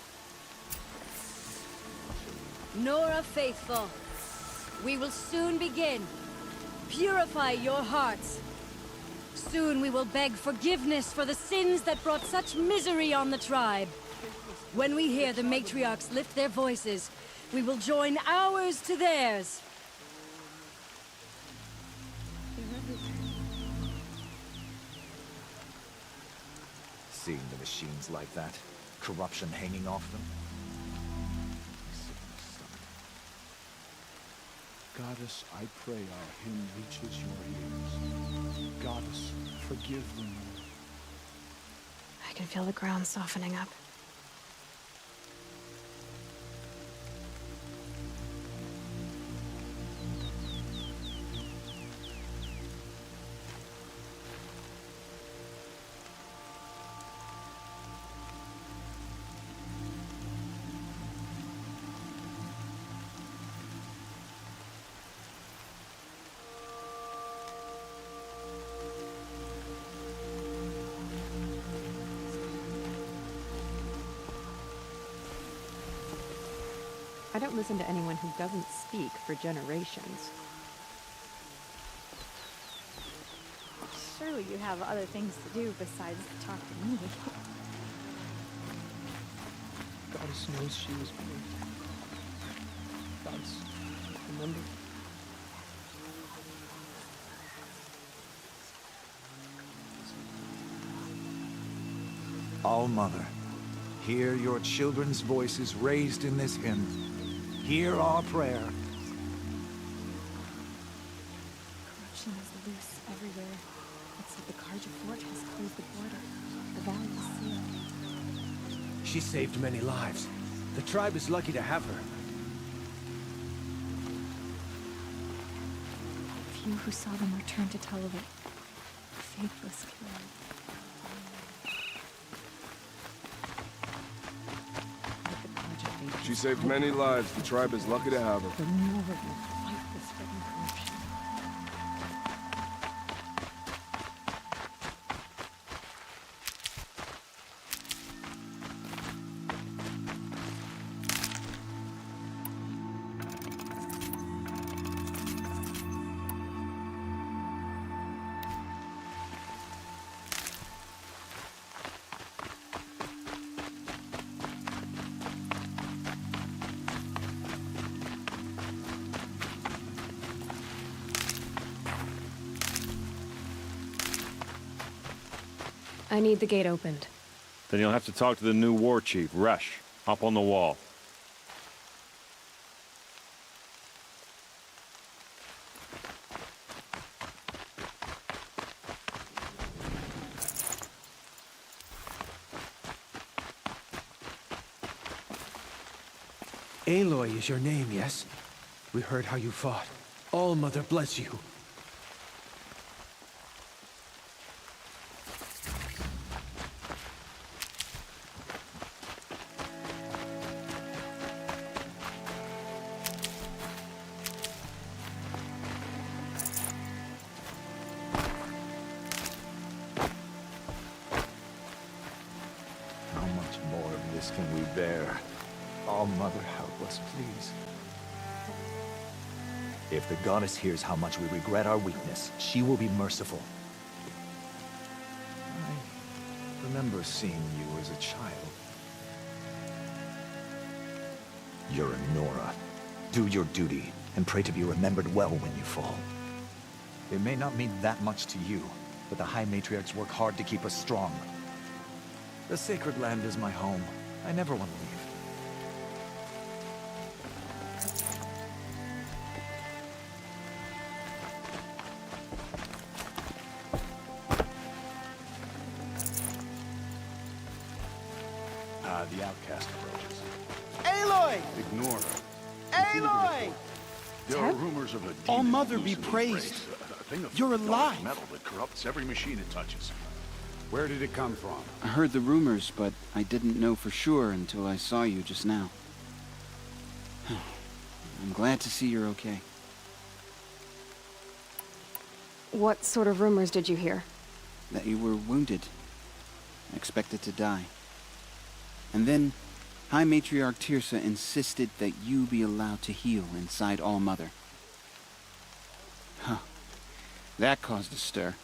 Nora faithful, we will soon begin. Purify your hearts. Soon we will beg forgiveness for the sins that brought such misery on the tribe. When we hear the matriarchs lift their voices, we will join ours to theirs. Seeing the machines like that, corruption hanging off them. Goddess, I pray our hymn reaches your ears. Goddess, forgive them. I can feel the ground softening up. I don't listen to anyone who doesn't speak for generations. Surely you have other things to do besides talk to me. Goddess knows she was brave. Goddess, remember? All-Mother, hear your children's voices raised in this hymn. Hear our prayer. Corruption Corruption is loose everywhere. It's like the Karja fort has closed the border. The valley is sealed. She saved many lives. The tribe is lucky to have her. Few who saw them returned to tell of it. Faithless killer. She saved many lives. The tribe is lucky to have her. The Nora will fight the spreading corruption. I need the gate opened. Then you'll have to talk to the new war chief, Resh. Up on the wall. Aloy is your name, yes? We heard how you fought. All-Mother bless you. How much more of this can we bear? All Mother, help us, please. If the goddess hears how much we regret our weakness, she will be merciful. I remember seeing you as a child. You're a Nora. Do your duty, and pray to be remembered well when you fall. It may not mean that much to you, but the High Matriarchs work hard to keep us strong. The Sacred Land is my home. I never want to leave. The outcast approaches. Aloy! Ignore her. Aloy! There are rumors of a demon All-Mother be loose in the praised. race, a thing of You're dark alive. metal that corrupts every machine it touches. Where did it come from? I heard the rumors, but I didn't know for sure until I saw you just now. I'm glad to see you're okay. What sort of rumors did you hear? That you were wounded. Expected to die. And then, High Matriarch Tirsa insisted that you be allowed to heal inside All-Mother. Huh. That caused a stir.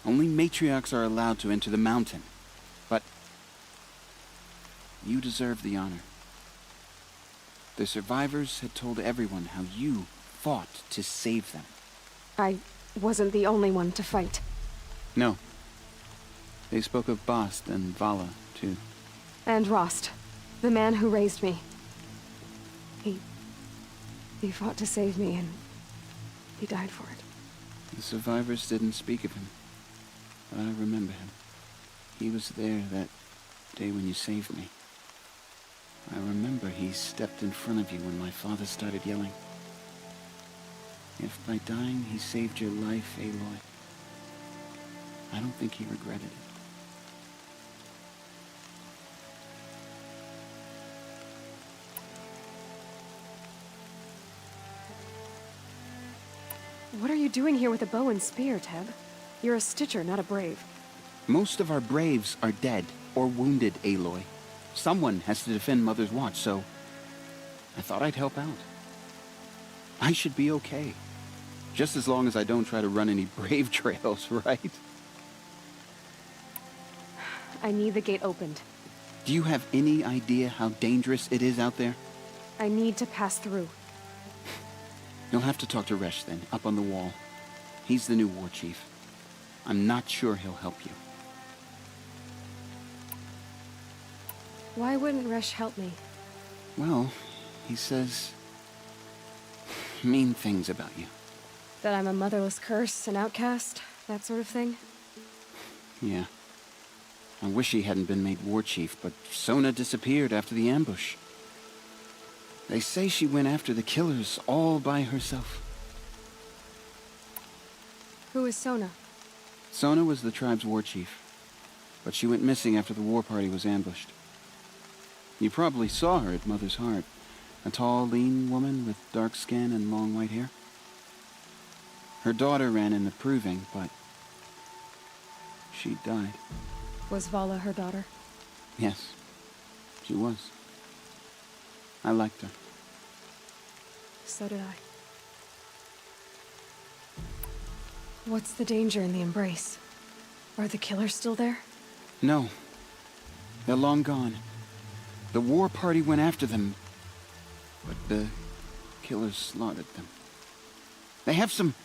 Only matriarchs are allowed to enter the mountain. But you deserve the honor. The survivors had told everyone how you fought to save them. I wasn't the only one to fight. No. They spoke of Bast and Vala, too. And Rost, the man who raised me. He fought to save me, and he died for it. The survivors didn't speak of him, but I remember him. He was there that day when you saved me. I remember he stepped in front of you when my father started yelling. If by dying he saved your life, Aloy, I don't think he regretted it. What are you doing here with a bow and spear, Teb? You're a Stitcher, not a Brave. Most of our Braves are dead or wounded, Aloy. Someone has to defend Mother's Watch, so I thought I'd help out. I should be okay. Just as long as I don't try to run any Brave trails, right? I need the gate opened. Do you have any idea how dangerous it is out there? I need to pass through. You'll have to talk to Resh then, up on the wall. He's the new war chief. I'm not sure he'll help you. Why wouldn't Resh help me? Well, he says mean things about you. That I'm a motherless curse, an outcast, that sort of thing? Yeah. I wish he hadn't been made war chief, but Sona disappeared after the ambush. They say she went after the killers all by herself. Who is Sona? Sona was the tribe's war chief, but she went missing after the war party was ambushed. You probably saw her at Mother's Heart. A tall, lean woman with dark skin and long white hair. Her daughter ran in the proving, but she died. Was Vala her daughter? Yes, she was. I liked her. So did I. What's the danger in the embrace? Are the killers still there? No. They're long gone. The war party went after them, but the killers slaughtered them. They have some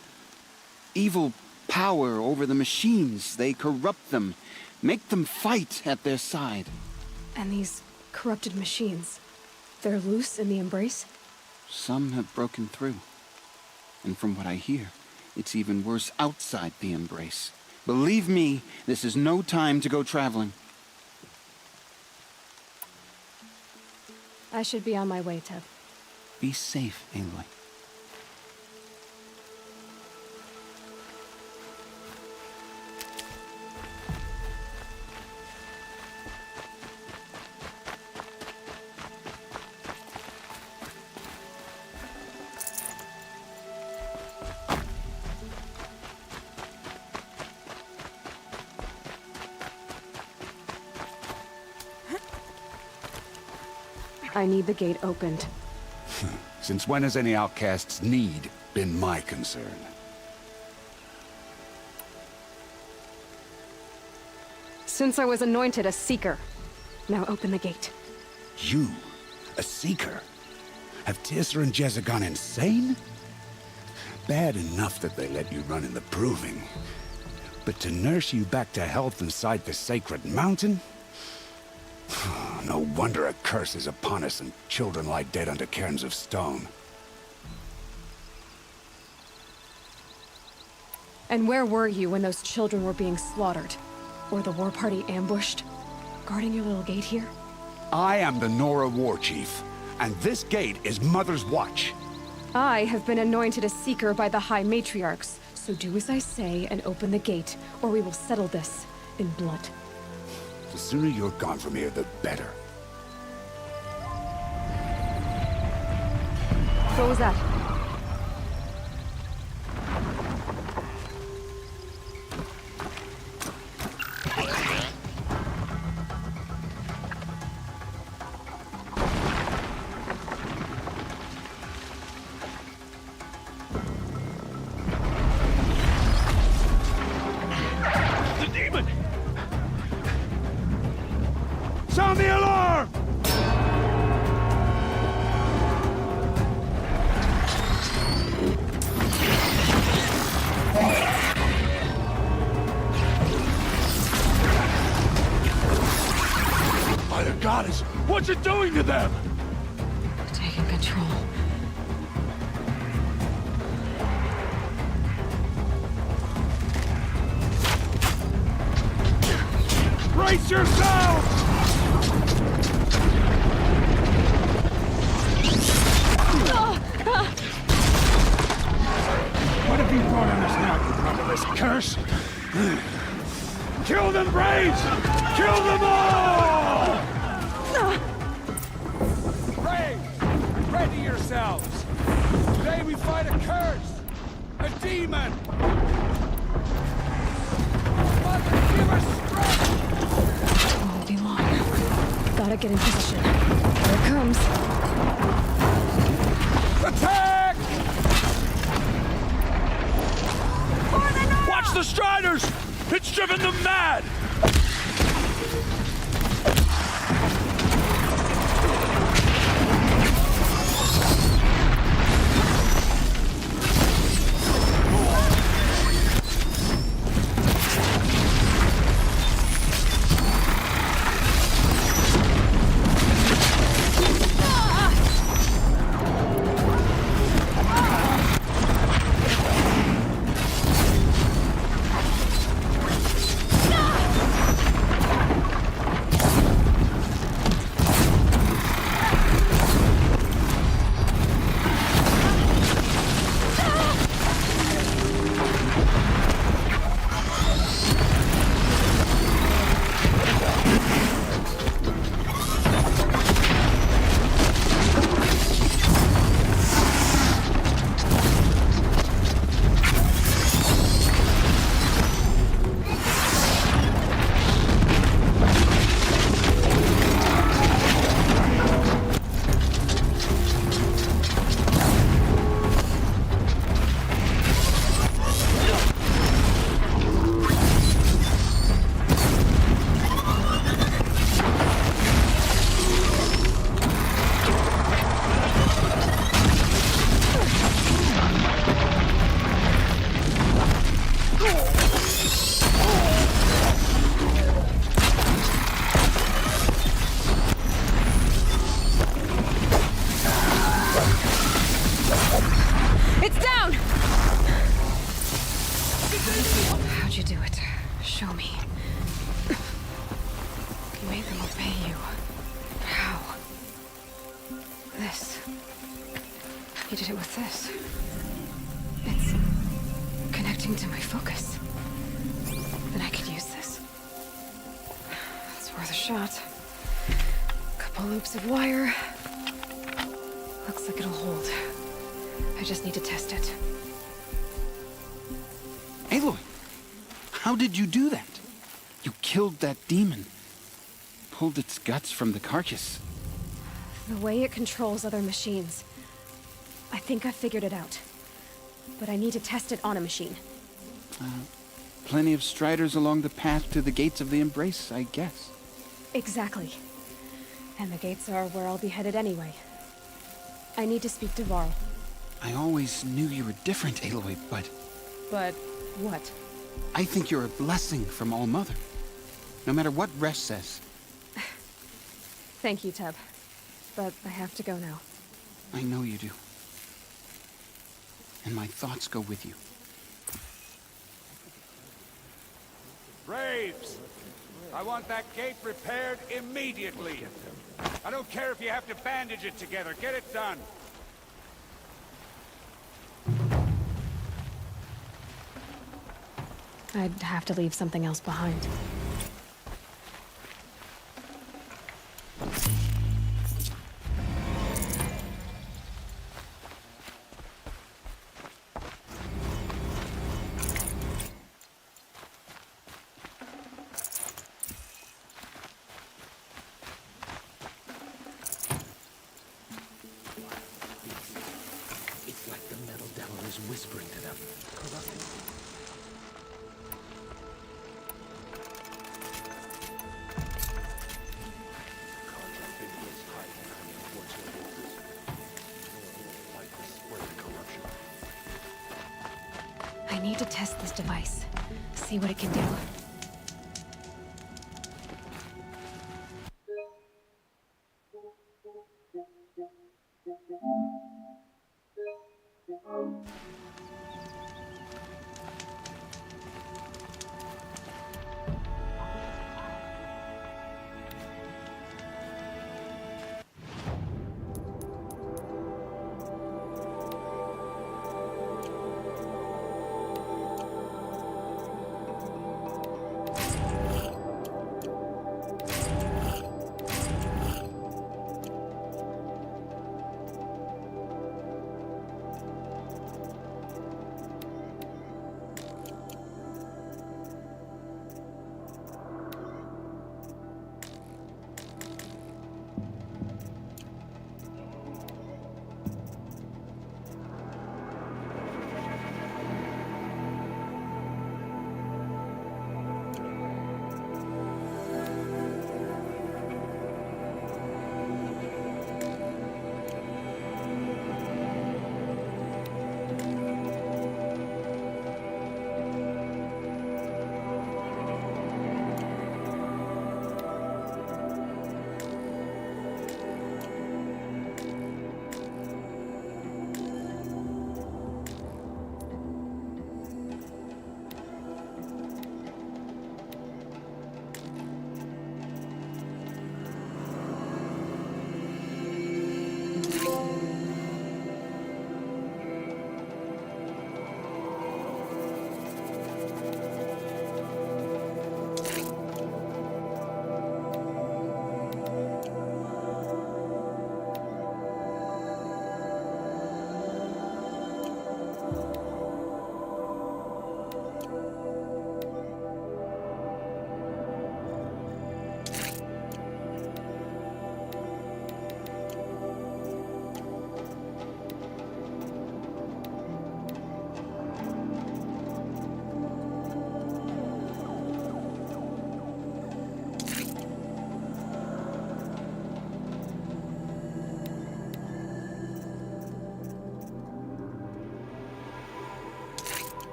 evil power over the machines. They corrupt them, make them fight at their side. And these corrupted machines, they're loose in the embrace? Some have broken through. And from what I hear, it's even worse outside the embrace. Believe me, this is no time to go traveling. I should be on my way, Teb. Be safe, Aloy. I need the gate opened. Since when has any outcast's need been my concern? Since I was anointed a Seeker. Now open the gate. You? A Seeker? Have Tirsa and Jezza gone insane? Bad enough that they let you run in the proving. But to nurse you back to health inside the sacred mountain? No wonder a curse is upon us and children lie dead under cairns of stone. And where were you when those children were being slaughtered? Or the war party ambushed? Guarding your little gate here? I am the Nora War Chief, and this gate is Mother's watch. I have been anointed a Seeker by the High Matriarchs, so do as I say and open the gate, or we will settle this in blood. The sooner you're gone from here, the better. What was that? The demon! Sound the alarm! By the goddess, what's it doing to them? Taking control. Brace yourselves! What have you brought on us now, you motherless curse? Kill them, Braves! Kill them all! Braves, ready yourselves! Today we fight a curse! A demon! Mother, give us strength! Won't be long. Gotta get in position. Here it comes. Attack! Watch the Striders! It's driven them mad! How'd you do it? Show me. You made them obey you. How? This. You did it with this. It's connecting to my focus. Then I could use this. It's worth a shot. Couple loops of wire. Looks like it'll hold. I just need to test it. Aloy, how did you do that? You killed that demon. Pulled its guts from the carcass. The way it controls other machines. I think I figured it out. But I need to test it on a machine. Plenty of striders along the path to the gates of the Embrace, I guess. Exactly. And the gates are where I'll be headed anyway. I need to speak to Varl. I always knew you were different, Aloy, but... But what? I think you're a blessing from All Mother. No matter what Resh says. Thank you, Teb. But I have to go now. I know you do. And my thoughts go with you. Braves! I want that gate repaired immediately. I don't care if you have to bandage it together. Get it done. I'd have to leave something else behind. It's like the metal devil is whispering to them, corrupting them. I need to test this device. See what it can do.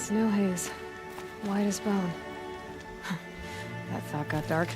Snow haze. White as bone. That thought got dark.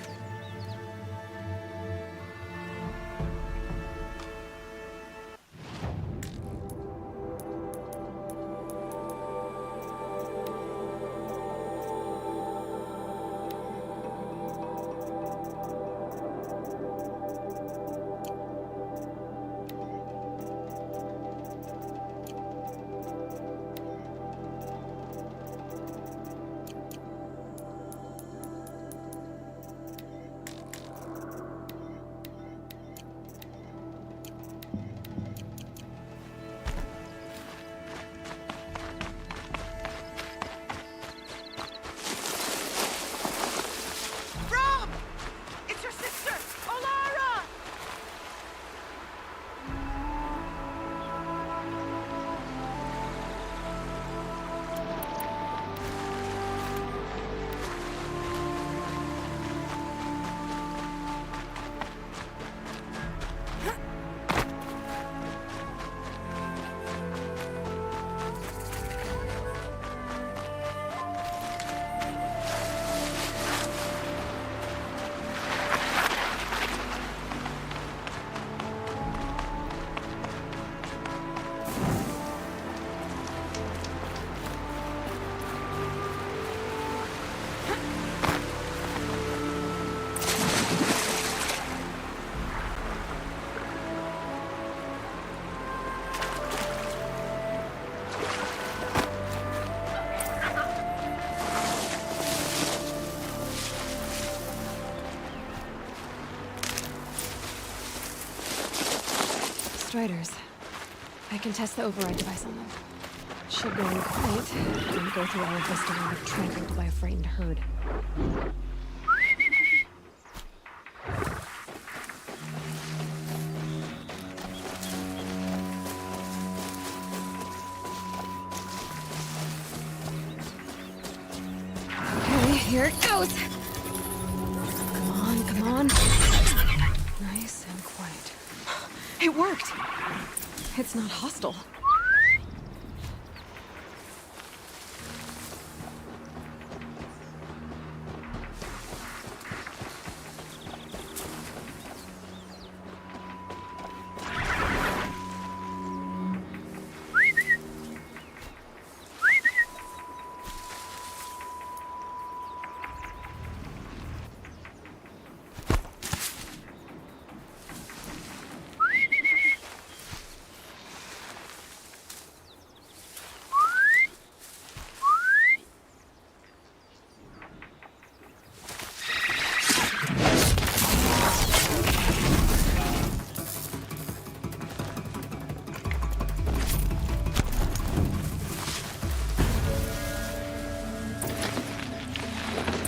Striders. I can test the override device on them. Should go in quiet, and go through all of this to wind up trampled by a frightened herd. Okay, here it goes! Come on, come on. Nice and quiet. It worked! It's not hostile.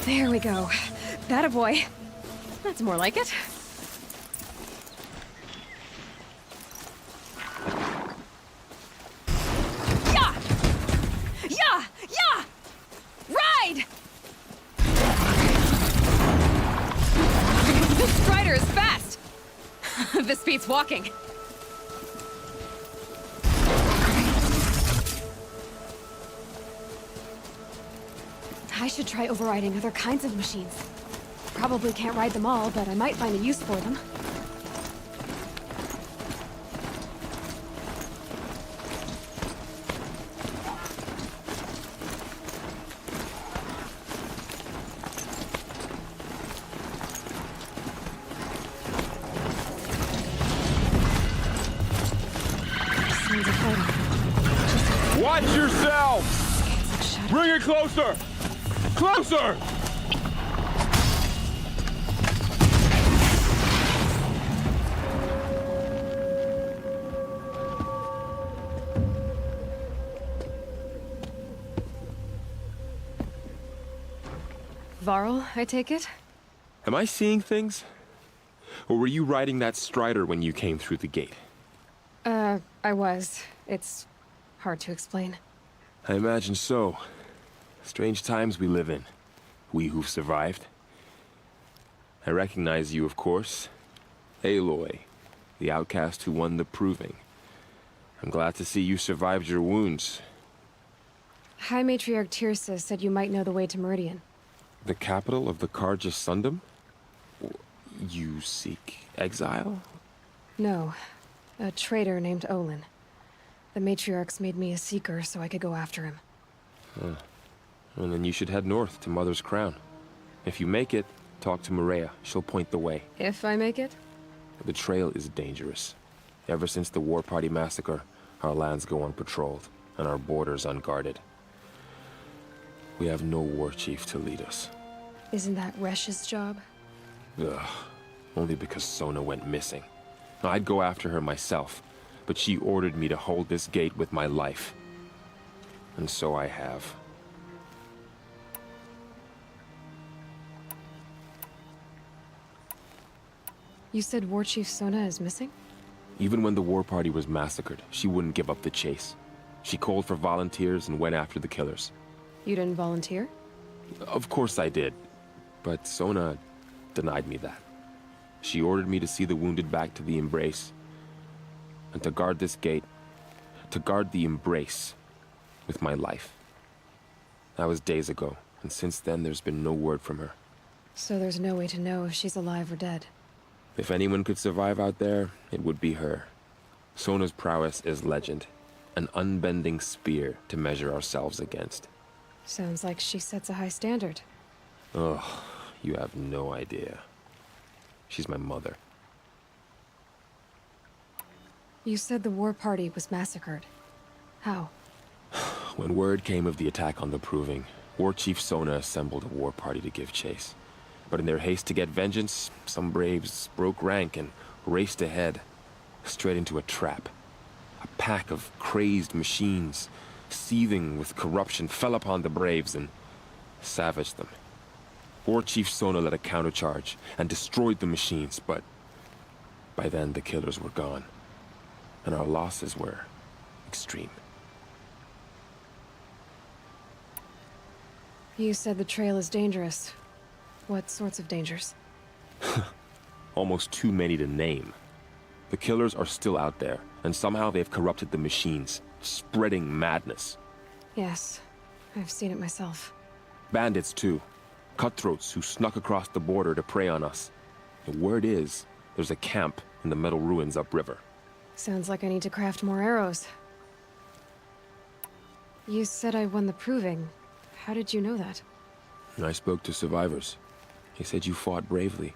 There we go. That a boy. That's more like it. Yeah! Yeah! Yeah! Ride! This Strider is fast! This beats walking. I should try overriding other kinds of machines. Probably can't ride them all, but I might find a use for them. Sounds of fighting. Watch yourself! Bring it closer! Closer! Varl, I take it? Am I seeing things? Or were you riding that Strider when you came through the gate? I was. It's hard to explain. I imagine so. Strange times we live in. We who've survived. I recognize you, of course. Aloy, the outcast who won the proving. I'm glad to see you survived your wounds. High Matriarch Tirsa said you might know the way to Meridian. The capital of the Carja Sundom? You seek exile? No. A traitor named Olin. The Matriarchs made me a seeker so I could go after him. Huh. Well, then you should head north to Mother's Crown. If you make it, talk to Maria. She'll point the way. If I make it? The trail is dangerous. Ever since the War Party massacre, our lands go unpatrolled, and our borders unguarded. We have no war chief to lead us. Isn't that Resh's job? Ugh. Only because Sona went missing. I'd go after her myself, but she ordered me to hold this gate with my life. And so I have. You said War Chief Sona is missing? Even when the War Party was massacred, she wouldn't give up the chase. She called for volunteers and went after the killers. You didn't volunteer? Of course I did, but Sona denied me that. She ordered me to see the wounded back to the Embrace, and to guard this gate, to guard the Embrace with my life. That was days ago, and since then there's been no word from her. So there's no way to know if she's alive or dead. If anyone could survive out there, it would be her. Sona's prowess is legend, an unbending spear to measure ourselves against. Sounds like she sets a high standard. Ugh, you have no idea. She's my mother. You said the War Party was massacred. How? When word came of the attack on the Proving, War Chief Sona assembled a war party to give chase. But in their haste to get vengeance, some braves broke rank and raced ahead, straight into a trap. A pack of crazed machines, seething with corruption, fell upon the braves and savaged them. War Chief Sona led a countercharge and destroyed the machines, but by then the killers were gone, and our losses were extreme. You said the trail is dangerous. What sorts of dangers? Almost too many to name. The killers are still out there, and somehow they've corrupted the machines, spreading madness. Yes, I've seen it myself. Bandits, too. Cutthroats who snuck across the border to prey on us. The word is, there's a camp in the metal ruins upriver. Sounds like I need to craft more arrows. You said I won the Proving. How did you know that? I spoke to survivors. They said you fought bravely,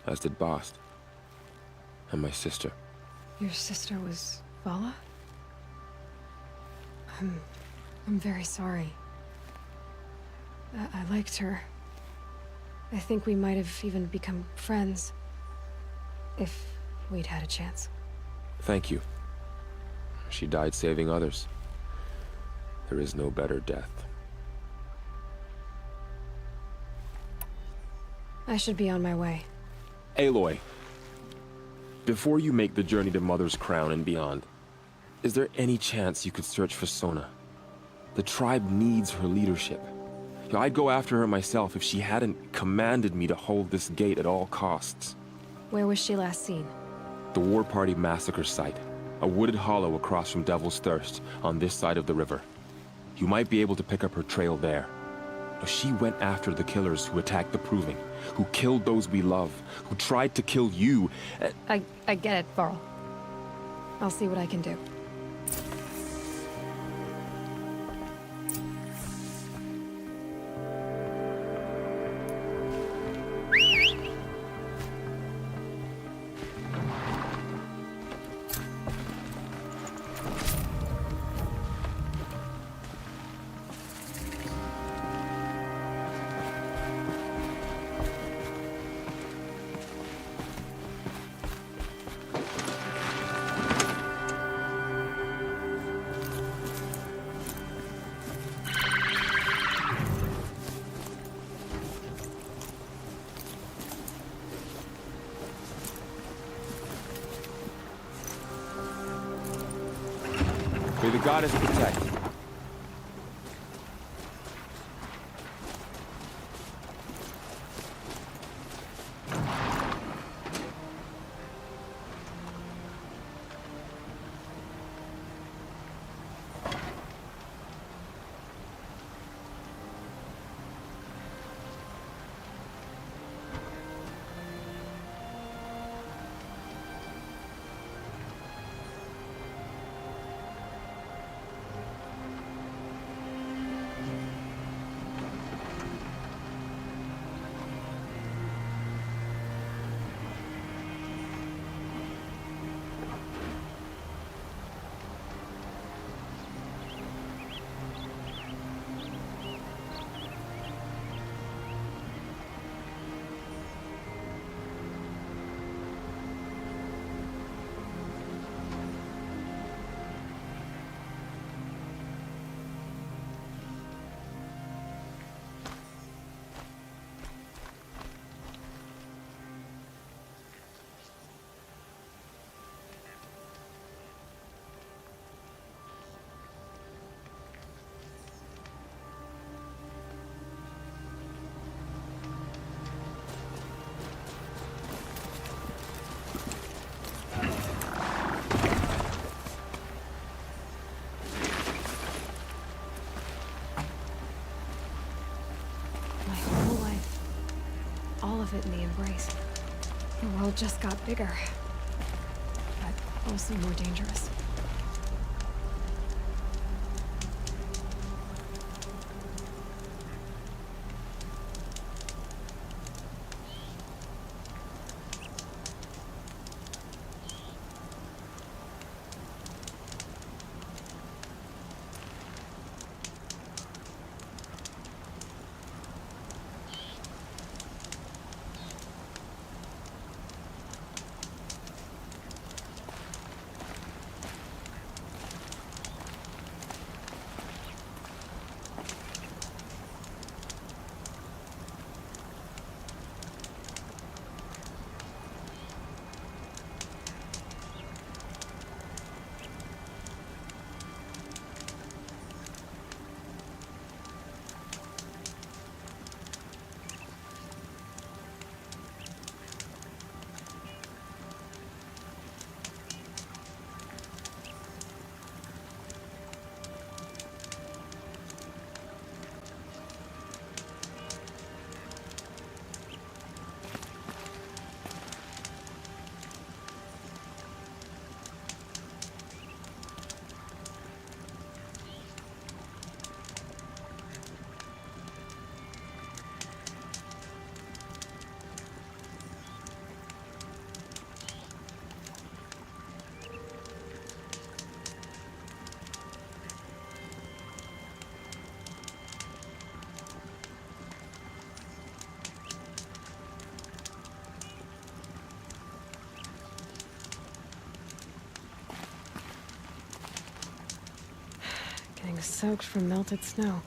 as did Bast. And my sister. Your sister was Vala? I'm very sorry. I liked her. I think we might have even become friends. If we'd had a chance. Thank you. She died saving others. There is no better death. I should be on my way. Aloy, before you make the journey to Mother's Crown and beyond, is there any chance you could search for Sona? The tribe needs her leadership. I'd go after her myself if she hadn't commanded me to hold this gate at all costs. Where was she last seen? The War Party massacre site. A wooded hollow across from Devil's Thirst, on this side of the river. You might be able to pick up her trail there. She went after the killers who attacked the Proving, who killed those we love, who tried to kill you. I get it, Varl. I'll see what I can do. May the goddess protect. of it in the embrace. The world just got bigger, but also more dangerous. Getting soaked from melted snow.